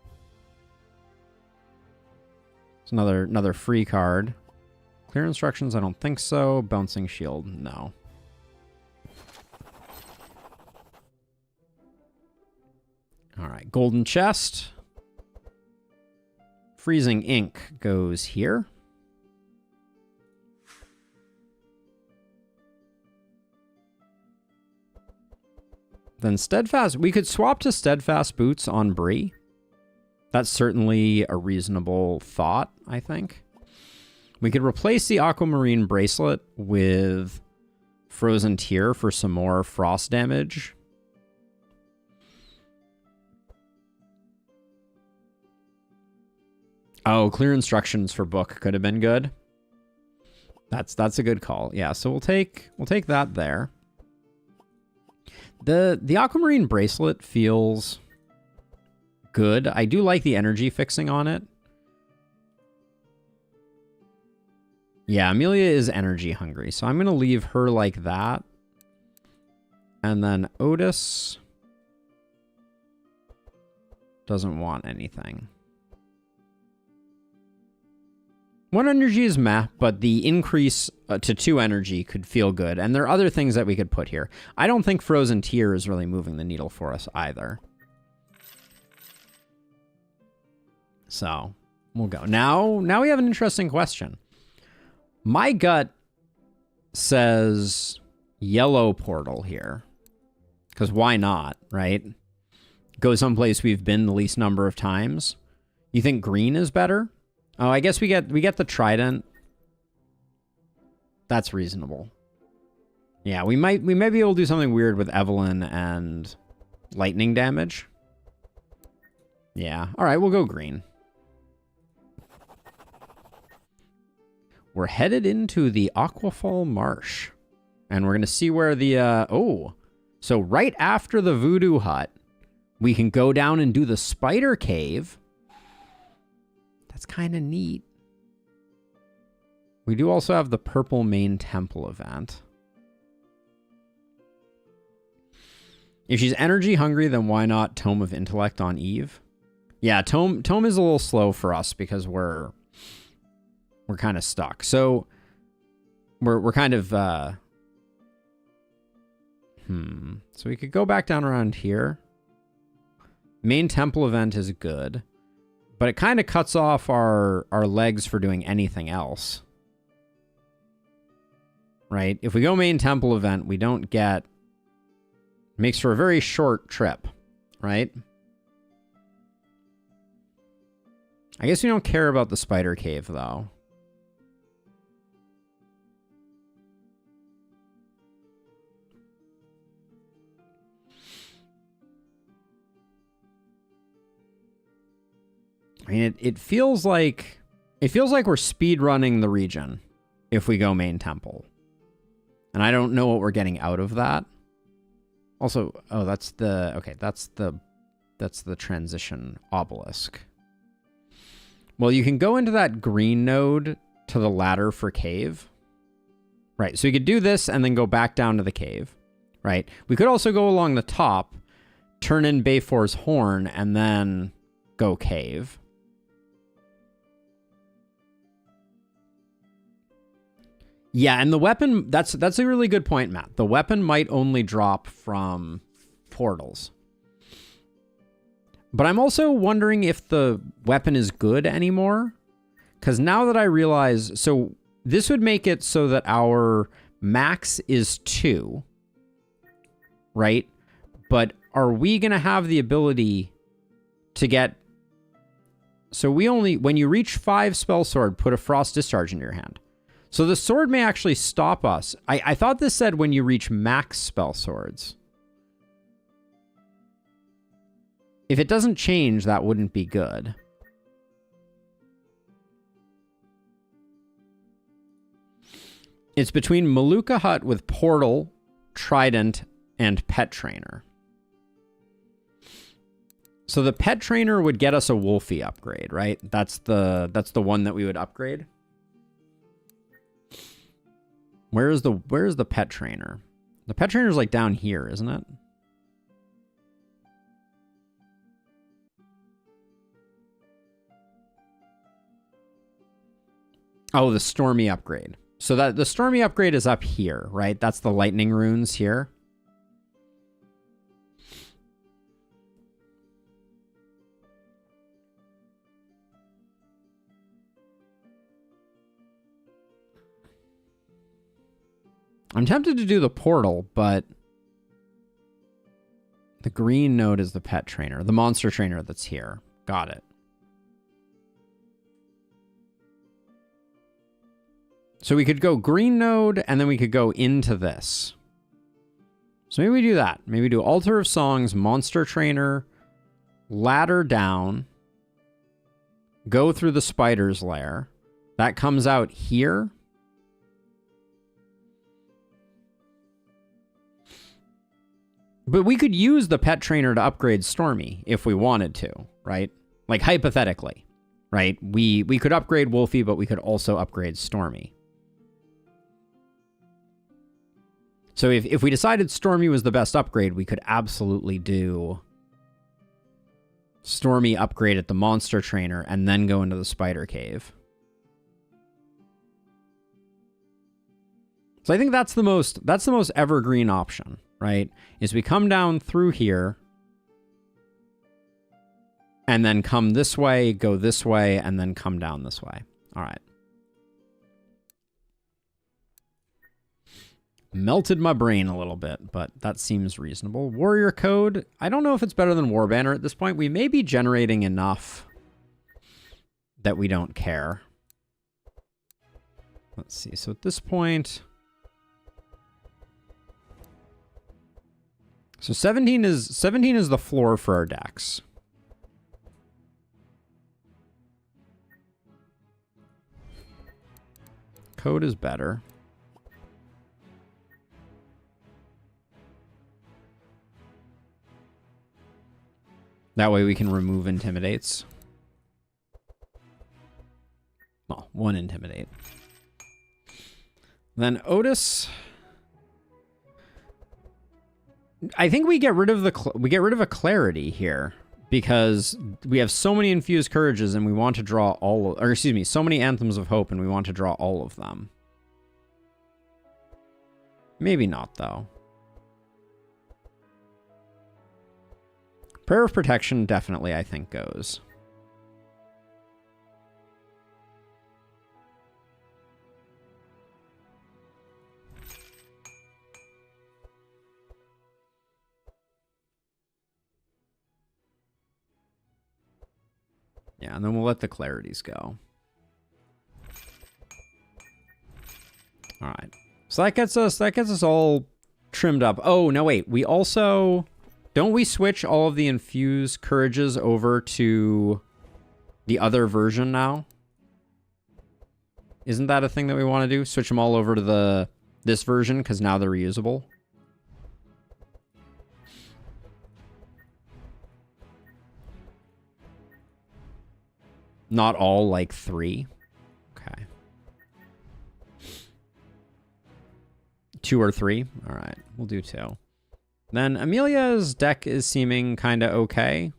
It's another free card. Clear Instructions, I don't think so. Bouncing Shield, no. All right, Golden Chest. Freezing Ink goes here. Then Steadfast. We could swap to Steadfast Boots on Bree. That's certainly a reasonable thought, I think. We could replace the Aquamarine Bracelet with Frozen Tear for some more frost damage. Oh, Clear Instructions for Book could have been good. That's a good call. Yeah, so we'll take that there. The Aquamarine Bracelet feels good. I do like the energy fixing on it. Yeah, Amelia is energy hungry, so I'm going to leave her like that. And then Otis doesn't want anything. 1 energy is meh, but the increase to 2 energy could feel good. And there are other things that we could put here. I don't think Frozen Tear is really moving the needle for us either. So, we'll go. Now we have an interesting question. My gut says yellow portal here. Because why not, right? Go someplace we've been the least number of times. You think green is better? Oh, I guess we get the trident. That's reasonable. Yeah, we might be able to do something weird with Evelyn and lightning damage. Yeah. All right, we'll go green. We're headed into the Aquafall Marsh. And we're going to see where the... oh. So right after the Voodoo Hut, we can go down and do the Spider Cave. That's kind of neat. We do also have the Purple Main Temple event. If she's energy hungry, then why not Tome of Intellect on Eve? Yeah, Tome is a little slow for us because we're kind of stuck. So we're kind of so we could go back down around here. Main temple event is good, but it kind of cuts off our legs for doing anything else. Right? If we go main temple event, we don't get... Makes for a very short trip, right? I guess we don't care about the spider cave, though. I mean, it feels like we're speed running the region if we go main temple. And I don't know what we're getting out of that. Also, oh, that's the transition obelisk. Well, you can go into that green node to the ladder for cave. Right, so we could do this and then go back down to the cave. Right? We could also go along the top, turn in Bayfor's horn, and then go cave. Yeah, and the weapon, that's a really good point, Matt. The weapon might only drop from portals. But I'm also wondering if the weapon is good anymore. Because now that I realize... So this would make it so that our max is 2. Right? But are we going to have the ability to get... So we only... When you reach 5 spell sword, put a frost discharge into your hand. So the sword may actually stop us. I thought this said when you reach max spell swords. If it doesn't change, that wouldn't be good. It's between Maluka Hut with Portal, Trident, and Pet Trainer. So the Pet Trainer would get us a Wolfie upgrade, right? That's the one that we would upgrade. Where's the Pet Trainer? The Pet Trainer's like down here, isn't it? Oh, the Stormy upgrade. So that the Stormy upgrade is up here, right? That's the lightning runes here. I'm tempted to do the portal, but the green node is the pet trainer, the monster trainer that's here. Got it. So we could go green node, and then we could go into this. So maybe we do that. Maybe we do Altar of Songs, monster trainer, ladder down, go through the spider's lair. That comes out here. But we could use the pet trainer to upgrade Stormy if we wanted to, right? Like hypothetically, right? We could upgrade Wolfie, but we could also upgrade Stormy. So if we decided Stormy was the best upgrade, we could absolutely do Stormy upgrade at the monster trainer and then go into the spider cave. So I think that's the most evergreen option, right? Is we come down through here and then come this way, go this way, and then come down this way. All right. Melted my brain a little bit, but that seems reasonable. Warrior code. I don't know if it's better than Warbanner at this point. We may be generating enough that we don't care. Let's see. So at this point... So 17 is the floor for our decks. Code is better. That way we can remove intimidates. Well, one intimidate. Then Otis. I think we get rid of a clarity here because we have so many infused courages and we want to draw so many anthems of hope and we want to draw all of them. Maybe not though. Prayer of Protection definitely, I think, goes. Yeah, and then we'll let the clarities go. All right. So that gets us all trimmed up. Oh, no, wait. We also... Don't we switch all of the infused courages over to the other version now? Isn't that a thing that we want to do? Switch them all over to this version because now they're reusable? Not all, like 3. Okay. 2 or 3? All right, we'll do 2. Then Amelia's deck is seeming kind of okay.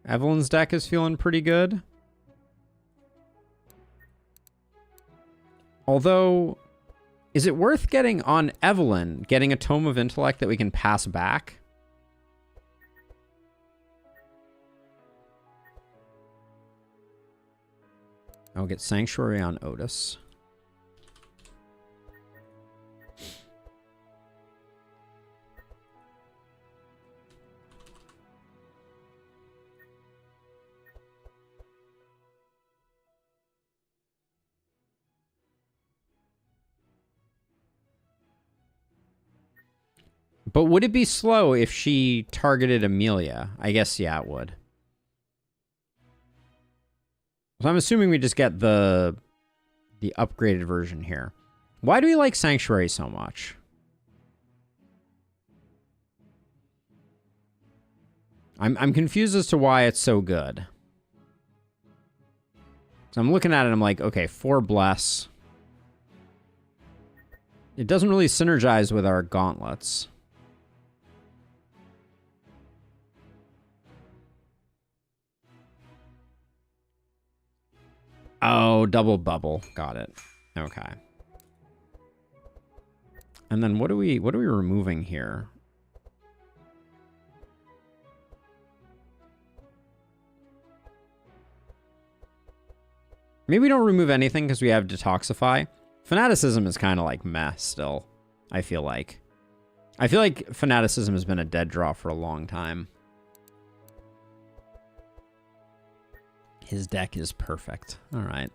Evelyn's deck is feeling pretty good. Although, is it worth getting on Evelyn, getting a Tome of Intellect that we can pass back? I'll get Sanctuary on Otis. But would it be slow if she targeted Amelia? I guess, yeah, it would. So I'm assuming we just get the upgraded version here. Why do we like Sanctuary so much? I'm confused as to why it's so good. So I'm looking at it, I'm like, okay, 4 Bless. It doesn't really synergize with our gauntlets. Oh, double bubble. Got it. Okay. And then what are we removing here? Maybe we don't remove anything because we have Detoxify. Fanaticism is kind of like meh still, I feel like. I feel like Fanaticism has been a dead draw for a long time. His deck is perfect. All right.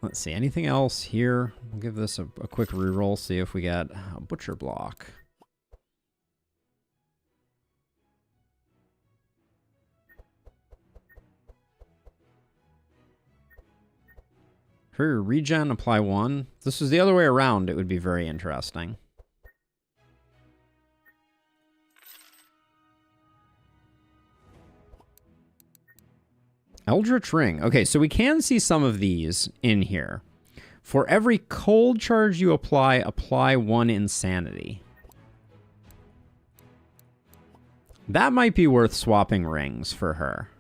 Let's see. Anything else here? We'll give this a quick reroll, see if we get a Butcher Block. For your regen, apply 1. If this was the other way around, it would be very interesting. Eldritch Ring. Okay, so we can see some of these in here. For every cold charge you apply, apply 1 Insanity. That might be worth swapping rings for her.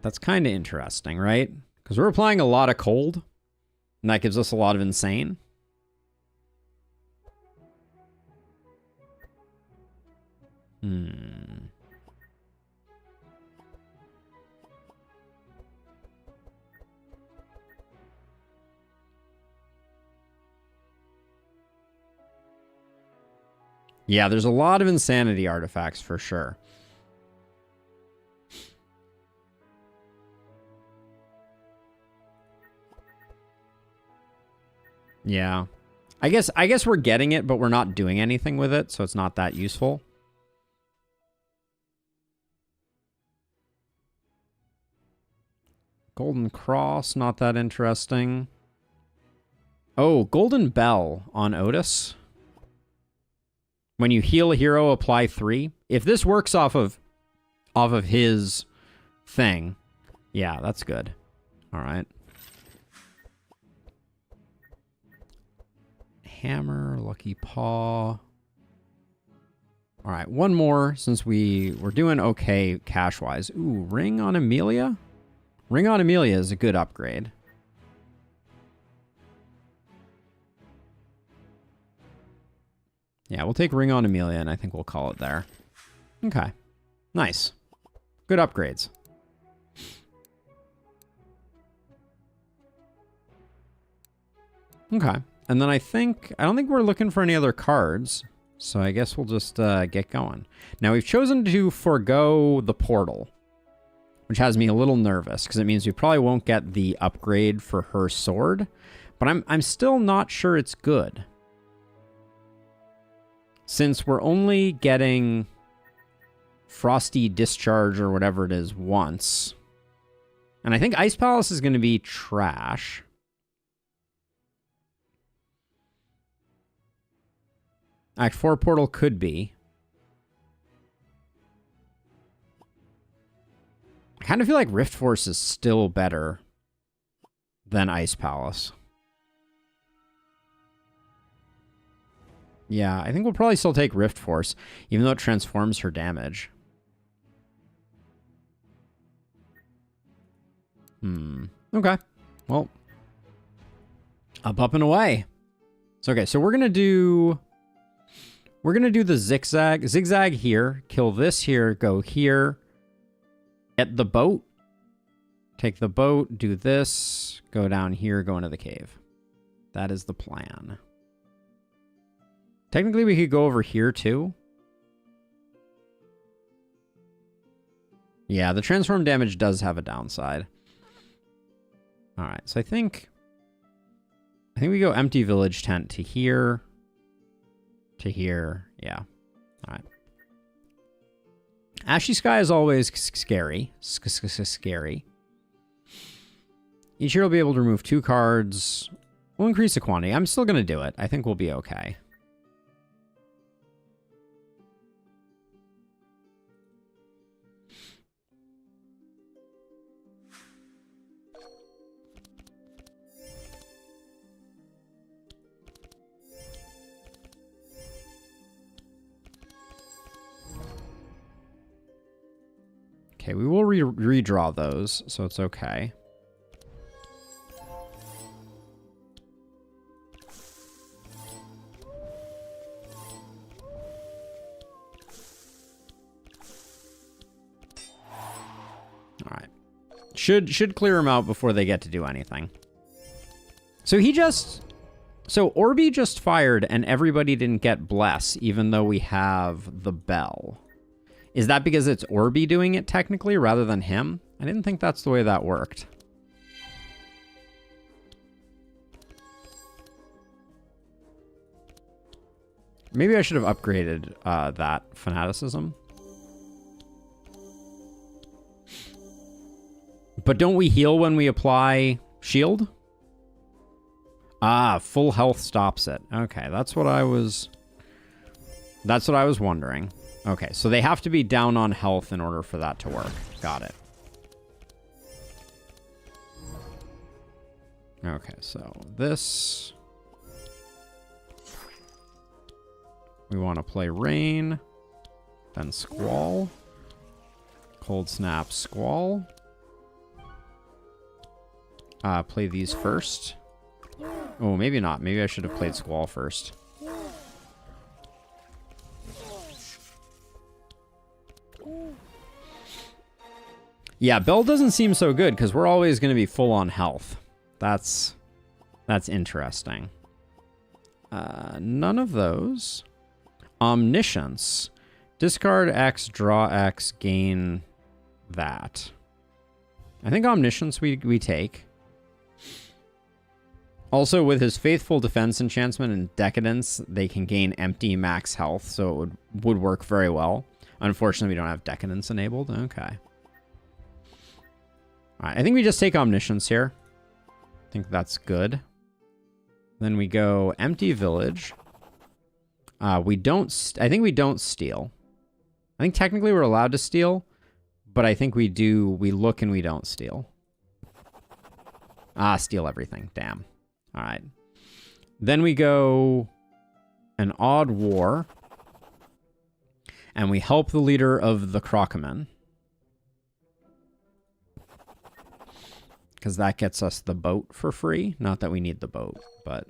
That's kind of interesting, right? Because we're applying a lot of cold, and that gives us a lot of insane. Yeah, there's a lot of insanity artifacts for sure. Yeah. I guess we're getting it, but we're not doing anything with it, so it's not that useful. Golden Cross, not that interesting. Oh, Golden Bell on Otis. When you heal a hero, apply 3. If this works off of his thing, yeah, that's good. All right. Hammer, Lucky Paw. All right, one more since we're doing okay cash-wise. Ooh, Ring on Amelia? Ring on Amelia is a good upgrade. Yeah, we'll take Ring on Amelia, and I think we'll call it there. Okay. Nice. Good upgrades. Okay. And then I don't think we're looking for any other cards, so I guess we'll just get going. Now, we've chosen to forego the portal, which has me a little nervous, because it means we probably won't get the upgrade for her sword, but I'm still not sure it's good. Since we're only getting Frosty Discharge or whatever it is once. And I think Ice Palace is going to be trash. Act 4 Portal could be. I kind of feel like Rift Force is still better than Ice Palace. Yeah, I think we'll probably still take Rift Force, even though it transforms her damage. Okay. Well. Up and away. So, okay, so we're going to do the zigzag. Zigzag here. Kill this here. Go here. Get the boat. Take the boat. Do this. Go down here. Go into the cave. That is the plan. Technically, we could go over here, too. Yeah, the transform damage does have a downside. All right, so I think we go empty village tent to here. To here. Yeah. All right. Ashy Sky is always scary. Scary. Each year will be able to remove 2 cards. We'll increase the quantity. I'm still going to do it. I think we'll be okay. Okay, we will redraw those, so it's okay. All right. Should clear them out before they get to do anything. So So Orby just fired and everybody didn't get Bless, even though we have the bell. Is that because it's Orby doing it technically rather than him? I didn't think that's the way that worked. Maybe I should have upgraded that fanaticism. But don't we heal when we apply shield? Ah, full health stops it. Okay, that's what I was wondering. Okay, so they have to be down on health in order for that to work. Got it. Okay, so this... We want to play Rain, then Squall, Cold Snap, Squall. play these first. Oh, maybe not. Maybe I should have played Squall first. Yeah, Bell doesn't seem so good because we're always going to be full on health. That's interesting. None of those. Omniscience. Discard X, draw X, gain that. I think Omniscience we take. Also, with his Faithful Defense enchantment and Decadence, they can gain empty max health, so it would work very well. Unfortunately, we don't have Decadence enabled. Okay. Alright, I think we just take Omniscience here. I think that's good. Then we go Empty Village. We don't... I think we don't steal. I think technically we're allowed to steal, but I think we do... We look and we don't steal. Steal everything. Damn. Alright. Then we go an Odd War. And we help the leader of the Crocomen. Because that gets us the boat for free. Not that we need the boat, but...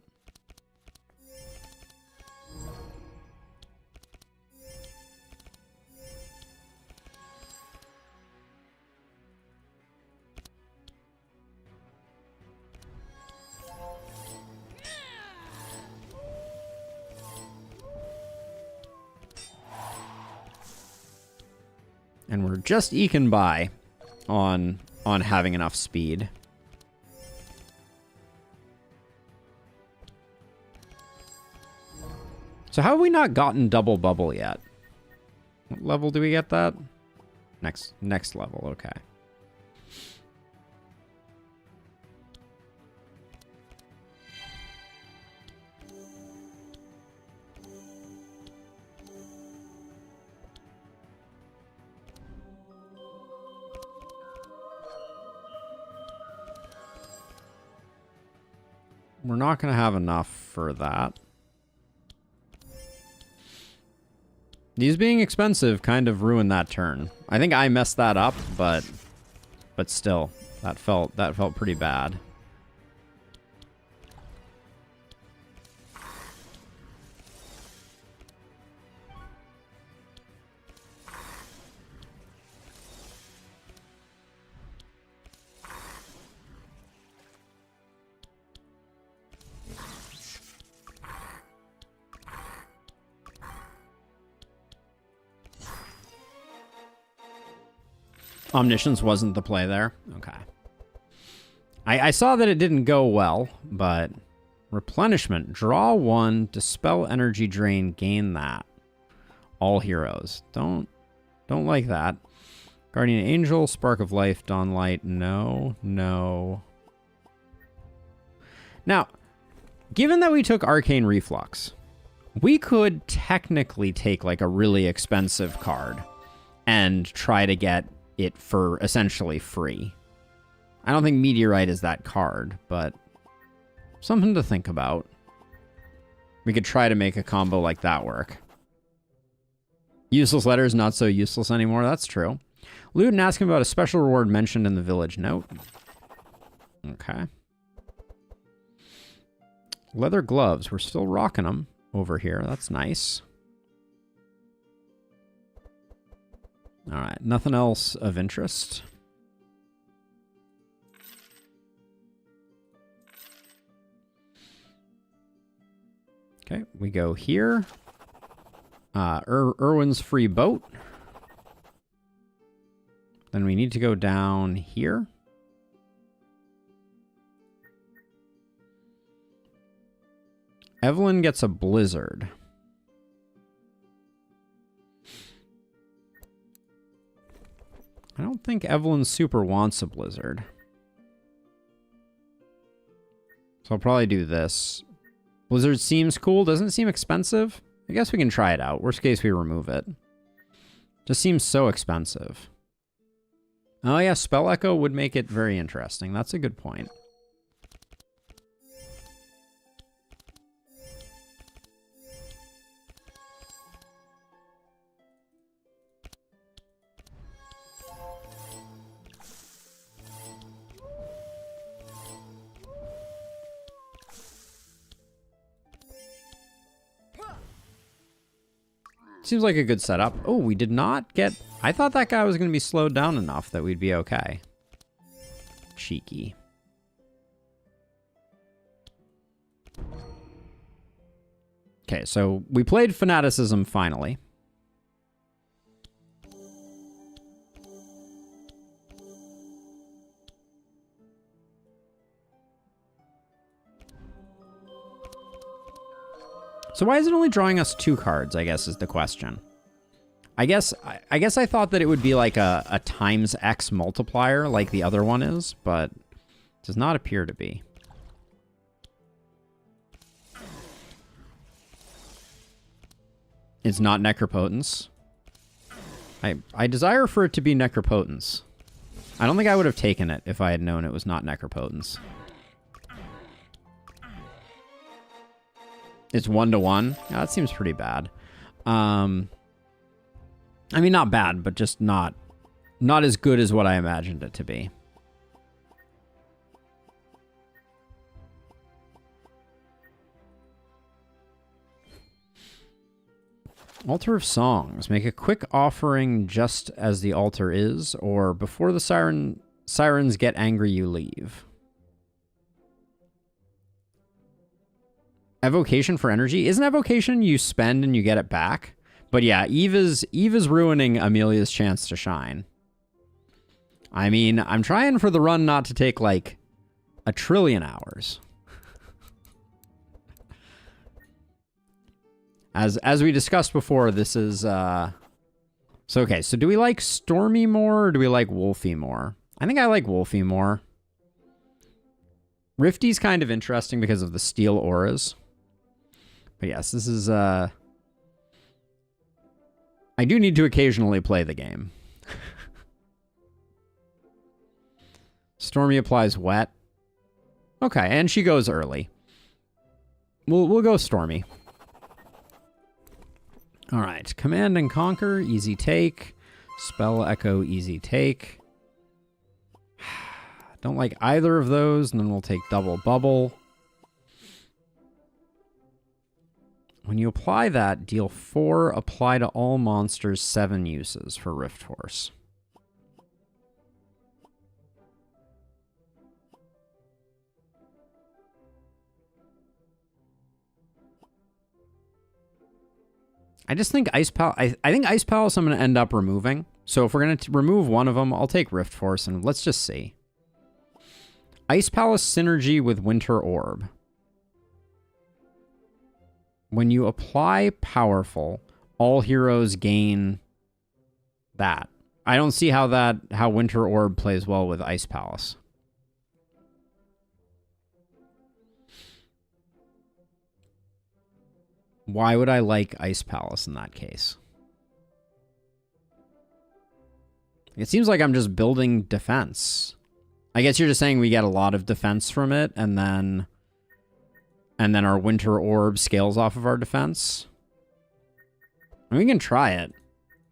And we're just eking by on having enough speed. So how have we not gotten double bubble yet? What level do we get that? Next level, okay. We're not going to have enough for that. These being expensive kind of ruined that turn. I think I messed that up, but still, that felt pretty bad. Omniscience wasn't the play there. Okay. I saw that it didn't go well, but replenishment. Draw one, dispel energy drain, gain that. All heroes. Don't like that. Guardian Angel, Spark of Life, Dawn Light. No. Now, given that we took Arcane Reflux, we could technically take like a really expensive card and try to get it for essentially free. I don't think Meteorite is that card, but something to think about. We could try to make a combo like that work. Useless letters, not so useless anymore. That's true. Loot and ask him about a special reward mentioned in the village note. Okay. Leather gloves. We're still rocking them over here. That's nice. All right, nothing else of interest. Okay, we go here. Irwin's free boat. Then we need to go down here. Evelyn gets a blizzard. I don't think Evelyn super wants a blizzard. So I'll probably do this. Blizzard seems cool. Doesn't seem expensive. I guess we can try it out. Worst case, we remove it. Just seems so expensive. Oh yeah, Spell Echo would make it very interesting. That's a good point. Seems like a good setup. Oh, we did not get... I thought that guy was going to be slowed down enough that we'd be okay. Cheeky. Okay, so we played Fanaticism finally. So why is it only drawing us 2 cards, I guess, is the question. I guess I thought that it would be like a times X multiplier like the other one is, but it does not appear to be. It's not Necropotence. I desire for it to be Necropotence. I don't think I would have taken it if I had known it was not Necropotence. It's 1-to-1. Yeah, that seems pretty bad. I mean, not bad, but just not as good as what I imagined it to be. Altar of Songs. Make a quick offering just as the altar is, or before the sirens get angry, you leave. Evocation for energy? Isn't evocation you spend and you get it back? But yeah, Eve is ruining Amelia's chance to shine. I mean, I'm trying for the run not to take like 1 trillion hours. As we discussed before, this is so okay, so do we like Stormy more or do we like Wolfie more? I think I like Wolfie more. Rifty's kind of interesting because of the steel auras. But yes, this is I do need to occasionally play the game. Stormy applies wet. Okay, and she goes early. We'll go Stormy. All right, Command and Conquer, easy take. Spell Echo, easy take. Don't like either of those, and then we'll take Double Bubble. When you apply that, deal 4, apply to all monsters 7 uses for Rift Force. I just think Ice Palace... I think Ice Palace I'm going to end up removing. So if we're going to remove one of them, I'll take Rift Force, and let's just see. Ice Palace synergy with Winter Orb. When you apply Powerful, all heroes gain that. I don't see how Winter Orb plays well with Ice Palace. Why would I like Ice Palace in that case? It seems like I'm just building defense. I guess you're just saying we get a lot of defense from it, and then our Winter Orb scales off of our defense. And we can try it.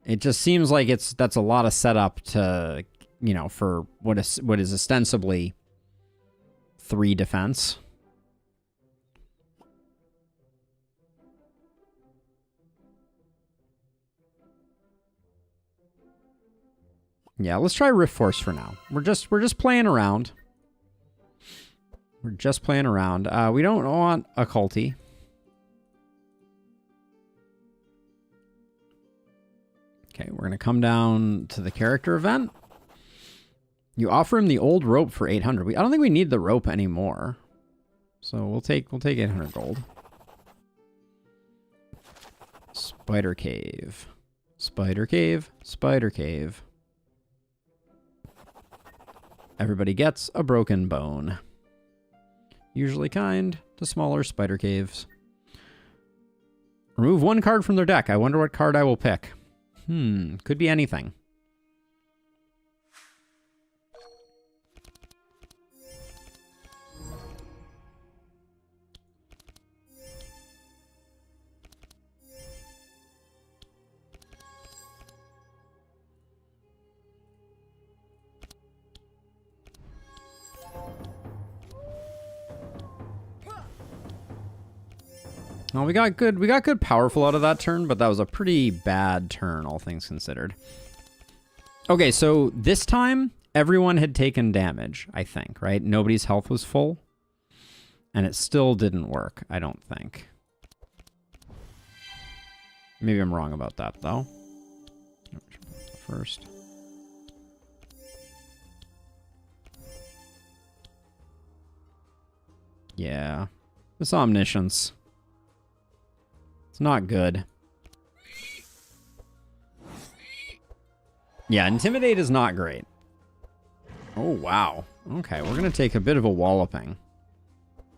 It just seems like that's a lot of setup to, you know, for what is ostensibly 3 defense. Yeah, let's try Rift Force for now. We're just playing around. We're just playing around. We don't want Occulty. Okay, we're going to come down to the character event. You offer him the old rope for 800. I don't think we need the rope anymore. So we'll take 800 gold. Spider Cave. Spider Cave. Spider Cave. Everybody gets a broken bone. Usually kind to smaller spider caves. Remove 1 card from their deck. I wonder what card I will pick. Could be anything. Well, we got good powerful out of that turn, but that was a pretty bad turn, all things considered. Okay, so this time, everyone had taken damage, I think, right? Nobody's health was full. And it still didn't work, I don't think. Maybe I'm wrong about that, though. First. Yeah. This omniscience. It's not good. Yeah, intimidate is not great. Oh, wow. Okay, we're going to take a bit of a walloping.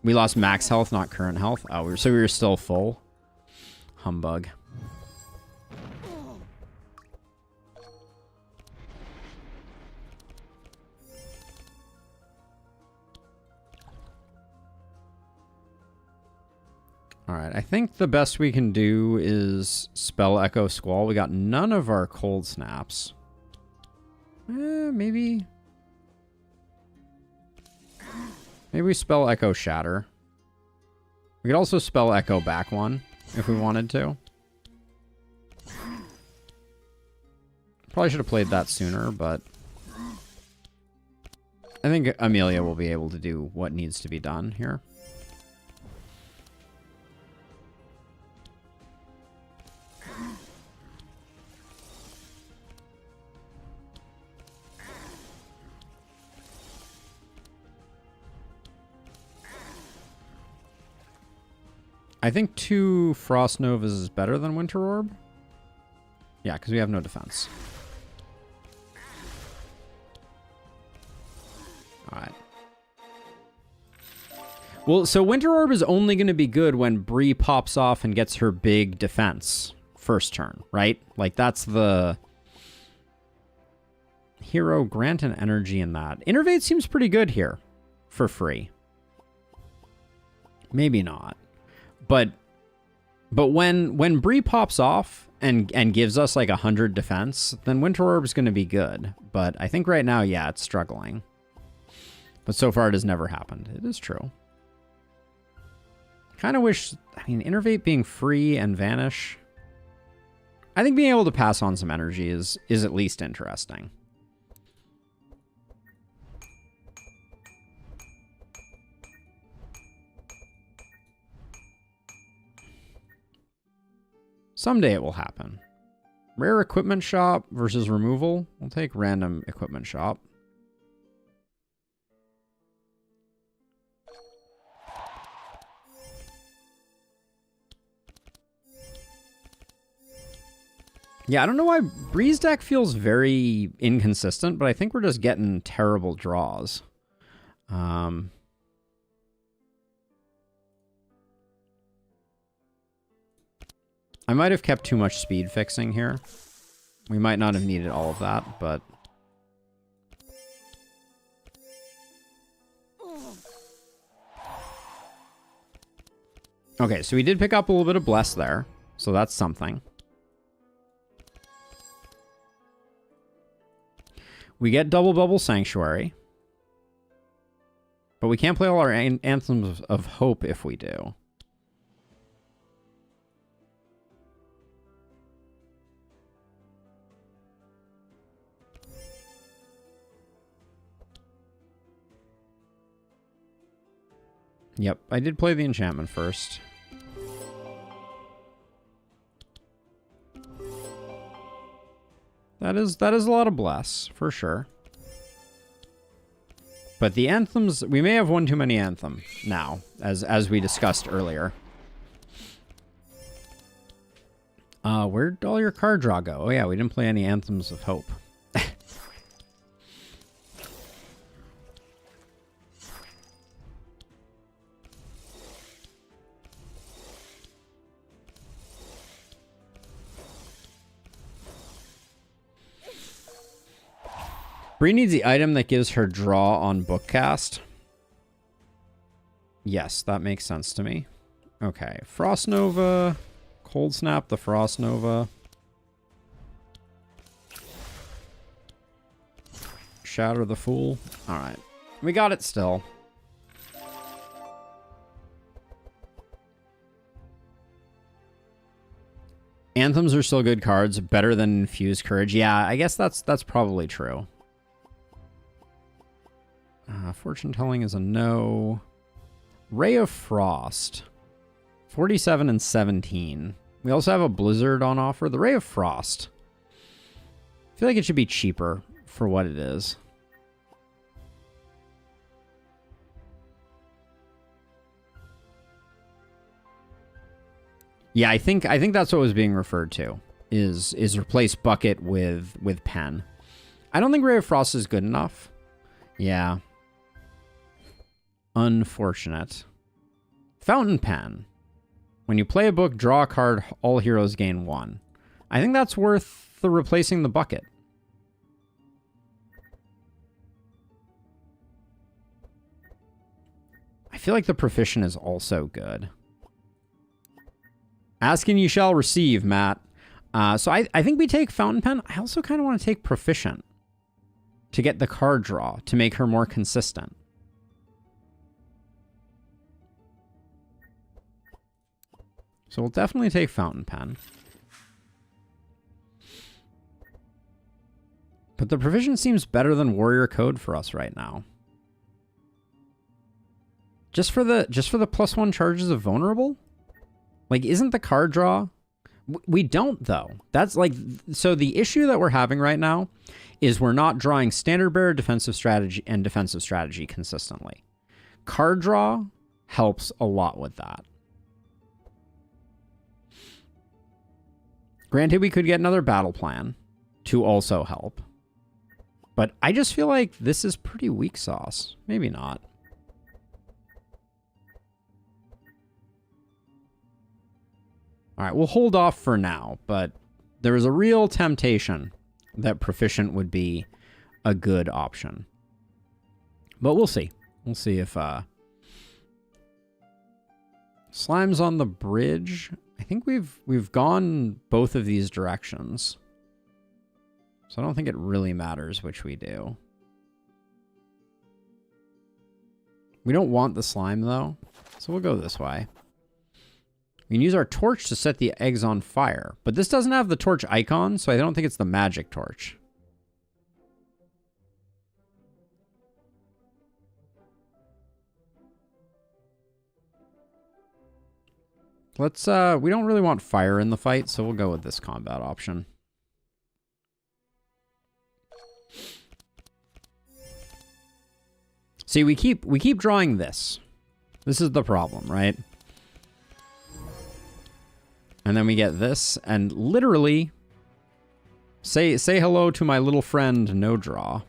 We lost max health, not current health. Oh, so we were still full. Humbug. Alright, I think the best we can do is spell Echo Squall. We got none of our cold snaps. Maybe... Maybe we spell Echo Shatter. We could also spell Echo back one if we wanted to. Probably should have played that sooner, but I think Amelia will be able to do what needs to be done here. I think 2 Frost Novas is better than Winter Orb. Yeah, because we have no defense. Alright. Well, so Winter Orb is only going to be good when Bree pops off and gets her big defense first turn, right? Like, that's the... Hero, grant an energy in that. Innervate seems pretty good here for free. Maybe not. But when Bree pops off and gives us like 100 defense, then Winter Orb is going to be good. But I think right now, yeah, it's struggling. But so far it has never happened. It is true. Kind of wish, I mean, Innervate being free and vanish. I think being able to pass on some energy is at least interesting. Someday it will happen. Rare equipment shop versus removal. We'll take random equipment shop. Yeah, I don't know why Breeze deck feels very inconsistent, but I think we're just getting terrible draws. I might have kept too much speed fixing here. We might not have needed all of that, but... Okay, so we did pick up a little bit of Bless there, so that's something. We get Double Bubble Sanctuary. But we can't play all our Anthems of Hope if we do. Yep, I did play the enchantment first. That is a lot of Bless, for sure. But the anthems, we may have one too many anthem now, as we discussed earlier. Where'd all your card draw go? Oh yeah, we didn't play any Anthems of Hope. Bree needs the item that gives her draw on Bookcast. Yes, that makes sense to me. Okay, Frost Nova, Cold Snap the Frost Nova. Shatter the Fool. Alright, we got it still. Anthems are still good cards, better than Infused Courage. Yeah, I guess that's probably true. Fortune Telling is a no. Ray of Frost. 47 and 17. We also have a Blizzard on offer. The Ray of Frost. I feel like it should be cheaper for what it is. Yeah, I think that's what was being referred to, is replace Bucket with Pen. I don't think Ray of Frost is good enough. Yeah. Unfortunate. Fountain Pen. When you play a book, draw a card, all heroes gain 1. I think that's worth the replacing the Bucket. I feel like the Proficient is also good. Ask and you shall receive, Matt. So I think we take Fountain Pen. I also kind of want to take Proficient to get the card draw, to make her more consistent. So we'll definitely take Fountain Pen. But the Proficient seems better than Warrior Code for us right now. Just for the +1 charges of Vulnerable? Like, isn't the card draw? We don't, though. That's like, so the issue that we're having right now is we're not drawing Standard Bearer, Defensive Strategy, and Defensive Strategy consistently. Card draw helps a lot with that. Granted, we could get another Battle Plan to also help. But I just feel like this is pretty weak sauce. Maybe not. All right, we'll hold off for now, but there is a real temptation that Proficient would be a good option. But we'll see. We'll see if Slime's on the bridge. I think we've gone both of these directions. So I don't think it really matters which we do. We don't want the slime, though, so we'll go this way. We can use our torch to set the eggs on fire, but this doesn't have the torch icon, so I don't think it's the magic torch. Let's, we don't really want fire in the fight, so we'll go with this combat option. See, we keep drawing this. This is the problem, right? And then we get this, and literally say hello to my little friend No Draw.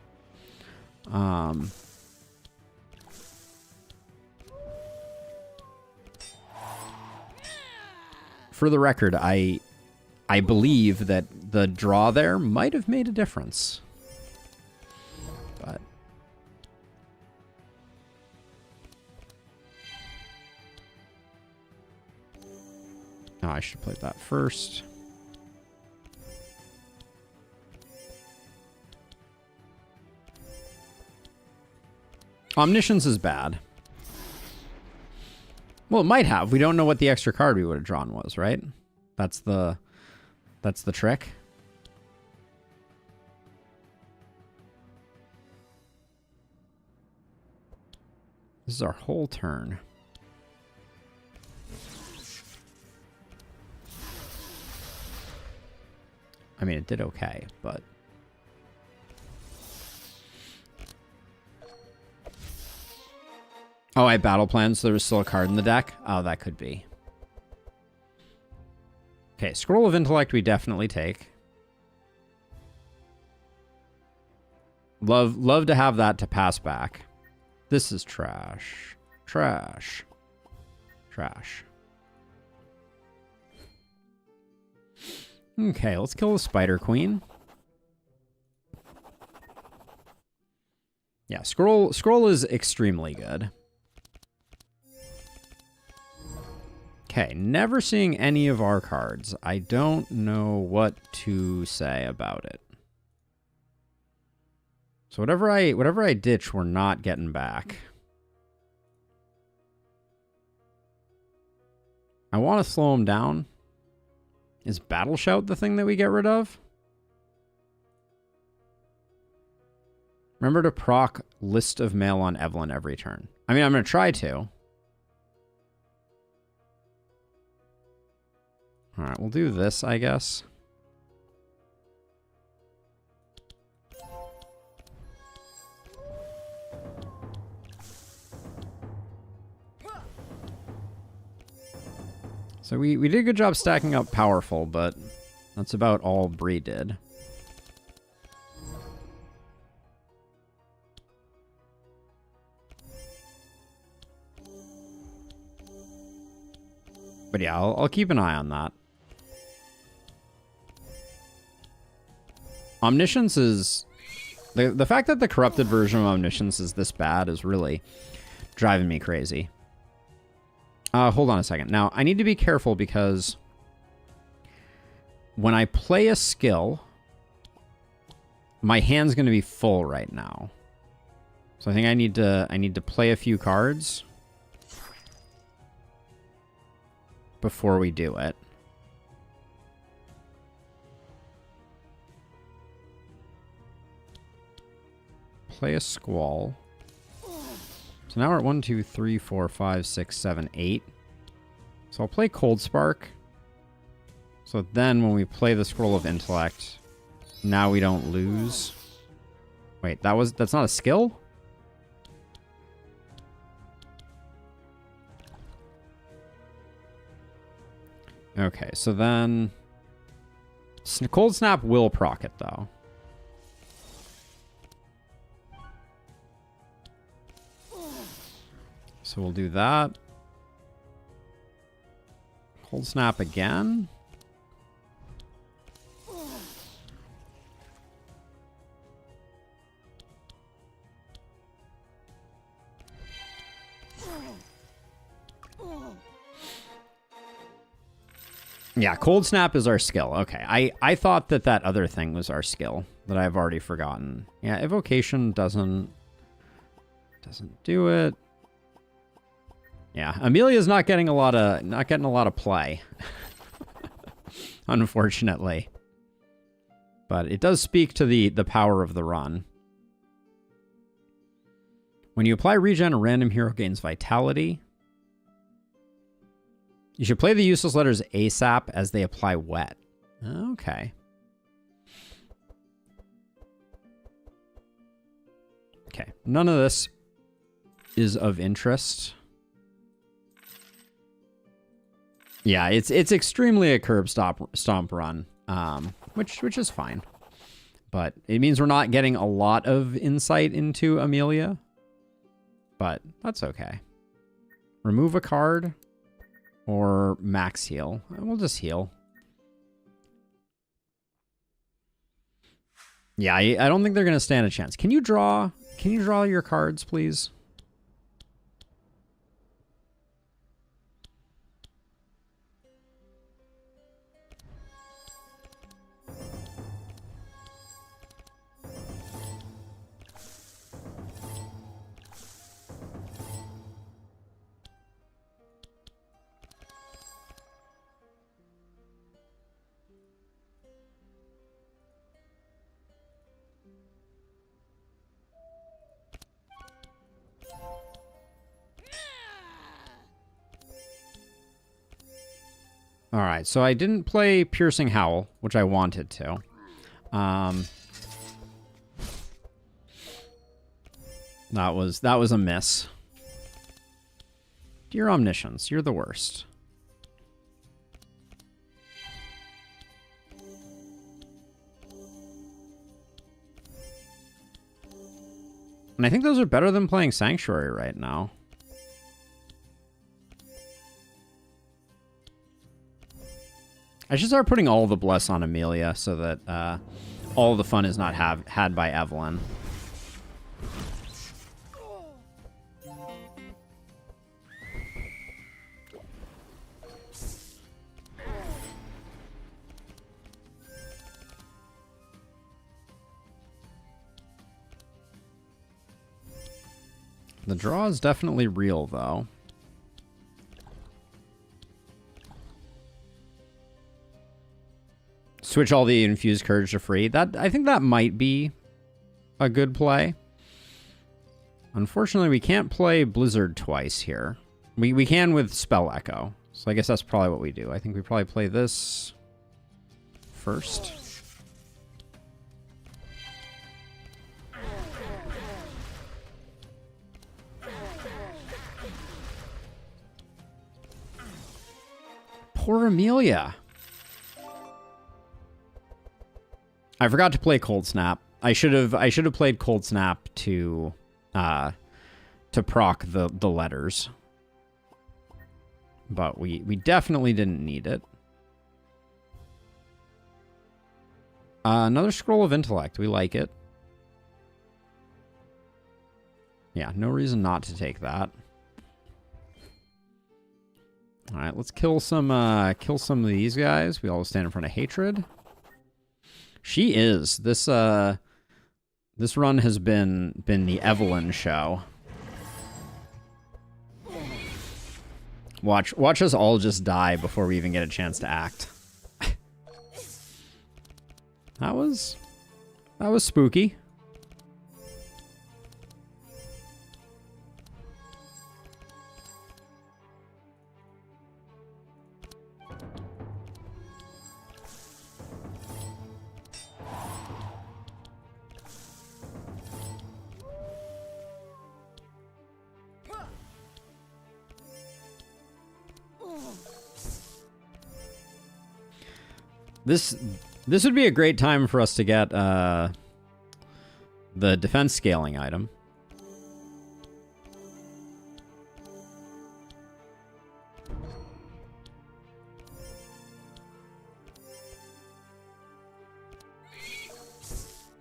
For the record, I believe that the draw there might have made a difference. But oh, I should play that first. Omniscience is bad. Well, it might have. We don't know what the extra card we would have drawn was, right? That's the trick. This is our whole turn. I mean, it did okay, but... Oh, I battle plans, so there was still a card in the deck? Oh, that could be. Okay, Scroll of Intellect we definitely take. Love to have that to pass back. This is trash. Trash. Trash. Okay, let's kill the Spider Queen. Yeah, Scroll is extremely good. Okay, never seeing any of our cards. I don't know what to say about it. So whatever I ditch, we're not getting back. I want to slow him down. Is Battle Shout the thing that we get rid of? Remember to proc list of mail on Evelyn every turn. I mean, I'm going to try to. Alright, we'll do this, I guess. So we did a good job stacking up powerful, but that's about all Bree did. But yeah, I'll keep an eye on that. Omniscience is... The fact that the corrupted version of Omniscience is this bad is really driving me crazy. Hold on a second. Now, I need to be careful because when I play a skill, my hand's going to be full right now. So I think I need to play a few cards before we do it. Play a Squall. So now we're at 1, 2, 3, 4, 5, 6, 7, 8. So I'll play Cold Spark. So then when we play the Scroll of Intellect, now we don't lose. Wait, that's not a skill? Okay, so then Cold Snap will proc it though. So we'll do that. Cold Snap again. Yeah, Cold Snap is our skill. Okay, I thought that other thing was our skill that I've already forgotten. Yeah, Evocation doesn't do it. Yeah, Amelia's not getting a lot of play, unfortunately. But it does speak to the power of the run. When you apply regen, a random hero gains vitality. You should play the useless letters ASAP as they apply wet. Okay. Okay, none of this is of interest. Yeah, it's extremely a curb stomp run, which is fine. But it means we're not getting a lot of insight into Amelia. But that's okay. Remove a card or max heal. We'll just heal. Yeah, I don't think they're going to stand a chance. Can you draw your cards, please? All right, so I didn't play Piercing Howl, which I wanted to. That was a miss. Dear Omniscience, you're the worst. And I think those are better than playing Sanctuary right now. I should start putting all the bless on Amelia so that all the fun is not had by Evelyn. The draw is definitely real, though. Switch all the infused courage to free. I think that might be a good play. Unfortunately, we can't play Blizzard twice here. We can with Spell Echo. So I guess that's probably what we do. I think we probably play this first. Poor Amelia. I forgot to play Cold Snap. I should have played Cold Snap to proc the letters. But we definitely didn't need it. Another Scroll of Intellect. We like it. Yeah, no reason not to take that. All right, let's kill some of these guys. We all stand in front of Hatred. She is. This run has been the Evelyn show. Watch us all just die before we even get a chance to act. That was spooky. This would be a great time for us to get the defense scaling item.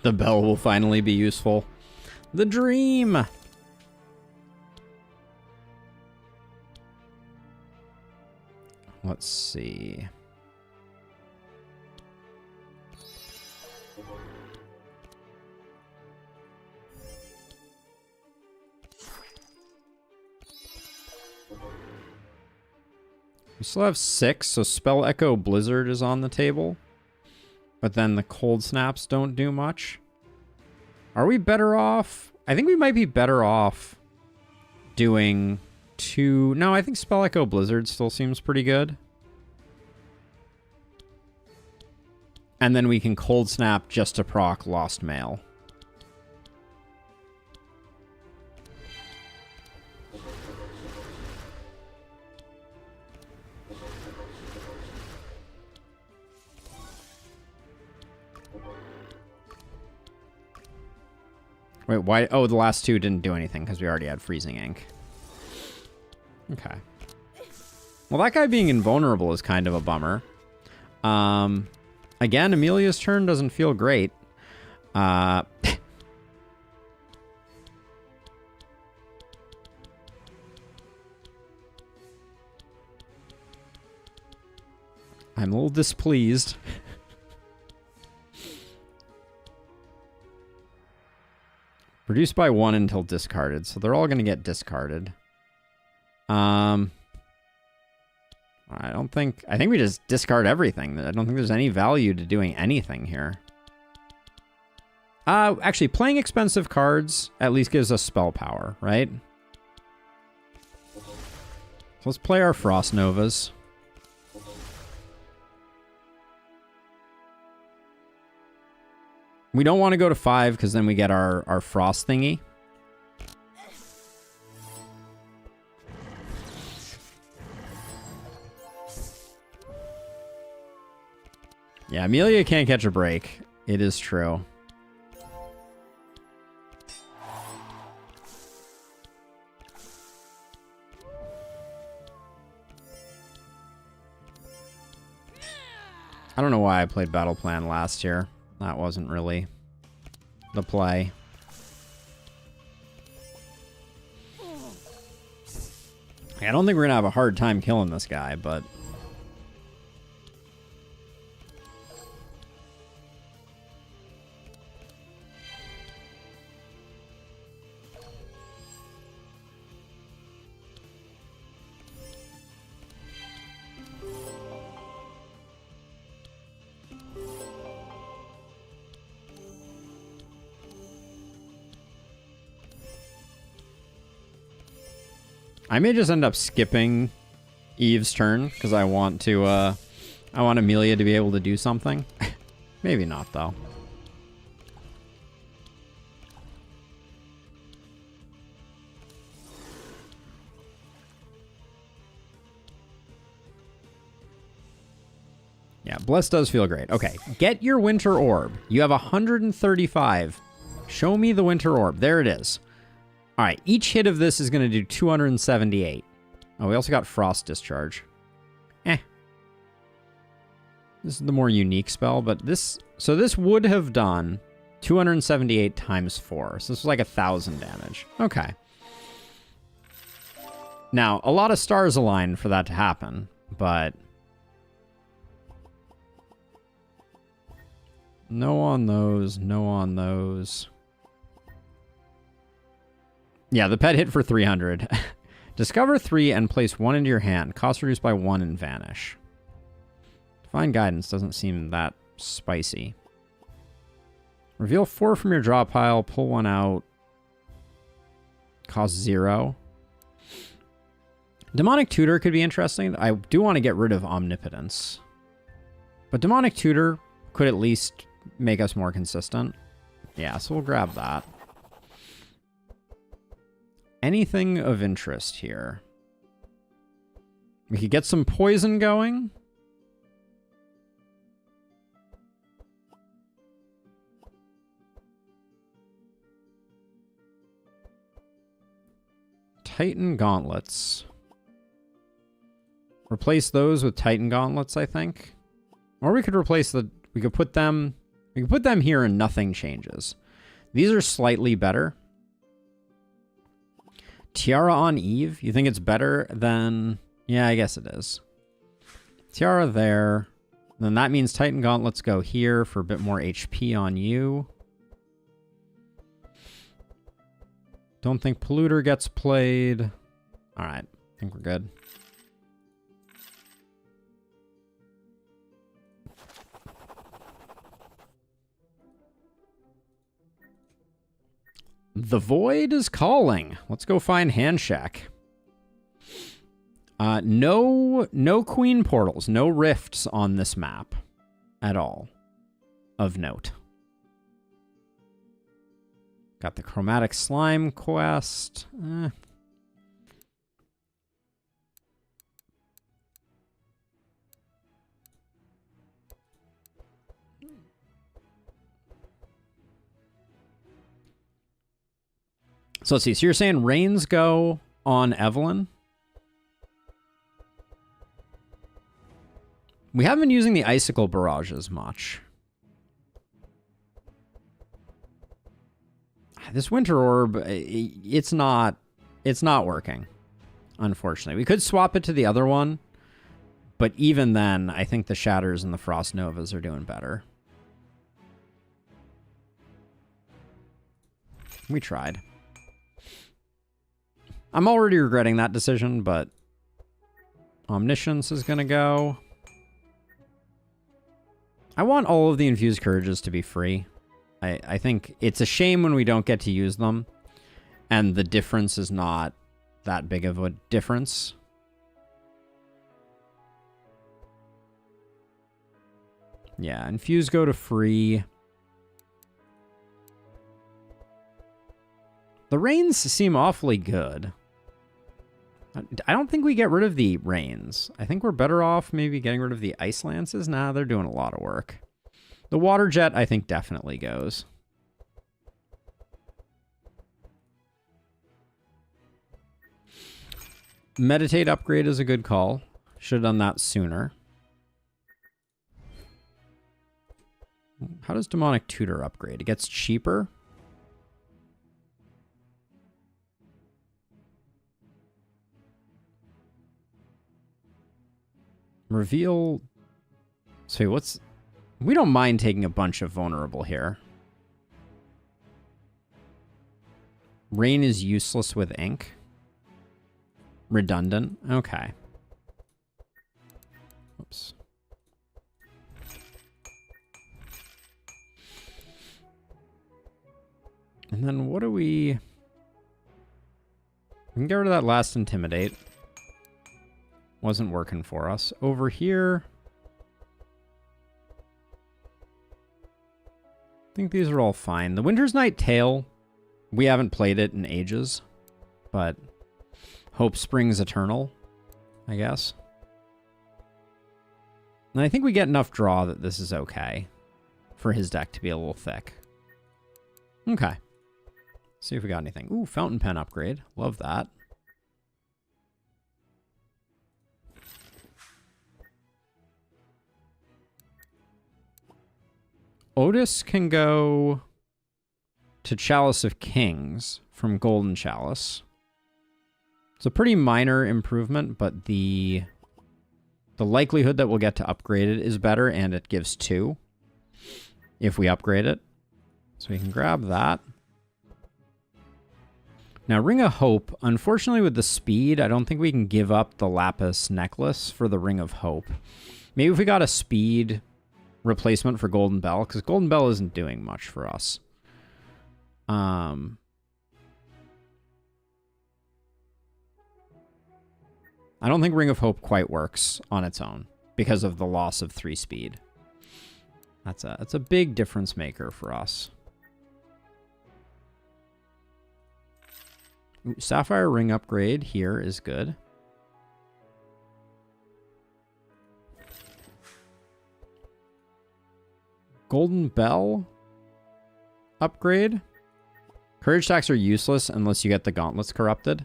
The bell will finally be useful. The dream! Let's see. We still have 6, so Spell Echo Blizzard is on the table. But then the Cold Snaps don't do much. Are we better off? I think we might be better off doing 2... No, I think Spell Echo Blizzard still seems pretty good. And then we can Cold Snap just to proc Lost Mail. Wait, why? Oh, the last 2 didn't do anything because we already had Freezing Ink. Okay. Well, that guy being invulnerable is kind of a bummer. Again, Amelia's turn doesn't feel great. I'm a little displeased. Reduced by 1 until discarded, so they're all going to get discarded. I think we just discard everything. I don't think there's any value to doing anything here. Actually, playing expensive cards at least gives us spell power, right? So let's play our Frost Novas. We don't want to go to 5 because then we get our frost thingy. Yeah, Amelia can't catch a break. It is true. I don't know why I played Battle Plan last year. That wasn't really the play. I don't think we're gonna have a hard time killing this guy, but... I may just end up skipping Eve's turn because I want Amelia to be able to do something. Maybe not, though. Yeah, Bless does feel great. Okay, get your Winter Orb. You have 135. Show me the Winter Orb. There it is. All right, each hit of this is going to do 278. Oh, we also got Frost Discharge. This is the more unique spell, but this... So this would have done 278 times 4. So this was like 1,000 damage. Okay. Now, a lot of stars aligned for that to happen, but... No on those, no on those. Yeah, the pet hit for 300. Discover 3 and place 1 into your hand. Cost reduced by 1 and vanish. Divine Guidance doesn't seem that spicy. Reveal 4 from your draw pile, pull 1 out. Cost 0. Demonic Tutor could be interesting. I do want to get rid of Omnipotence. But Demonic Tutor could at least make us more consistent. Yeah, so we'll grab that. Anything of interest here? We could get some poison going. Titan Gauntlets. Replace those with Titan Gauntlets, I think. Or we could replace the... We could put them here and nothing changes. These are slightly better. Tiara on Eve? You think it's better than... Yeah, I guess it is. Tiara there. Then that means Titan Gauntlets go here for a bit more HP on you. Don't think Polluter gets played. Alright, I think we're good. The Void is calling. Let's go find Handshack. No Queen portals, no rifts on this map at all of note. Got the Chromatic Slime quest. So let's see. So you're saying rains go on Evelyn? We haven't been using the Icicle Barrages much. This Winter Orb, it's not working, unfortunately. We could swap it to the other one, but even then, I think the Shatters and the Frost Novas are doing better. We tried. I'm already regretting that decision, but Omniscience is going to go. I want all of the Infused Courages to be free. I think it's a shame when we don't get to use them, and the difference is not that big of a difference. Yeah, Infuse go to free. The Rains seem awfully good. I don't think we get rid of the Rains. I think we're better off maybe getting rid of the Ice Lances. Nah, they're doing a lot of work. The Water Jet, I think, definitely goes. Meditate upgrade is a good call. Should have done that sooner. How does Demonic Tutor upgrade? It gets cheaper? Reveal... So what's... We don't mind taking a bunch of vulnerable here. Rain is useless with ink. Redundant. Okay. Oops. And then what do we... We can get rid of that last Intimidate. Wasn't working for us. Over here, I think these are all fine. The Winter's Night Tale, we haven't played it in ages, but Hope Springs Eternal, I guess. And I think we get enough draw that this is okay for his deck to be a little thick. Okay. See if we got anything. Ooh, Fountain Pen upgrade. Love that. Otis can go to Chalice of Kings from Golden Chalice. It's a pretty minor improvement, but the likelihood that we'll get to upgrade it is better, and it gives 2 if we upgrade it. So we can grab that. Now, Ring of Hope, unfortunately with the speed, I don't think we can give up the Lapis necklace for the Ring of Hope. Maybe if we got a speed replacement for Golden Bell, because Golden Bell isn't doing much for us. I don't think Ring of Hope quite works on its own because of the loss of 3 speed. That's a big difference maker for us. Ooh, Sapphire Ring upgrade here is good. Golden Bell upgrade. Courage attacks are useless unless you get the gauntlets corrupted.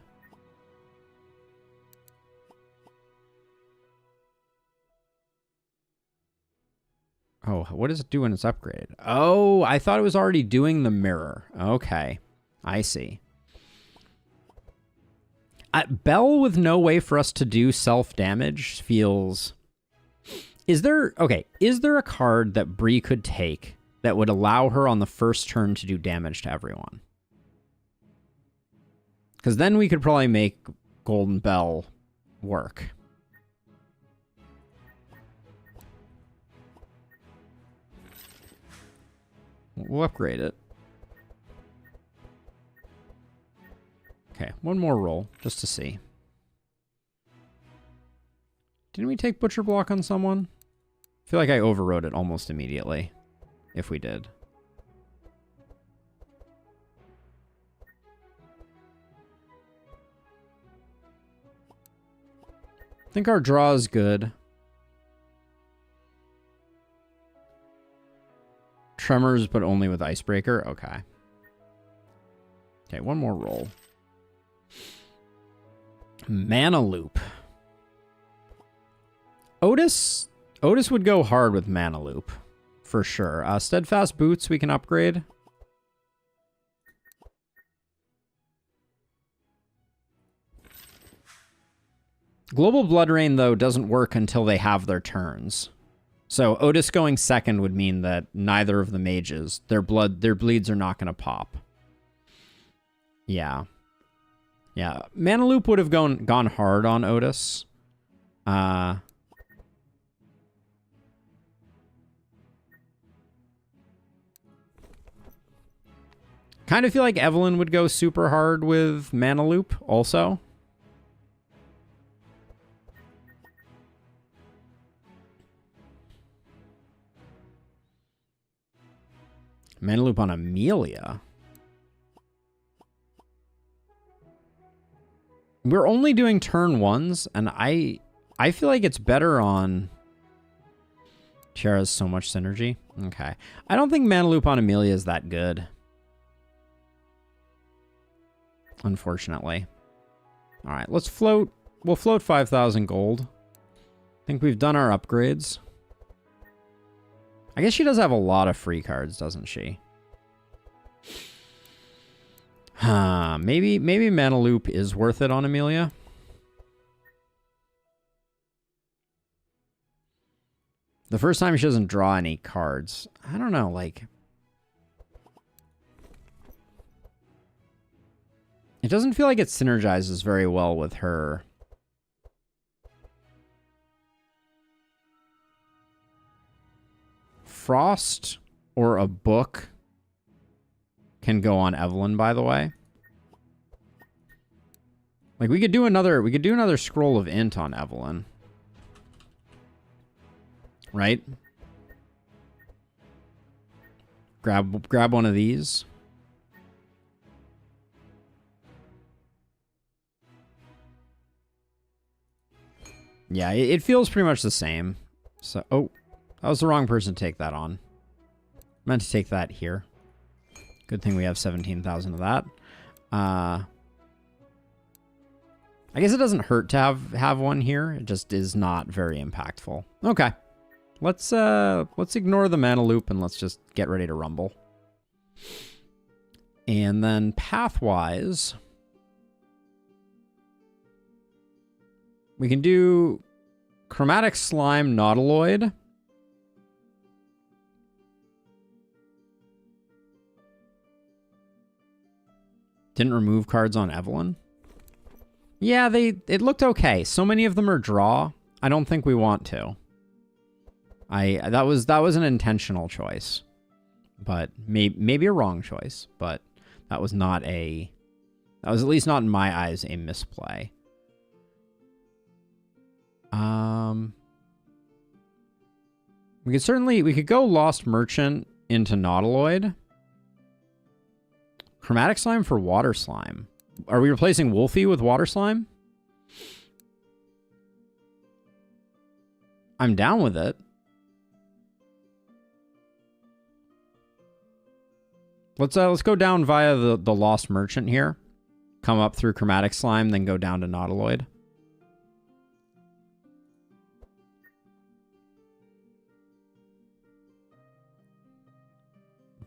Oh, what does it do when it's upgraded? Oh, I thought it was already doing the mirror. Okay, I see. Bell with no way for us to do self-damage feels... Is there a card that Bree could take that would allow her on the first turn to do damage to everyone? Because then we could probably make Golden Bell work. We'll upgrade it. Okay, one more roll, just to see. Didn't we take Butcher Block on someone? I feel like I overrode it almost immediately, if we did. I think our draw is good. Tremors, but only with Icebreaker? Okay. Okay, one more roll. Mana Loop. Otis would go hard with Mana Loop, for sure. Steadfast Boots we can upgrade. Global Blood Rain, though, doesn't work until they have their turns. So Otis going second would mean that neither of the mages, their bleeds are not going to pop. Yeah. Yeah. Mana Loop would have gone hard on Otis. Kind of feel like Evelyn would go super hard with Mana Loop also. Mana Loop on Amelia. We're only doing turn ones, and I feel like it's better on... Tiara has so much synergy. Okay. I don't think Mana Loop on Amelia is that good. Unfortunately. All right, let's float. We'll float 5,000 gold. I think we've done our upgrades. I guess she does have a lot of free cards, doesn't she? Maybe Mana Loop is worth it on Amelia. The first time she doesn't draw any cards. I don't know, like... It doesn't feel like it synergizes very well with her. Frost or a book can go on Evelyn, by the way. Like we could do another scroll of int on Evelyn. Right? Grab one of these. Yeah, it feels pretty much the same. So, oh, I was the wrong person to take that on. Meant to take that here. Good thing we have 17,000 of that. I guess it doesn't hurt to have one here. It just is not very impactful. Okay. Let's ignore the mana loop and let's just get ready to rumble. And then pathwise, we can do Chromatic Slime Nautiloid. Didn't remove cards on Evelyn. Yeah, it looked okay. So many of them are draw. I don't think we want to. That was an intentional choice, but maybe a wrong choice. But that was at least not in my eyes a misplay. We could go Lost Merchant into Nautiloid. Chromatic Slime for Water Slime. Are we replacing Wolfie with Water Slime? I'm down with it. Let's go down via the Lost Merchant here. Come up through Chromatic Slime, then go down to Nautiloid.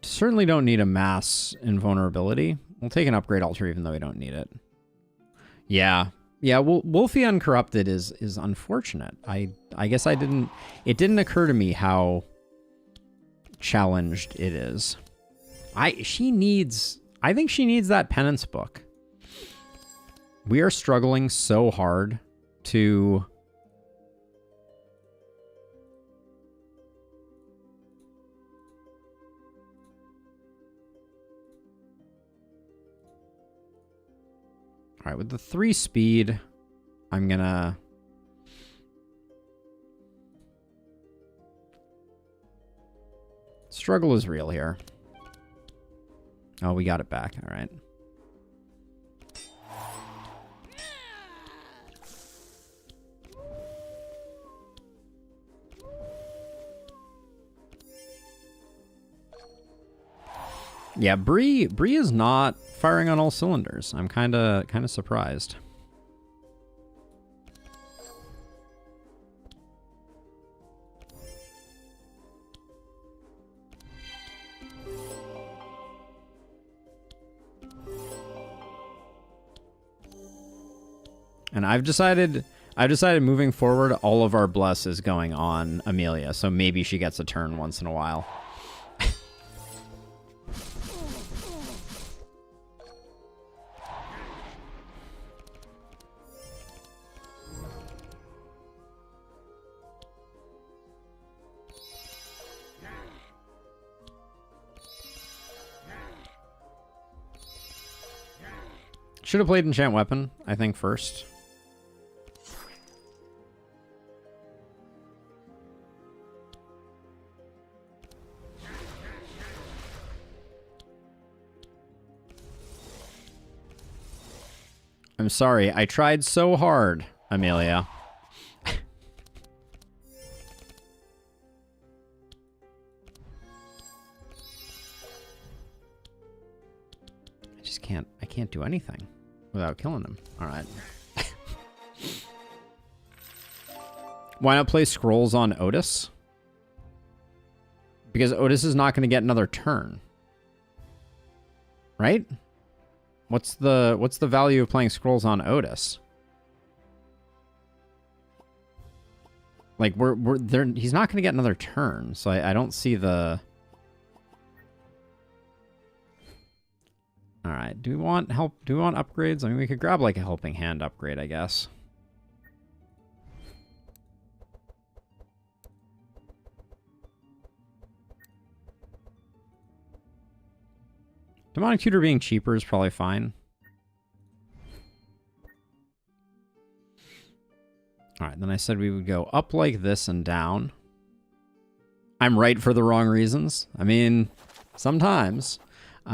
Certainly don't need a mass invulnerability. We'll take an upgrade altar even though we don't need it. Yeah. Yeah, well, Wolfie Uncorrupted is unfortunate. I guess it didn't occur to me how challenged it is. I think she needs that penance book. We are struggling so hard to all right, with the 3 speed, I'm gonna struggle is real here. Oh, we got it back. All right. Yeah, Bree is not firing on all cylinders. I'm kind of surprised. And I've decided moving forward, all of our bless is going on Amelia, so maybe she gets a turn once in a while. Should have played Enchant Weapon, I think, first. I'm sorry, I tried so hard, Amelia. I can't do anything without killing him. All right. Why not play Scrolls on Otis? Because Otis is not going to get another turn. Right? What's the value of playing Scrolls on Otis? Like we're there, he's not going to get another turn, so I don't see the. All right, do we want help? Do we want upgrades? I mean, we could grab like a helping hand upgrade, I guess. Demonic Tutor being cheaper is probably fine. Then I said we would go up like this and down. I'm right for the wrong reasons. I mean, sometimes. We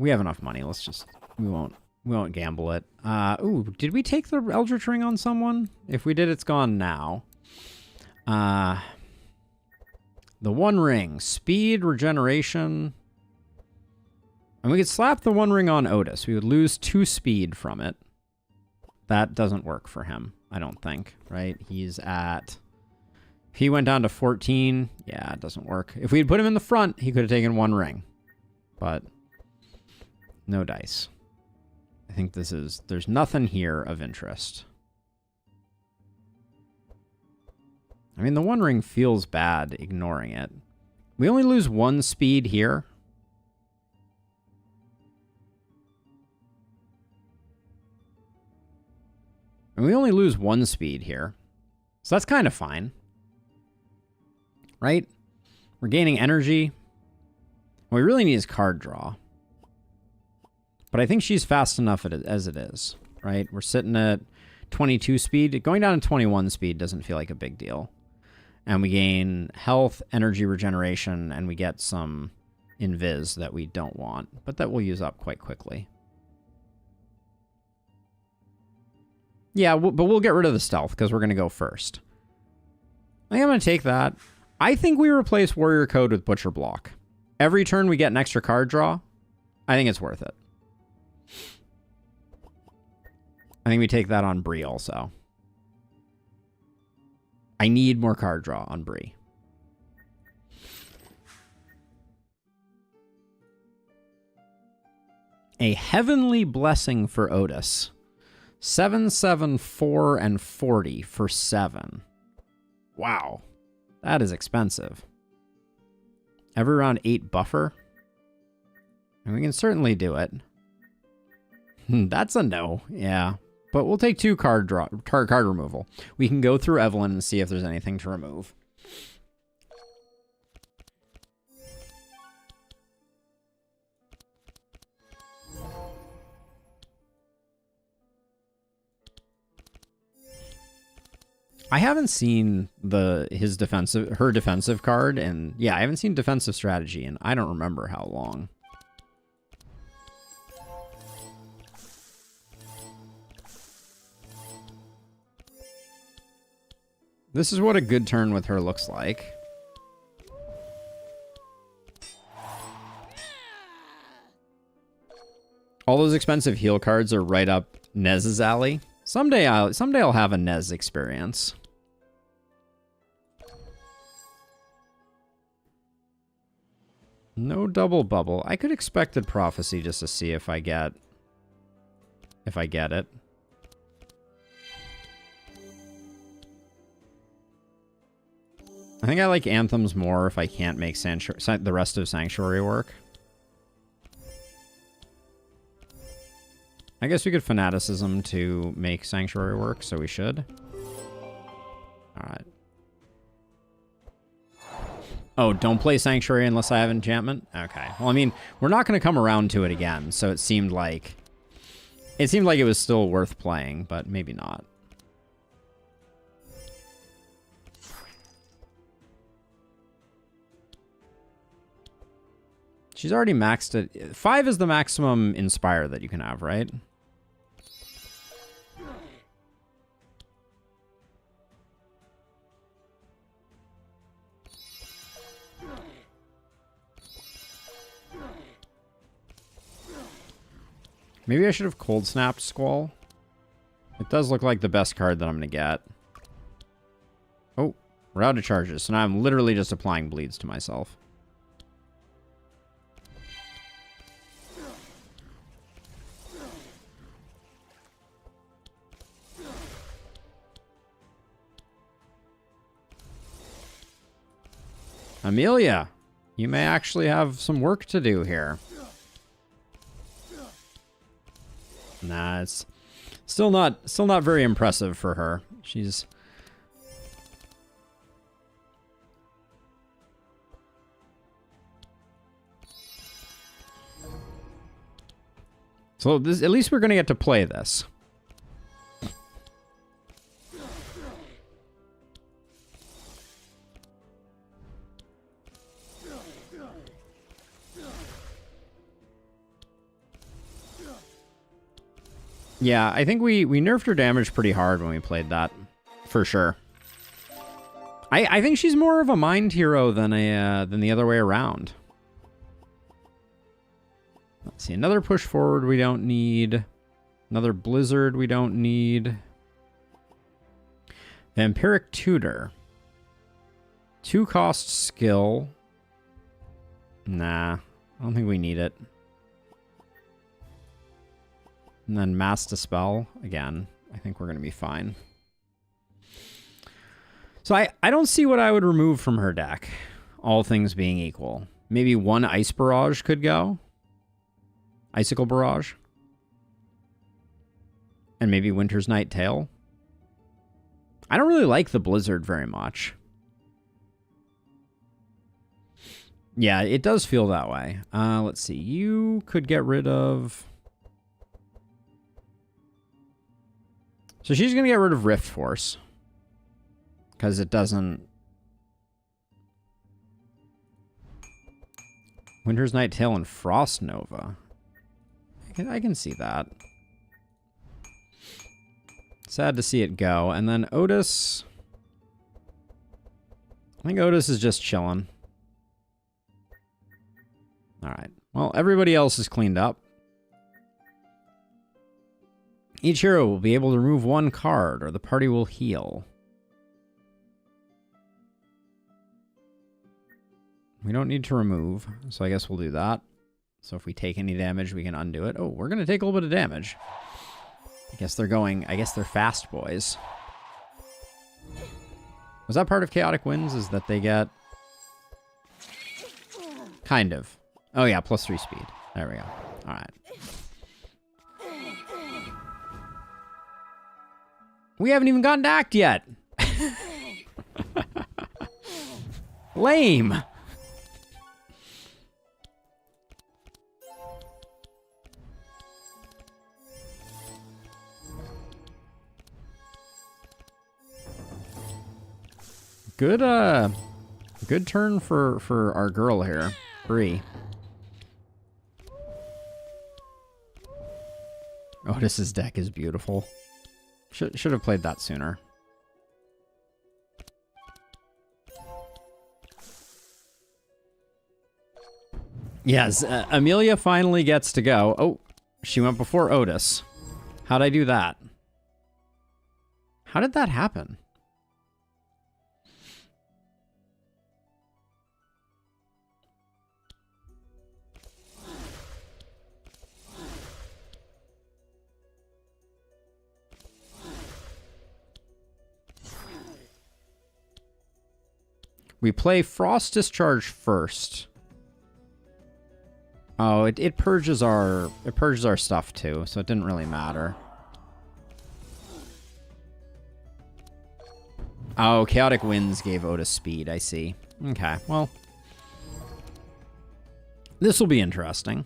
have enough money. Let's just... We won't gamble it. Ooh, did we take the Eldritch Ring on someone? If we did, it's gone now. The One Ring. Speed, regeneration. And we could slap the One Ring on Otis. We would lose 2 speed from it. That doesn't work for him, I don't think, right? He's at... If he went down to 14, yeah, it doesn't work. If we had put him in the front, he could have taken 1 ring. But no dice. I think this is... There's nothing here of interest. I mean, the One Ring feels bad ignoring it. We only lose 1 speed here. And we only lose 1 speed here. So that's kind of fine. Right? We're gaining energy. What we really need is card draw. But I think she's fast enough as it is. Right? We're sitting at 22 speed. Going down to 21 speed doesn't feel like a big deal. And we gain health, energy regeneration, and we get some invis that we don't want. But that we'll use up quite quickly. Yeah, but we'll get rid of the stealth because we're going to go first. I think I'm going to take that. I think we replace Warrior Code with Butcher Block. Every turn we get an extra card draw. I think it's worth it. I think we take that on Bree also. I need more card draw on Bree. A Heavenly Blessing for Otis. 7, 7, 4, and 40 for 7. Wow. That is expensive. Every round 8 buffer. And we can certainly do it. That's a no. Yeah. But we'll take 2 card removal. We can go through Evelyn and see if there's anything to remove. I haven't seen her defensive card, and yeah, I haven't seen defensive strategy, and I don't remember how long. This is what a good turn with her looks like. All those expensive heal cards are right up Nez's alley. Someday I'll have a Nez experience. No double bubble. I could expected prophecy just to see if I get it. I think I like anthems more if I can't make the rest of Sanctuary work. I guess we could fanaticism to make Sanctuary work, so we should. Alright. Oh, don't play Sanctuary unless I have enchantment? Okay. Well, I mean, we're not going to come around to it again, so it seemed like it was still worth playing, but maybe not. She's already maxed it. 5 is the maximum Inspire that you can have, right? Maybe I should have Cold Snapped Squall. It does look like the best card that I'm going to get. Oh, we're out of charges. So now I'm literally just applying bleeds to myself. Amelia, you may actually have some work to do here. Nah, it's still not very impressive for her. She's so at least we're gonna get to play this. Yeah, I think we nerfed her damage pretty hard when we played that, for sure. I think she's more of a mind hero than the other way around. Let's see, another push forward we don't need. Another blizzard we don't need. Vampiric Tutor. 2 cost skill. Nah, I don't think we need it. And then Mass Dispel. Again, I think we're going to be fine. So I don't see what I would remove from her deck, all things being equal. Maybe 1 Ice Barrage could go. Icicle Barrage. And maybe Winter's Night Tail. I don't really like the Blizzard very much. Yeah, it does feel that way. Let's see. You could get rid of... So she's going to get rid of Rift Force. Because it doesn't... Winter's Night Tail and Frost Nova. I can see that. Sad to see it go. And then Otis... I think Otis is just chilling. Alright. Well, everybody else is cleaned up. Each hero will be able to remove 1 card, or the party will heal. We don't need to remove, so I guess we'll do that. So if we take any damage, we can undo it. Oh, we're going to take a little bit of damage. I guess they're fast boys. Was that part of Chaotic Winds, is that they get... Kind of. Oh yeah, +3 speed. There we go. Alright. We haven't even gotten to act yet! Lame! Good turn for our girl here, Bree. Otis's deck is beautiful. Should have played that sooner. Yes, Amelia finally gets to go. Oh, she went before Otis. How'd I do that? How did that happen? We play Frost Discharge first. Oh, it purges our stuff too, so it didn't really matter. Oh, Chaotic Winds gave Otis speed, I see. Okay, well. This will be interesting.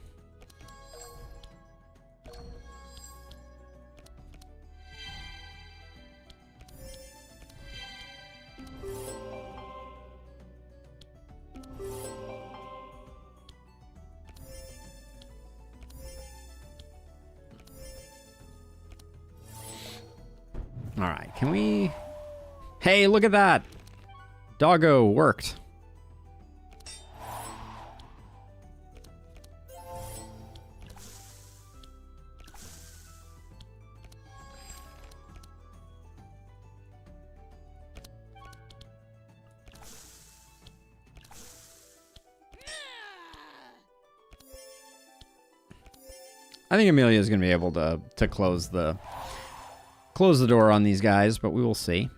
All right, can we... Hey, look at that! Doggo worked. I think Amelia is going to be able to close the door on these guys, but we will see.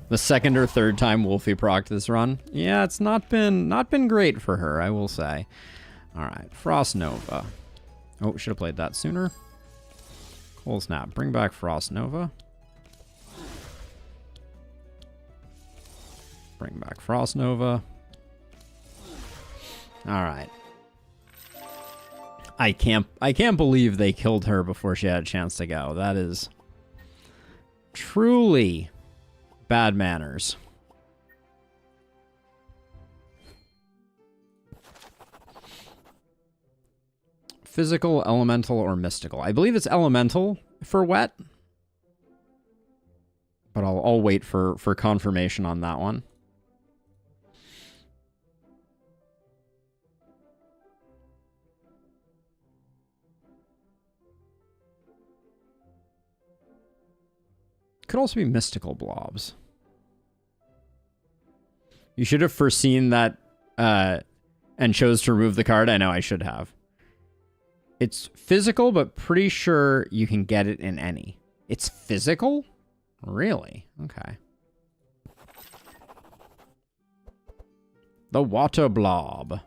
The second or third time Wolfie procced this run. Yeah, it's not been great for her, I will say. All right, Frost Nova. Oh, should have played that sooner. Cold Snap. Bring back Frost Nova. Bring back Frost Nova. All right. I can't believe they killed her before she had a chance to go. That is Truly bad manners. Physical, elemental, or mystical. I believe it's elemental for wet. But I'll wait for confirmation on that one. Could also be mystical blobs. You should have foreseen that and chose to remove the card. I know I should have. It's physical, but pretty sure you can get it in any. It's physical? Really? Okay. The water blob.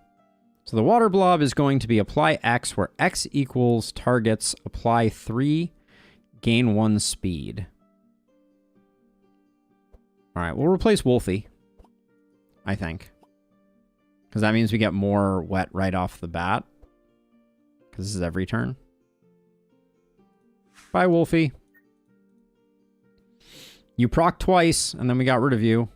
So the water blob is going to be apply X, where X equals targets, apply 3, gain 1 speed. All right, we'll replace Wolfie, I think. Because that means we get more wet right off the bat. Because this is every turn. Bye, Wolfie. You proc twice, and then we got rid of you.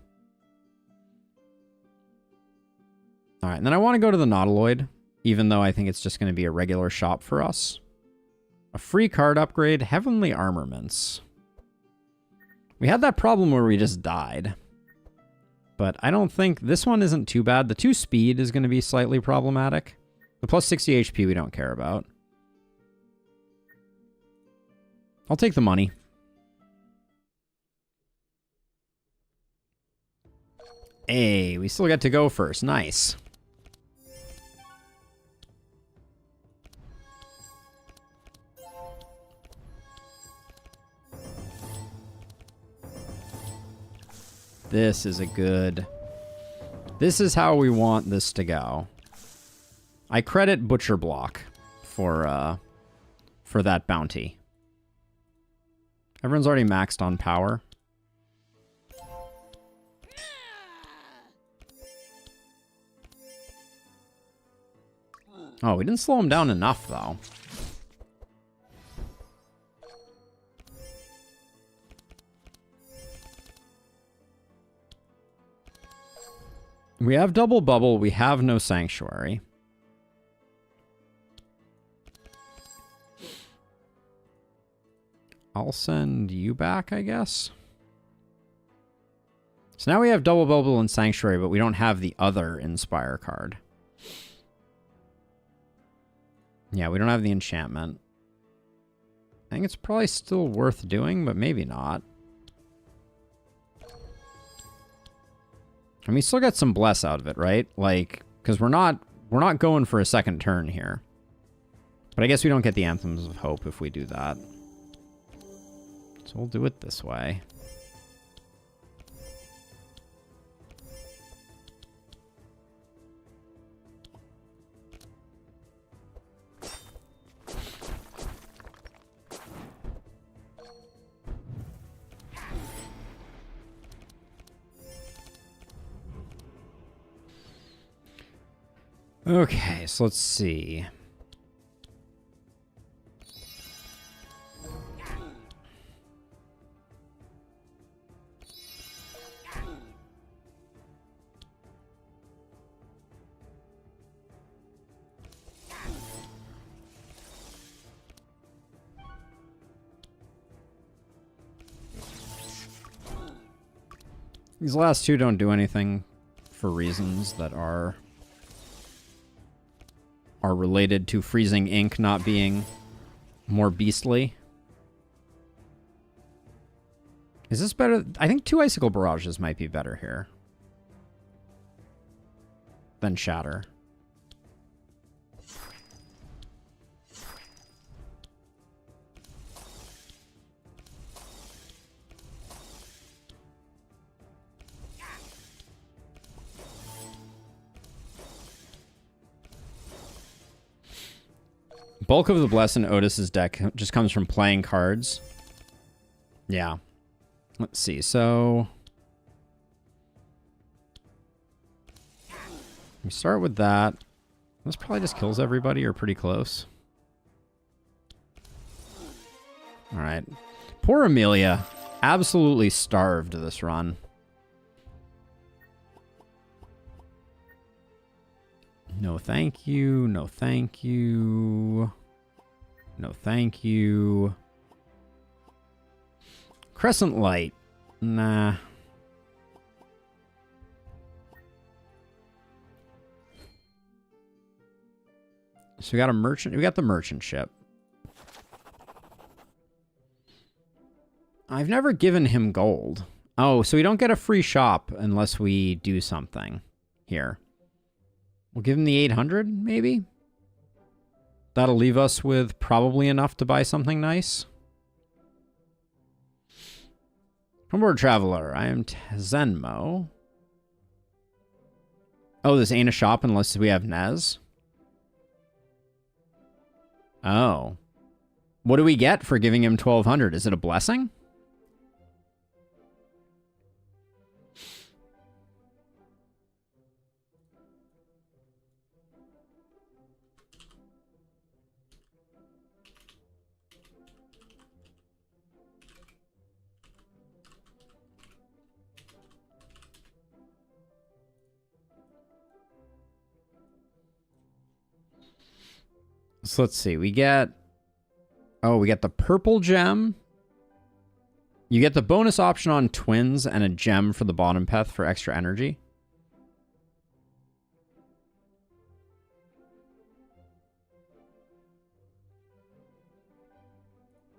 All right, and then I want to go to the Nautiloid, even though I think it's just going to be a regular shop for us. A free card upgrade, Heavenly Armaments. We had that problem where we just died. But I don't think... This one isn't too bad. The 2 speed is going to be slightly problematic. The plus 60 HP we don't care about. I'll take the money. Hey, we still get to go first. Nice. This is a good... This is how we want this to go. I credit Butcher Block for that bounty. Everyone's already maxed on power. Oh, we didn't slow him down enough, though. We have double bubble. We have no sanctuary. I'll send you back, I guess. So now we have double bubble and sanctuary, but we don't have the other inspire card. Yeah, we don't have the enchantment. I think it's probably still worth doing, but maybe not. And we still get some bless out of it, right? Like, because we're not going for a second turn here. But I guess we don't get the Anthems of Hope if we do that. So we'll do it this way. Okay, so let's see. These last two don't do anything for reasons that are related to freezing ink not being more beastly. Is this better? I think 2 Icicle Barrages might be better here than Shatter. Bulk of the Bless in Otis's deck just comes from playing cards. Yeah. Let's see. So we start with that. This probably just kills everybody or pretty close. All right. Poor Amelia. absolutely starved this run. No thank you, no thank you. No thank you. Crescent Light. Nah. So we got a merchant. We got the merchant ship. I've never given him gold. Oh, so we don't get a free shop unless we do something here. We'll give him the 800, maybe? That'll leave us with probably enough to buy something nice. Homeward Traveler. I am Zenmo. Oh, this ain't a shop unless we have Nez. Oh. What do we get for giving him 1200? Is it a blessing? So let's see. We get... Oh, we get the purple gem. You get the bonus option on twins and a gem for the bottom path for extra energy.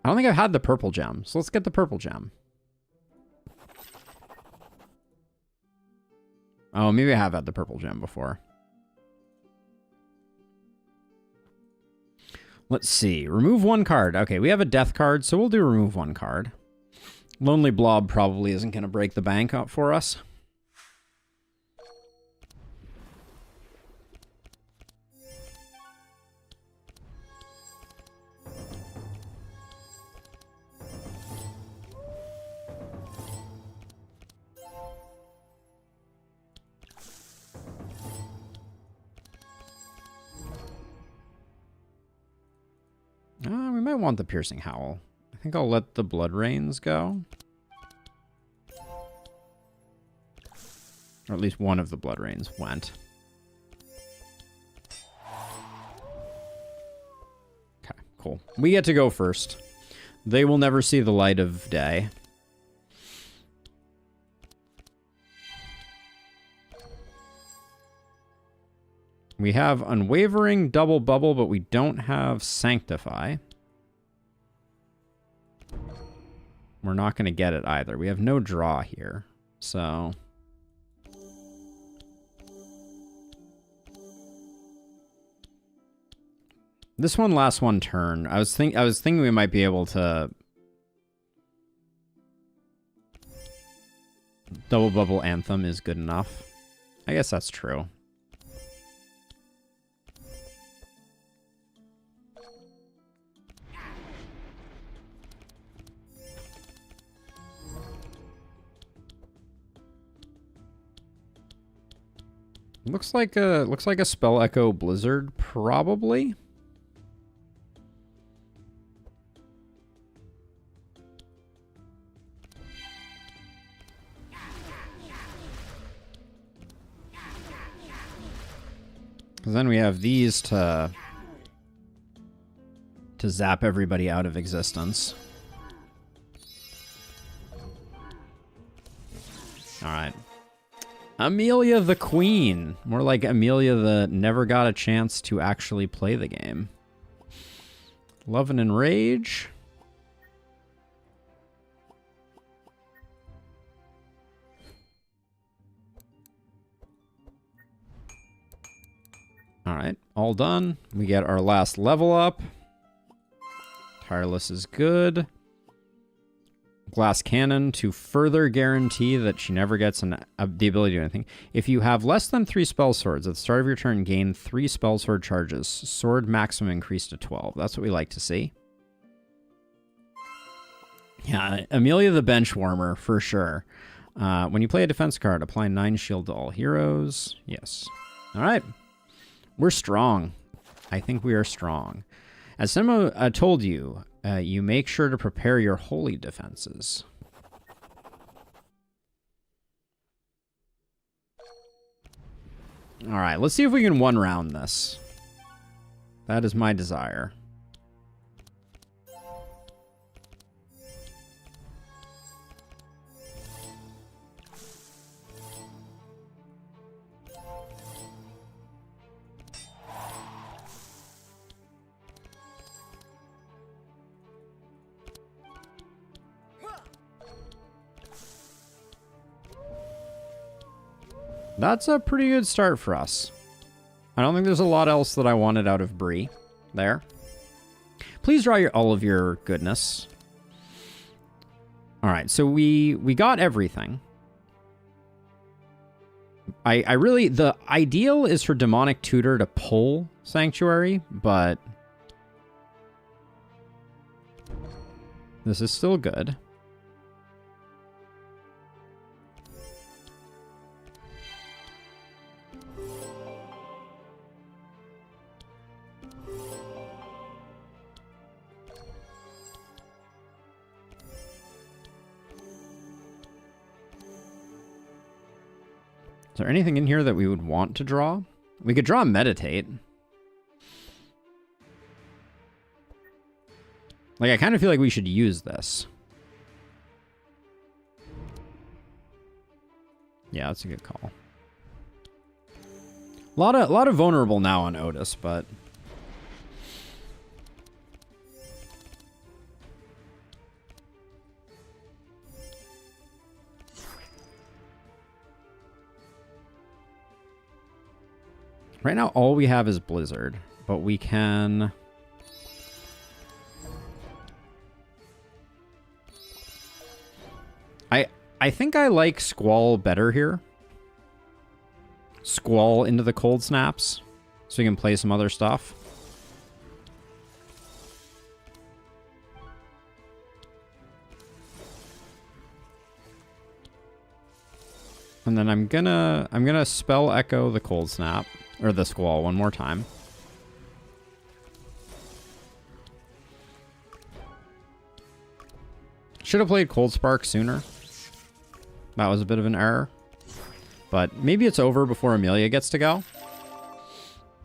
I don't think I've had the purple gem, so let's get the purple gem. Oh, maybe I have had the purple gem before. Let's see. Remove one card. Okay, we have a death card, so we'll do remove one card. Lonely Blob probably isn't going to break the bank up for us. We might want the Piercing Howl. I think I'll let the Blood Rains go. Or at least one of the Blood Rains went. Okay, cool. We get to go first. They will never see the light of day. We have Unwavering, Double Bubble, but we don't have Sanctify. We're not going to get it either. We have no draw here, so... This one lasts one turn. I was thinking we might be able to... Double Bubble Anthem is good enough. I guess that's true. Looks like a Spell Echo Blizzard, probably. Because then we have these to zap everybody out of existence. All right. Amelia the Queen. More like Amelia the never got a chance to actually play the game. Love and Enrage. All right, all done. We get our last level up. Tireless is good. Glass Cannon to further guarantee that she never gets the ability to do anything. If you have less than 3 spell swords, at the start of your turn, gain 3 spell sword charges. Sword maximum increased to 12. That's what we like to see. Yeah, Amelia the Benchwarmer, for sure. When you play a defense card, apply 9 shield to all heroes. Yes. All right. We're strong. I think we are strong. As Semo told you, you make sure to prepare your holy defenses. All right, let's see if we can one round this. That is my desire. That's a pretty good start for us. I don't think there's a lot else that I wanted out of Bree there. Please draw all of your goodness. All right, so we got everything. I really, the ideal is for Demonic Tutor to pull Sanctuary, but this is still good. Is there anything in here that we would want to draw? We could draw Meditate. Like, I kind of feel like we should use this. Yeah, that's a good call. A lot of vulnerable now on Otis, but right now, all we have is Blizzard, but we can... I think I like Squall better here. Squall into the Cold Snaps, so we can play some other stuff. And then I'm gonna Spell Echo the Cold Snap. Or the Squall one more time. Should have played Cold Spark sooner. That was a bit of an error. But maybe it's over before Amelia gets to go.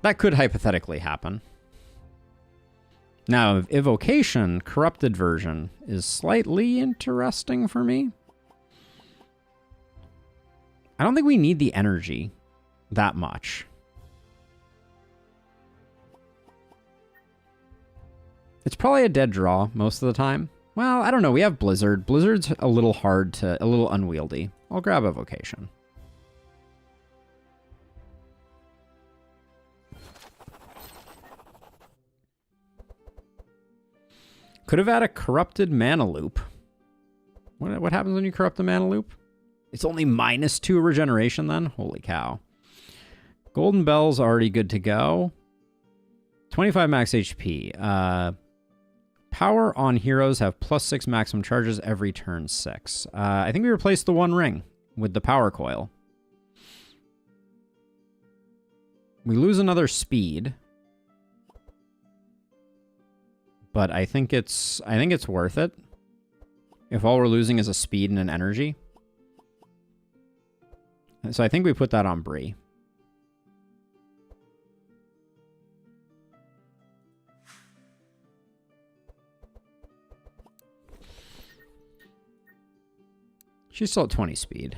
That could hypothetically happen. Now, Evocation, Corrupted version, is slightly interesting for me. I don't think we need the energy that much. It's probably a dead draw most of the time. Well, I don't know. We have Blizzard. Blizzard's a little a little unwieldy. I'll grab Evocation. Could have had a Corrupted Mana Loop. What happens when you corrupt the Mana Loop? It's only -2 regeneration then? Holy cow. Golden Bell's already good to go. 25 max HP. Power on heroes have +6 maximum charges every turn 6. I think we replaced the One Ring with the Power Coil. We lose another speed. But I think it's worth it. If all we're losing is a speed and an energy. So I think we put that on Bree. She's still at 20 speed.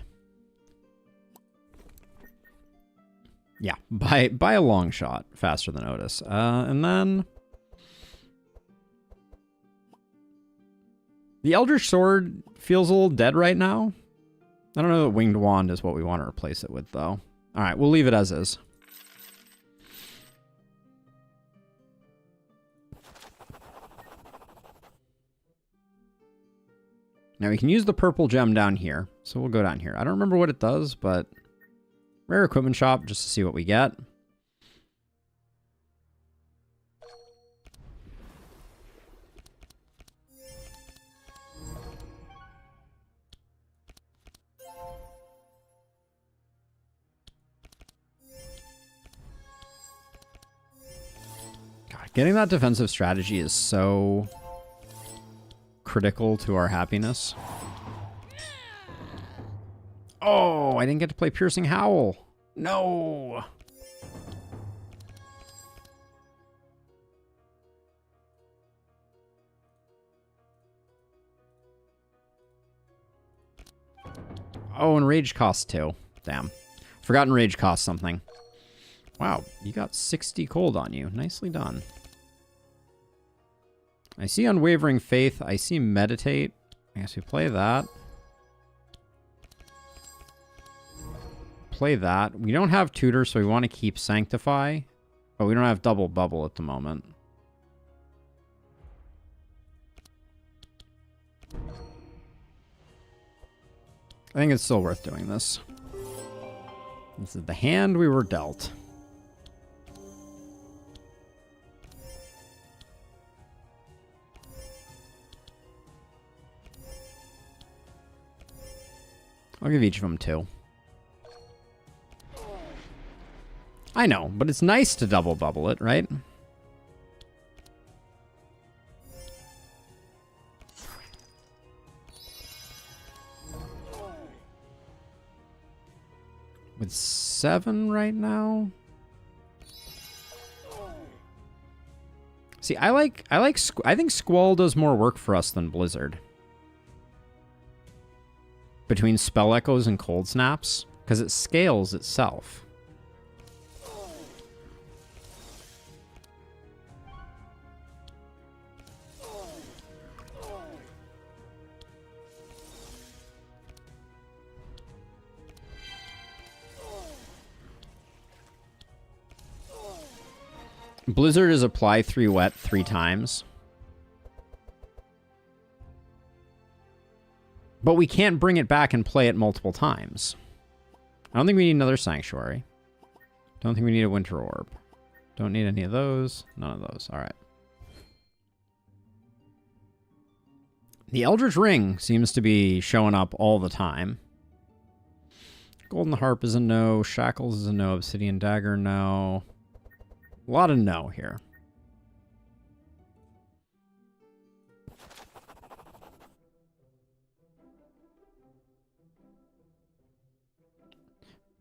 Yeah, by a long shot, faster than Otis. And then the Eldritch Sword feels a little dead right now. I don't know that Winged Wand is what we want to replace it with, though. All right, we'll leave it as is. Now we can use the purple gem down here, so we'll go down here. I don't remember what it does, but rare equipment shop just to see what we get. God, getting that defensive strategy is so critical to our happiness. Oh, I didn't get to play Piercing Howl. No. Oh, and rage costs 2. Damn. Forgotten rage costs something. Wow, you got 60 cold on you. Nicely done. I see unwavering faith. I see meditate. I guess we play that. Play that. We don't have tutor, so we want to keep sanctify. But we don't have double bubble at the moment. I think it's still worth doing this. This is the hand we were dealt. I'll give each of them 2. I know, but it's nice to double bubble it, right? With 7 right now. See, I think Squall does more work for us than Blizzard. Between spell echoes and cold snaps, because it scales itself. Blizzard is apply 3 wet 3 times. But we can't bring it back and play it multiple times. I don't think we need another Sanctuary. Don't think we need a Winter Orb. Don't need any of those. None of those. Alright. The Eldritch Ring seems to be showing up all the time. Golden Harp is a no. Shackles is a no. Obsidian Dagger, no. A lot of no here.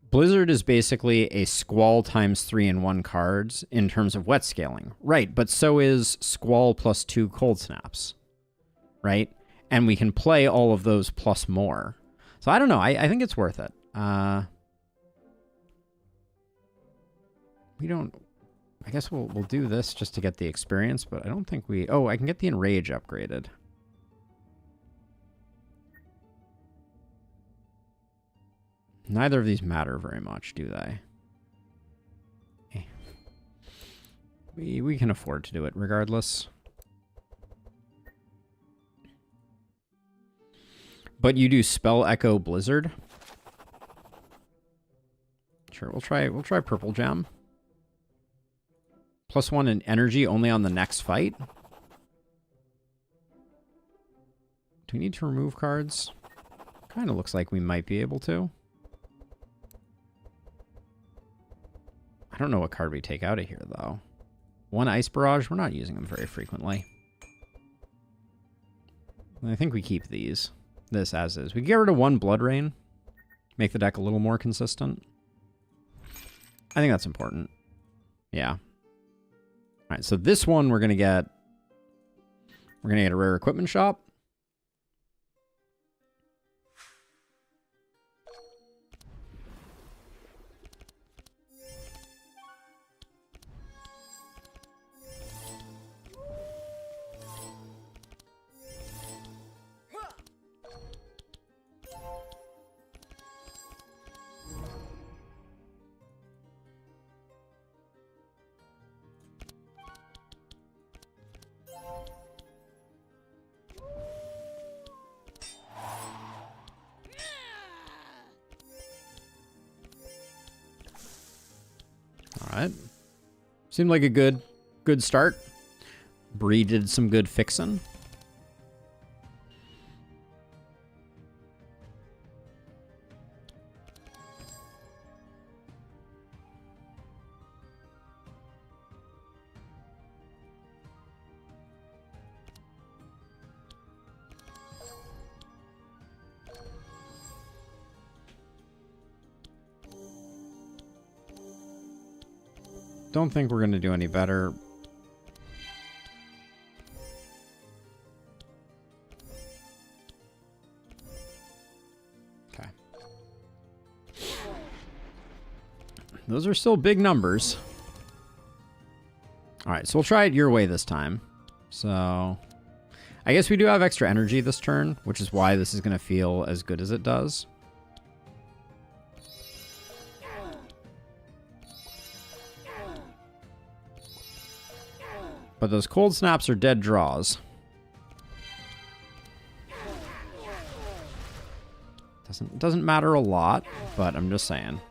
Blizzard is basically a Squall times 3-in-1 cards in terms of wet scaling. Right, but so is Squall plus 2 cold snaps. Right? And we can play all of those plus more. So I don't know. I think it's worth it. We don't... I guess we'll do this just to get the experience, but I don't think we... Oh, I can get the Enrage upgraded. Neither of these matter very much, do they? We can afford to do it regardless. But you do Spell Echo Blizzard? Sure, we'll try Purple Gem. +1 in energy only on the next fight. Do we need to remove cards? Kind of looks like we might be able to. I don't know what card we take out of here, though. 1 Ice Barrage. We're not using them very frequently. I think we keep these. This as is. We get rid of 1 Blood Rain. Make the deck a little more consistent. I think that's important. Yeah. All right, so this one we're gonna get a rare equipment shop. Alright. Seemed like a good start. Bree did some good fixing. Don't think we're going to do any better. Okay. Those are still big numbers. All right, so we'll try it your way this time. So I guess we do have extra energy this turn, which is why this is going to feel as good as it does. But those cold snaps are dead draws. Doesn't matter a lot, but I'm just saying.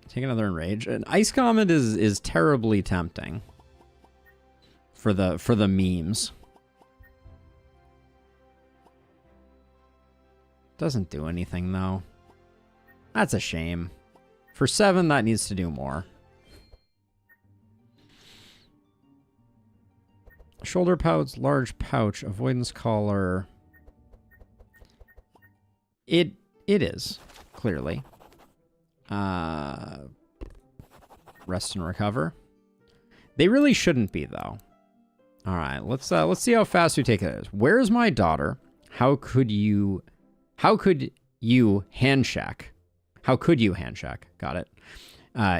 Take another enrage. An ice comet is terribly tempting for the memes. Doesn't do anything though. That's a shame. For 7, that needs to do more. Shoulder pouch, large pouch, avoidance collar. It is, clearly. Rest and recover. They really shouldn't be, though. All right, let's see how fast we take it. Where's my daughter? How could you handshake? How could you handshake? Got it.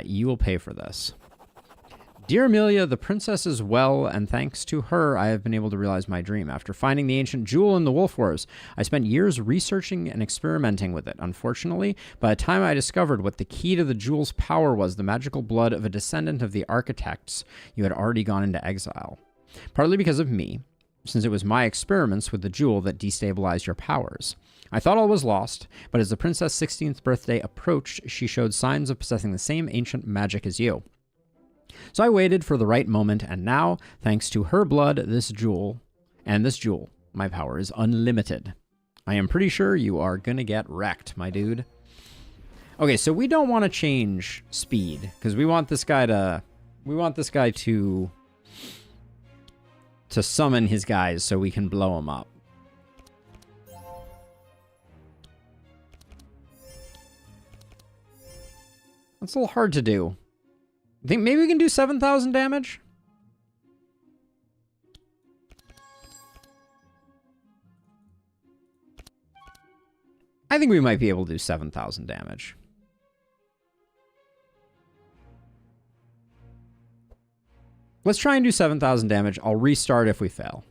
You will pay for this. Dear Amelia, the princess is well, and thanks to her, I have been able to realize my dream. After finding the ancient jewel in the Wolf Wars, I spent years researching and experimenting with it. Unfortunately, by the time I discovered what the key to the jewel's power was, the magical blood of a descendant of the architects, you had already gone into exile. Partly because of me, since it was my experiments with the jewel that destabilized your powers. I thought all was lost, but as the princess' 16th birthday approached, she showed signs of possessing the same ancient magic as you. So I waited for the right moment, and now, thanks to her blood, this jewel, my power is unlimited. I am pretty sure you are gonna get wrecked, my dude. Okay, so we don't want to change speed, because we want this guy to summon his guys so we can blow him up. That's a little hard to do. I think maybe we can do 7,000 damage? I think we might be able to do 7,000 damage. Let's try and do 7,000 damage. I'll restart if we fail.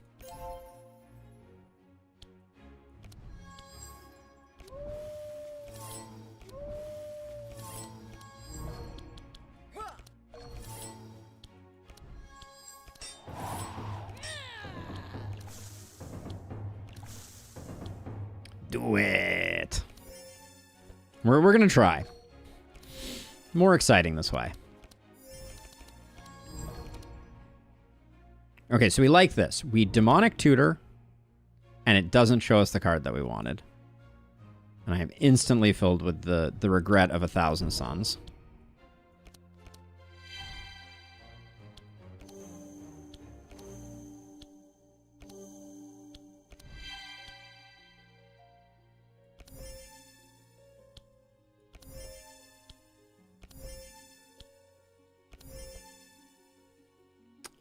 Do it. We're gonna try. More exciting this way. Okay, so we like this. We demonic tutor, and it doesn't show us the card that we wanted. And I am instantly filled with the regret of 1,000 suns.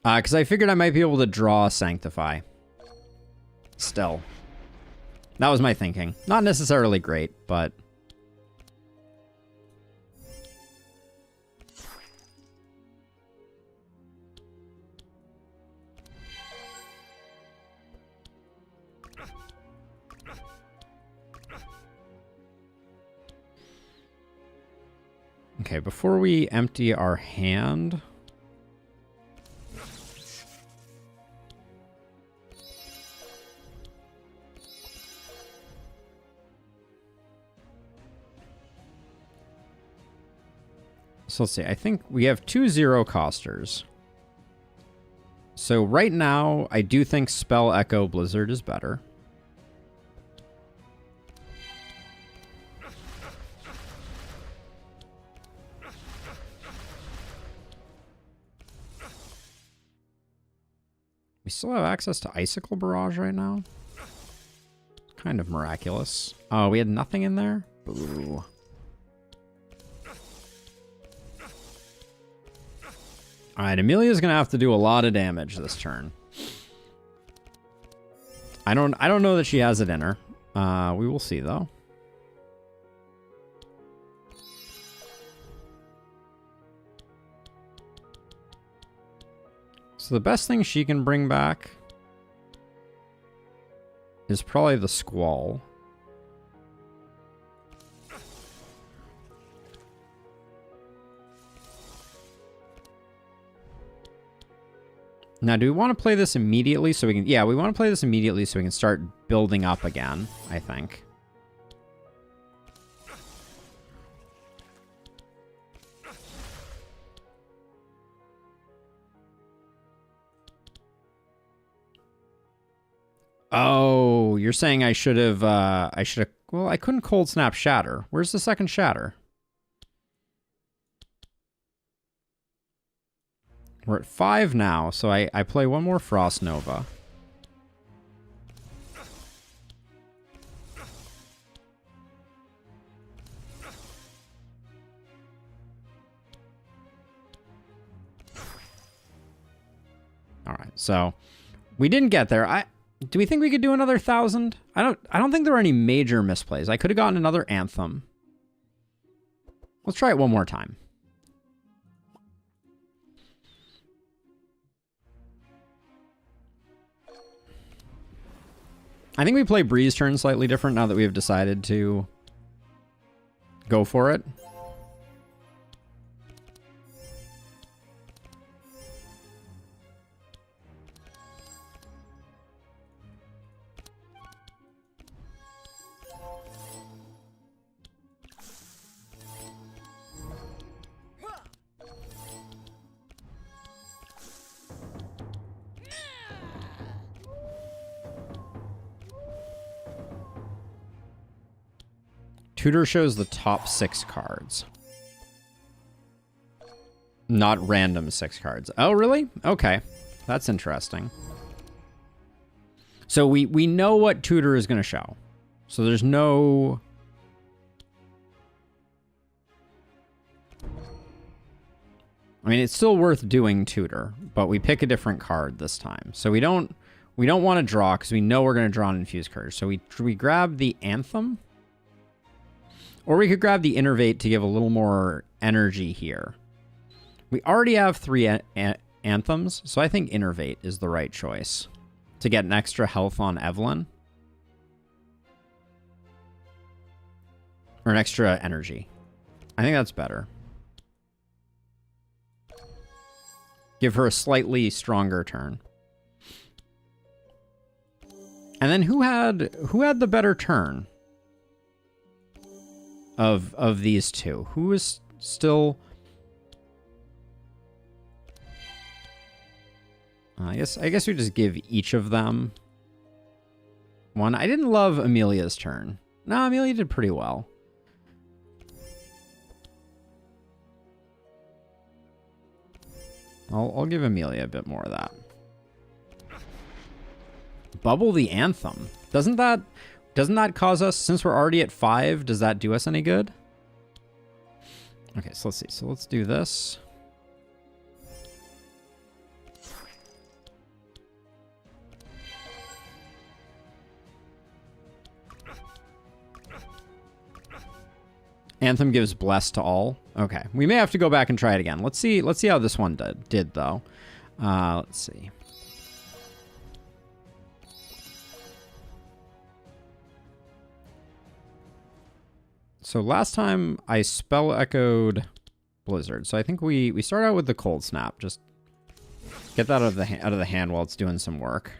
Because I figured I might be able to draw Sanctify. Still. That was my thinking. Not necessarily great, but... Okay, before we empty our hand... So let's see, I think we have 2 zero-costers. So right now, I do think Spell Echo Blizzard is better. We still have access to Icicle Barrage right now. Kind of miraculous. Oh, we had nothing in there? Boo. Alright, Amelia's gonna have to do a lot of damage this turn. I don't know that she has it in her. We will see, though. So the best thing she can bring back is probably the Squall. Now, do we want to play this immediately so we can... Yeah, we want to play this immediately so we can start building up again, I think. Oh, you're saying I should have... Well, I couldn't cold snap Shatter. Where's the second Shatter? We're at 5 now, so I play one more Frost Nova. All right, so we didn't get there. Do we think we could do another 1,000? I don't think there were any major misplays. I could have gotten another Anthem. Let's try it one more time. I think we play Breeze turn slightly different now that we have decided to go for it. Tutor shows the top 6 cards. Not random 6 cards. Oh, really? Okay. That's interesting. So we know what Tutor is going to show. So there's no... I mean, it's still worth doing Tutor, but we pick a different card this time. So we don't want to draw because we know we're going to draw an Infused Courage. So we grab the Anthem. Or we could grab the Innervate to give a little more energy here. We already have 3 Anthems, so I think Innervate is the right choice. To get an extra health on Evelyn. Or an extra energy. I think that's better. Give her a slightly stronger turn. And then who had the better turn? Of these two, who is still? I guess we just give each of them one. I didn't love Amelia's turn. No, Amelia did pretty well. I'll give Amelia a bit more of that. Bubble the Anthem. Doesn't that cause us, since we're already at 5, does that do us any good? Okay, so let's see. So let's do this. Anthem gives Bless to all. Okay, we may have to go back and try it again. Let's see how this one did though. Let's see. So last time I spell echoed Blizzard. So I think we start out with the Cold Snap. Just get that out of the hand while it's doing some work.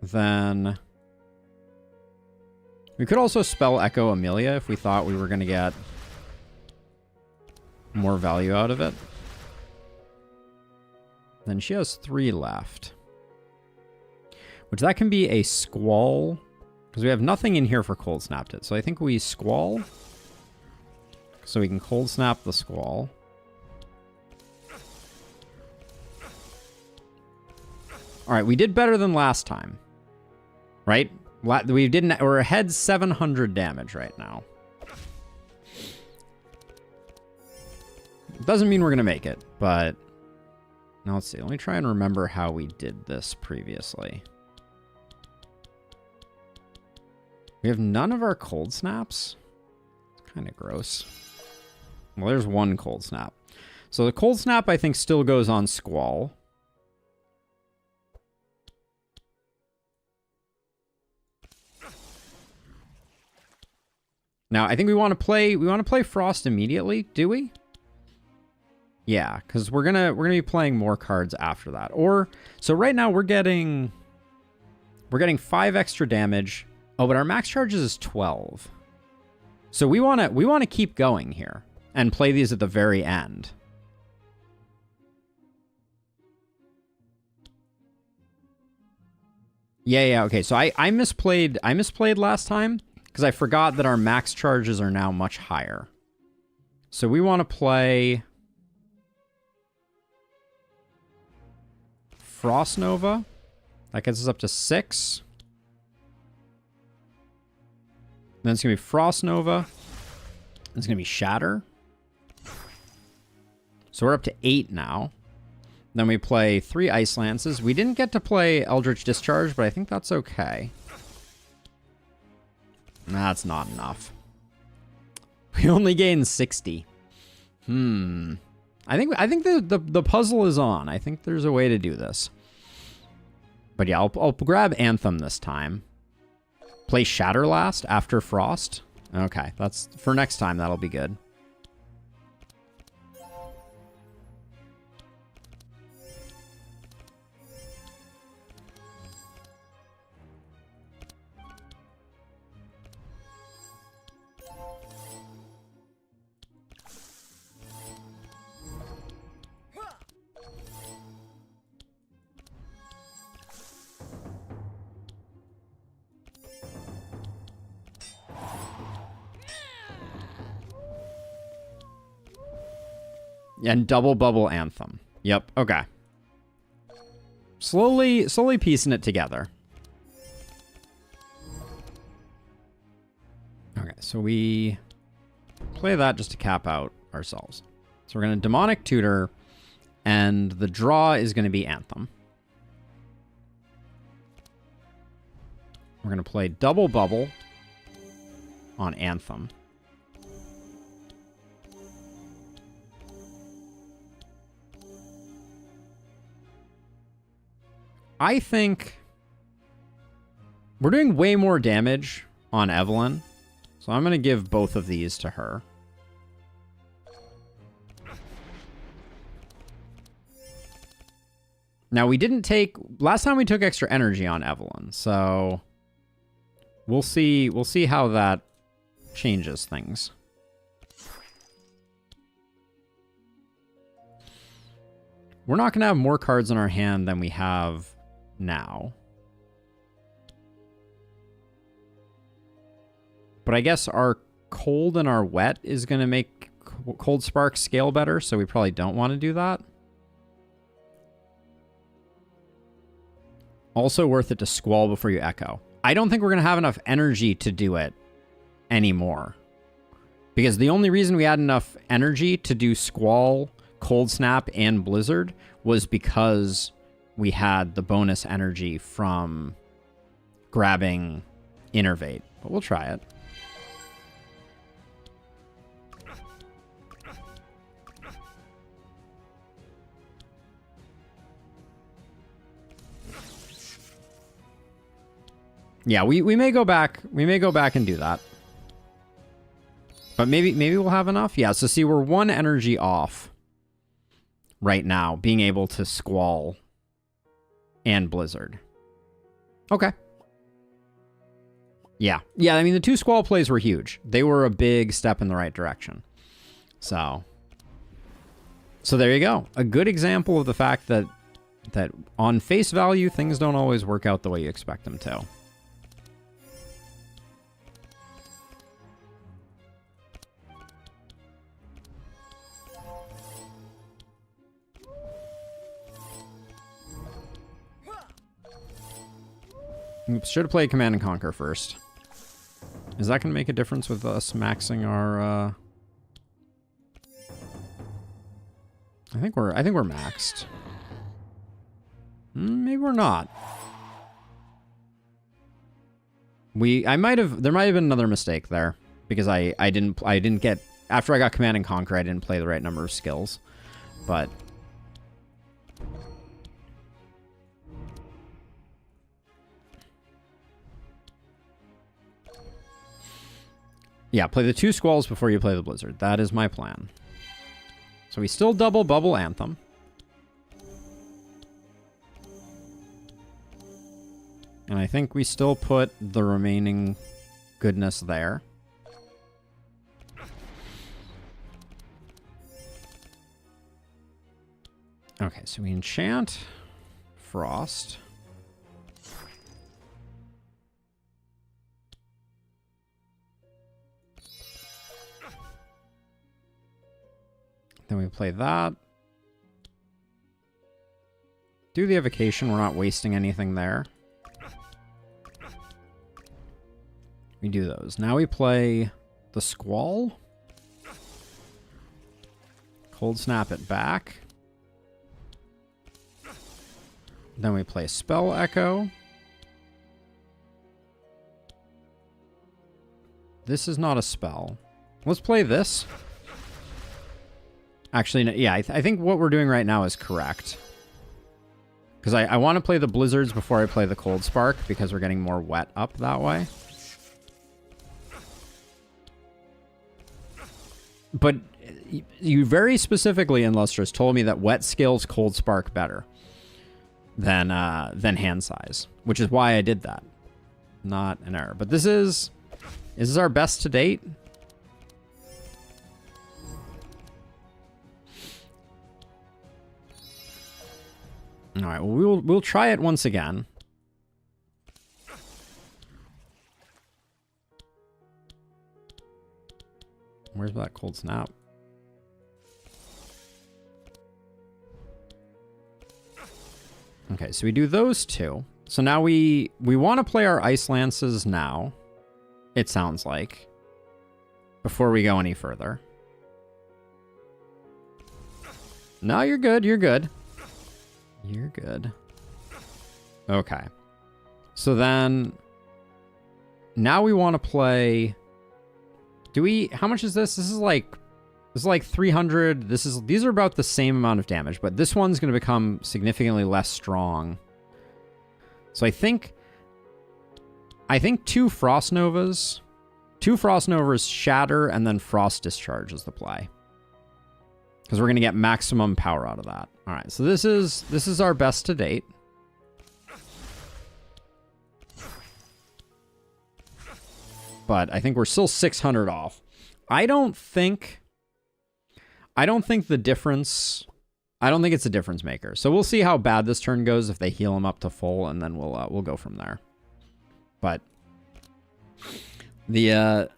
Then we could also spell echo Amelia if we thought we were going to get more value out of it. Then she has 3 left. Which that can be a Squall. Because we have nothing in here for Cold Snapped it. So I think we Squall. So we can Cold Snap the Squall. Alright, we did better than last time. Right? We're ahead 700 damage right now. Doesn't mean we're going to make it, but... Now let's see. Let me try and remember how we did this previously. We have none of our cold snaps. It's kind of gross. Well, there's one cold snap. So the cold snap, I think, still goes on Squall. Now, I think we want to play Frost immediately, do we? Yeah, because we're gonna be playing more cards after that. Or so right now we're getting 5 extra damage. Oh, but our max charges is 12. So we wanna keep going here and play these at the very end. Yeah, okay. So I misplayed last time because I forgot that our max charges are now much higher. So we want to play Frost Nova. That gets us up to 6. Then it's going to be Frost Nova. It's going to be Shatter. So we're up to 8 now. Then we play 3 Ice Lances. We didn't get to play Eldritch Discharge, but I think that's okay. That's not enough. We only gained 60. I think the puzzle is on. I think there's a way to do this. But yeah, I'll grab Anthem this time. Play Shatter last after Frost. Okay, that's for next time. That'll be good. And double bubble Anthem. Yep, okay. Slowly piecing it together. Okay, so we play that just to cap out ourselves. So we're going to Demonic Tutor, and the draw is going to be Anthem. We're going to play double bubble on Anthem. I think we're doing way more damage on Evelyn, so I'm going to give both of these to her. Now, we didn't take... Last time we took extra energy on Evelyn, so we'll see how that changes things. We're not going to have more cards in our hand than we have now. But I guess our cold and our wet is going to make Cold Spark scale better, so we probably don't want to do that. Also worth it to Squall before you Echo. I don't think we're going to have enough energy to do it anymore. Because the only reason we had enough energy to do Squall, Cold Snap, and Blizzard was because we had the bonus energy from grabbing Innervate. But we'll try it. Yeah, we may go back. We may go back and do that. But maybe we'll have enough. Yeah, so see, we're 1 energy off right now, being able to Squall and Blizzard. Okay. Yeah. Yeah, I mean, the 2 Squall plays were huge. They were a big step in the right direction. So there you go. A good example of the fact that on face value, things don't always work out the way you expect them to. Oops, should have played Command and Conquer first. Is that going to make a difference with us maxing our, I think we're maxed. Maybe we're not. There might have been another mistake there because I didn't get, after I got Command and Conquer, I didn't play the right number of skills. But yeah, play the 2 Squalls before you play the Blizzard. That is my plan. So we still double Bubble Anthem. And I think we still put the remaining goodness there. Okay, so we enchant Frost. Then we play that. Do the Evocation, we're not wasting anything there. We do those. Now we play the Squall. Cold Snap it back. Then we play Spell Echo. This is not a spell. Let's play this. Actually, no, yeah, I think what we're doing right now is correct. Because I want to play the Blizzards before I play the Cold Spark, because we're getting more wet up that way. But you very specifically in Lustrous told me that wet skills Cold Spark better than hand size, which is why I did that. Not an error. But this is our best to date. All right, well, we'll try it once again. Where's that Cold Snap? Okay, so we do those 2. So now we want to play our Ice Lances now, it sounds like, before we go any further. No, you're good, you're good. You're good. Okay. So then, now we want to play... How much is this? This is like 300. These are about the same amount of damage, but this one's going to become significantly less strong. So I think 2 Frost Novas. 2 Frost Novas shatter, and then Frost Discharge is the play. Because we're going to get maximum power out of that. All right, so this is our best to date. But I think we're still 600 off. I don't think the difference... I don't think it's a difference maker. So we'll see how bad this turn goes if they heal him up to full, and then we'll go from there. But the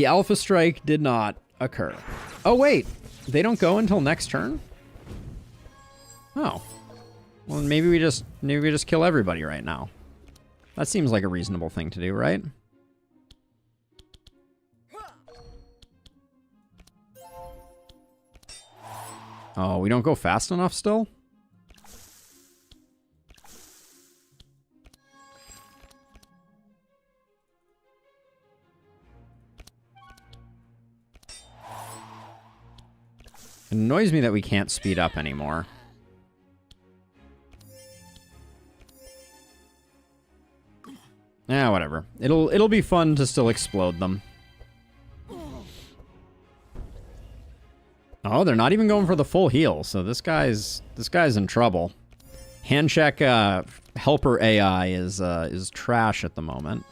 Alpha Strike did not occur. Oh wait, they don't go until next turn? Oh. Well, maybe we just kill everybody right now. That seems like a reasonable thing to do, right? Oh, we don't go fast enough still? It annoys me that we can't speed up anymore. Yeah, whatever. It'll be fun to still explode them. Oh, they're not even going for the full heal, so this guy's in trouble. Hand check helper AI is trash at the moment.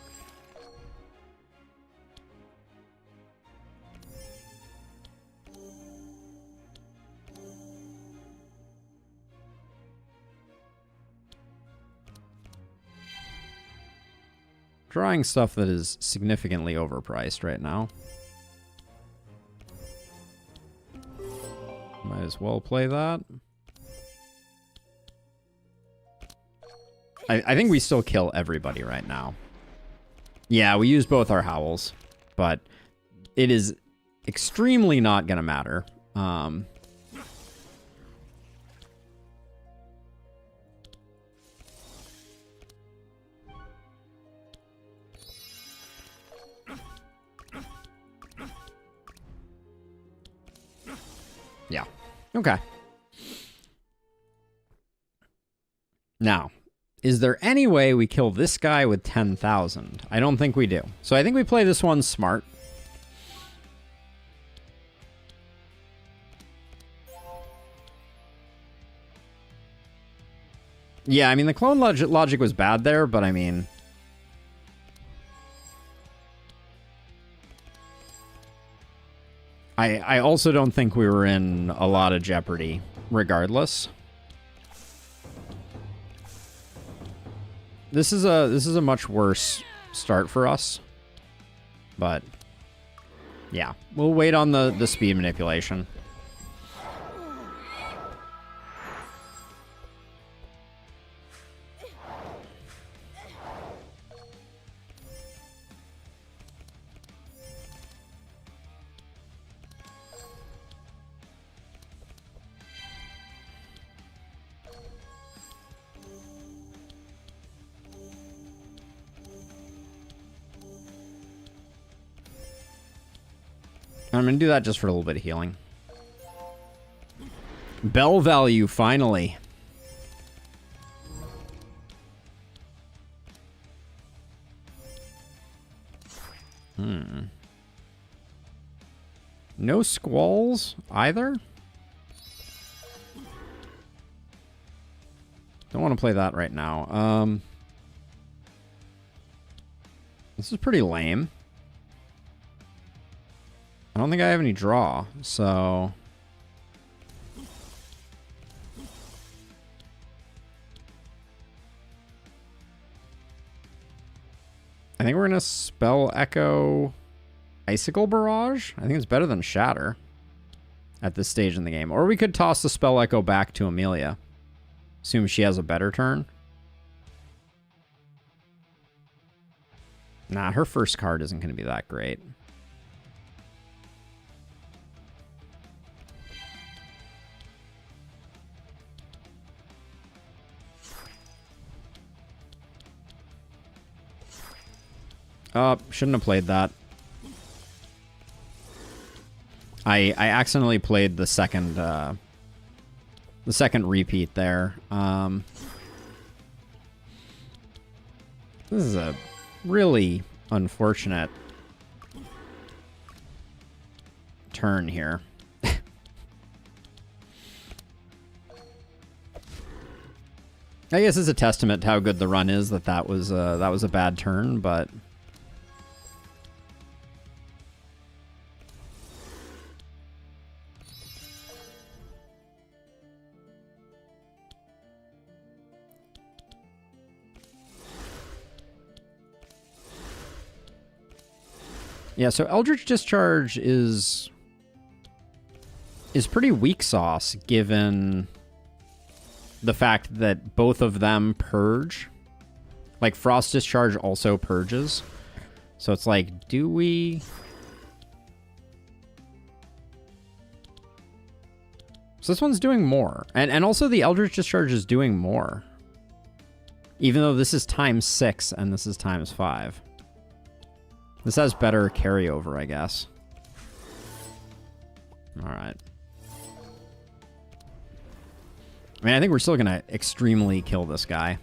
Drawing stuff that is significantly overpriced right now. Might as well play that. I think we still kill everybody right now. Yeah, we use both our howls, but it is extremely not going to matter. Yeah. Okay. Now, is there any way we kill this guy with 10,000? I don't think we do. So I think we play this one smart. Yeah, I mean, the clone logic was bad there, but I mean... I also don't think we were in a lot of jeopardy, regardless. This is a much worse start for us. But, yeah. We'll wait on the speed manipulation. I'm going to do that just for a little bit of healing. Bell value, finally. No squalls either? Don't want to play that right now. This is pretty lame. I don't think I have any draw, so... I think we're going to spell Echo Icicle Barrage. I think it's better than Shatter at this stage in the game. Or we could toss the spell Echo back to Amelia. Assume she has a better turn. Nah, her first card isn't going to be that great. Shouldn't have played that. I accidentally played the second repeat there. This is a really unfortunate turn here. I guess it's a testament to how good the run is that was a bad turn, but. Yeah, so Eldritch Discharge is pretty weak sauce given the fact that both of them purge. Like, Frost Discharge also purges. So it's like, do we... So this one's doing more. And also the Eldritch Discharge is doing more. Even though this is ×6 and this is ×5. This has better carryover, I guess. Alright. I mean, I think we're still going to extremely kill this guy.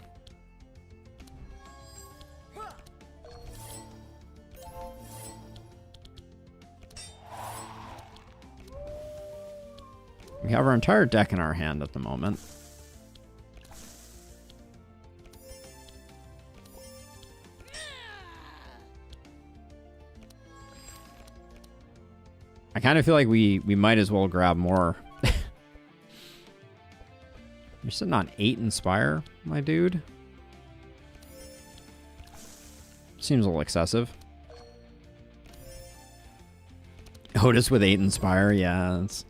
We have our entire deck in our hand at the moment. I kind of feel like we might as well grab more. You're sitting on 8 Inspire, my dude. Seems a little excessive. Otis with 8 Inspire, yeah, it's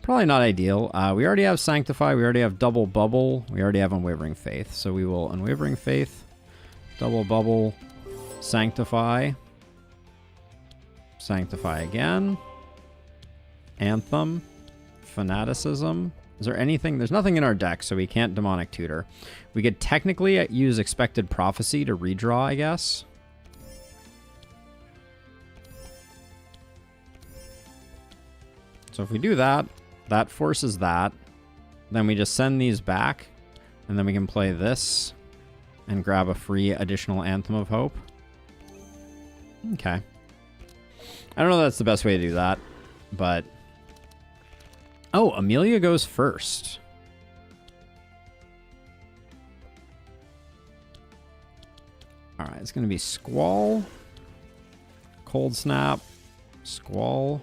probably not ideal. We already have Sanctify, we already have Double Bubble, we already have Unwavering Faith. So we will Unwavering Faith, Double Bubble, Sanctify. Sanctify again. Anthem. Fanaticism. Is there anything? There's nothing in our deck, so we can't Demonic Tutor. We could technically use Expected Prophecy to redraw, I guess. So if we do that, That forces that. Then we just send these back, and then we can play this and grab a free additional Anthem of Hope. Okay. I don't know if that's the best way to do that, but... Oh, Amelia goes first. Alright, it's going to be Squall, Cold Snap, Squall.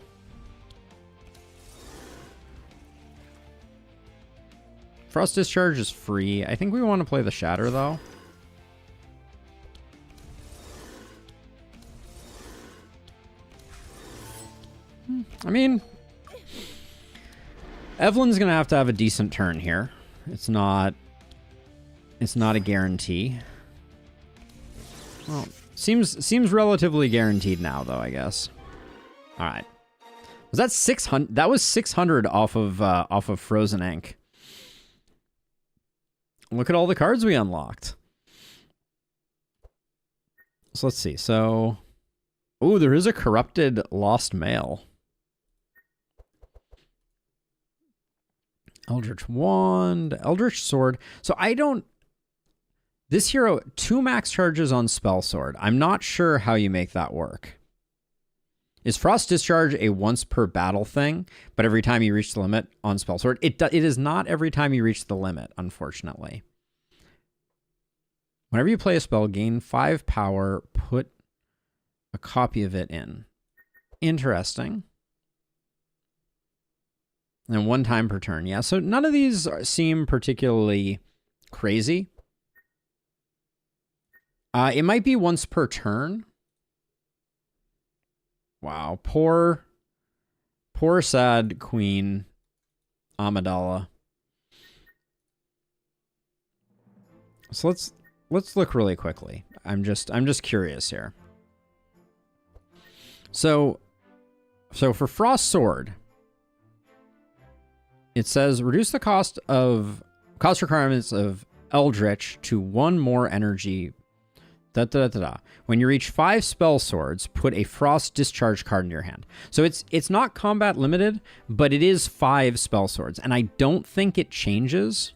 Frost Discharge is free. I think we want to play the Shatter, though. I mean, Evelyn's going to have a decent turn here. It's not a guarantee. Well, seems relatively guaranteed now, though, I guess. All right. Was that 600? That was 600 off of Frozen Ink. Look at all the cards we unlocked. So let's see. So, oh, there is a corrupted Lost Mail. Eldritch Wand, Eldritch Sword. So I don't... This hero, 2 max charges on Spell Sword. I'm not sure how you make that work. Is Frost Discharge a once per battle thing, but every time you reach the limit on Spell Sword? It is not every time you reach the limit, unfortunately. Whenever you play a spell, gain 5 power, put a copy of it in. Interesting. And 1 time per turn. Yeah, so none of these seem particularly crazy. It might be once per turn. Wow, poor sad Queen Amidala. So let's look really quickly. I'm just curious here. So for Frost Sword, it says reduce the cost requirements of Eldritch to 1 more energy. When you reach 5 spell swords, put a Frost Discharge card in your hand. So it's not combat limited, but it is 5 spell swords, and I don't think it changes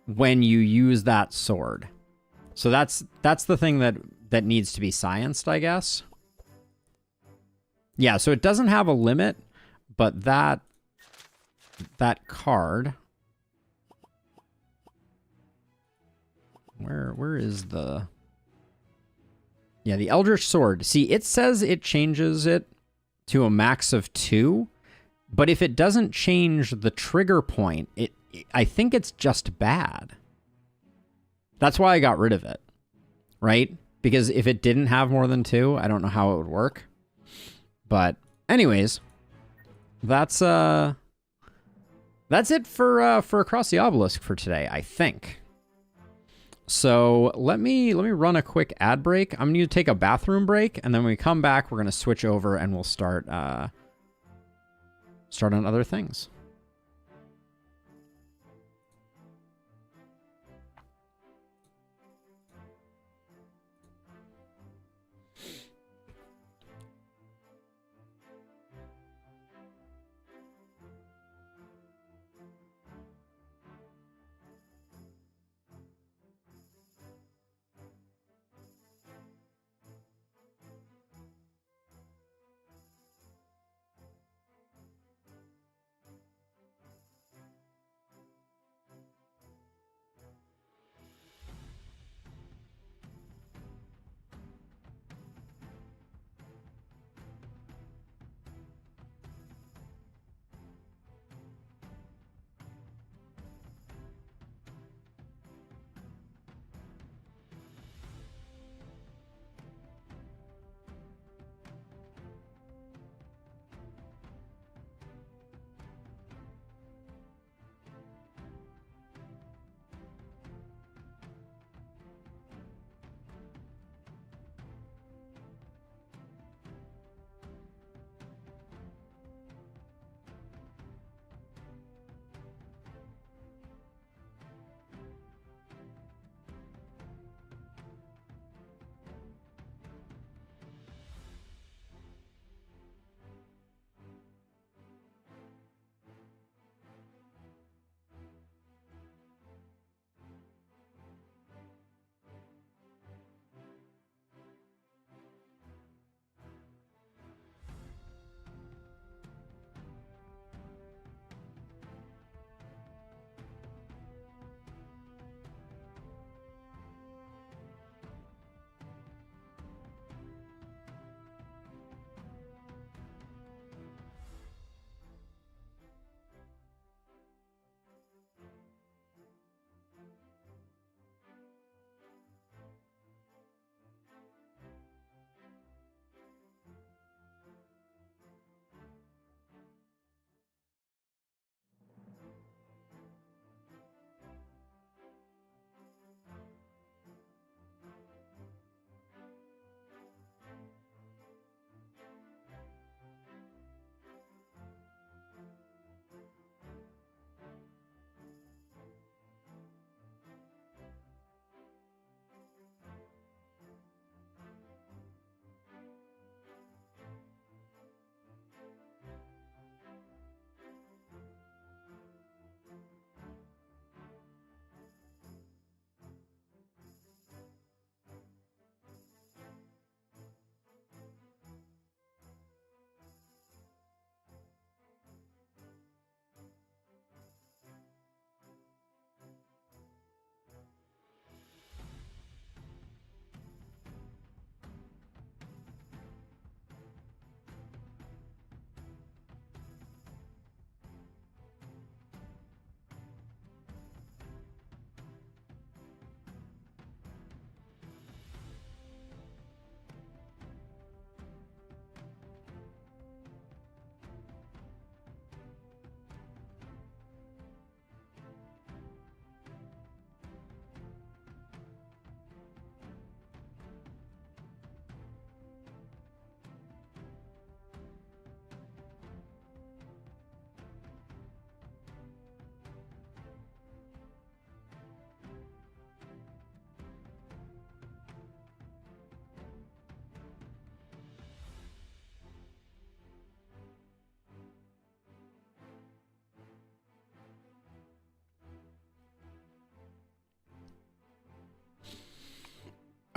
when you use that sword. So that's the thing that needs to be scienced, I guess. Yeah, so it doesn't have a limit, but that card. Where is the... Yeah, the Eldritch Sword. See, it says it changes it to a max of 2, but if it doesn't change the trigger point, I think it's just bad. That's why I got rid of it, right? Because if it didn't have more than 2, I don't know how it would work. But anyways, that's it for Across the Obelisk for today, I think. So let me run a quick ad break. I'm going to take a bathroom break, and then when we come back, we're going to switch over and we'll start on other things.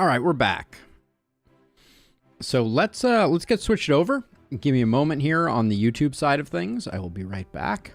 All right, we're back. So let's get switched over. Give me a moment here on the YouTube side of things. I will be right back.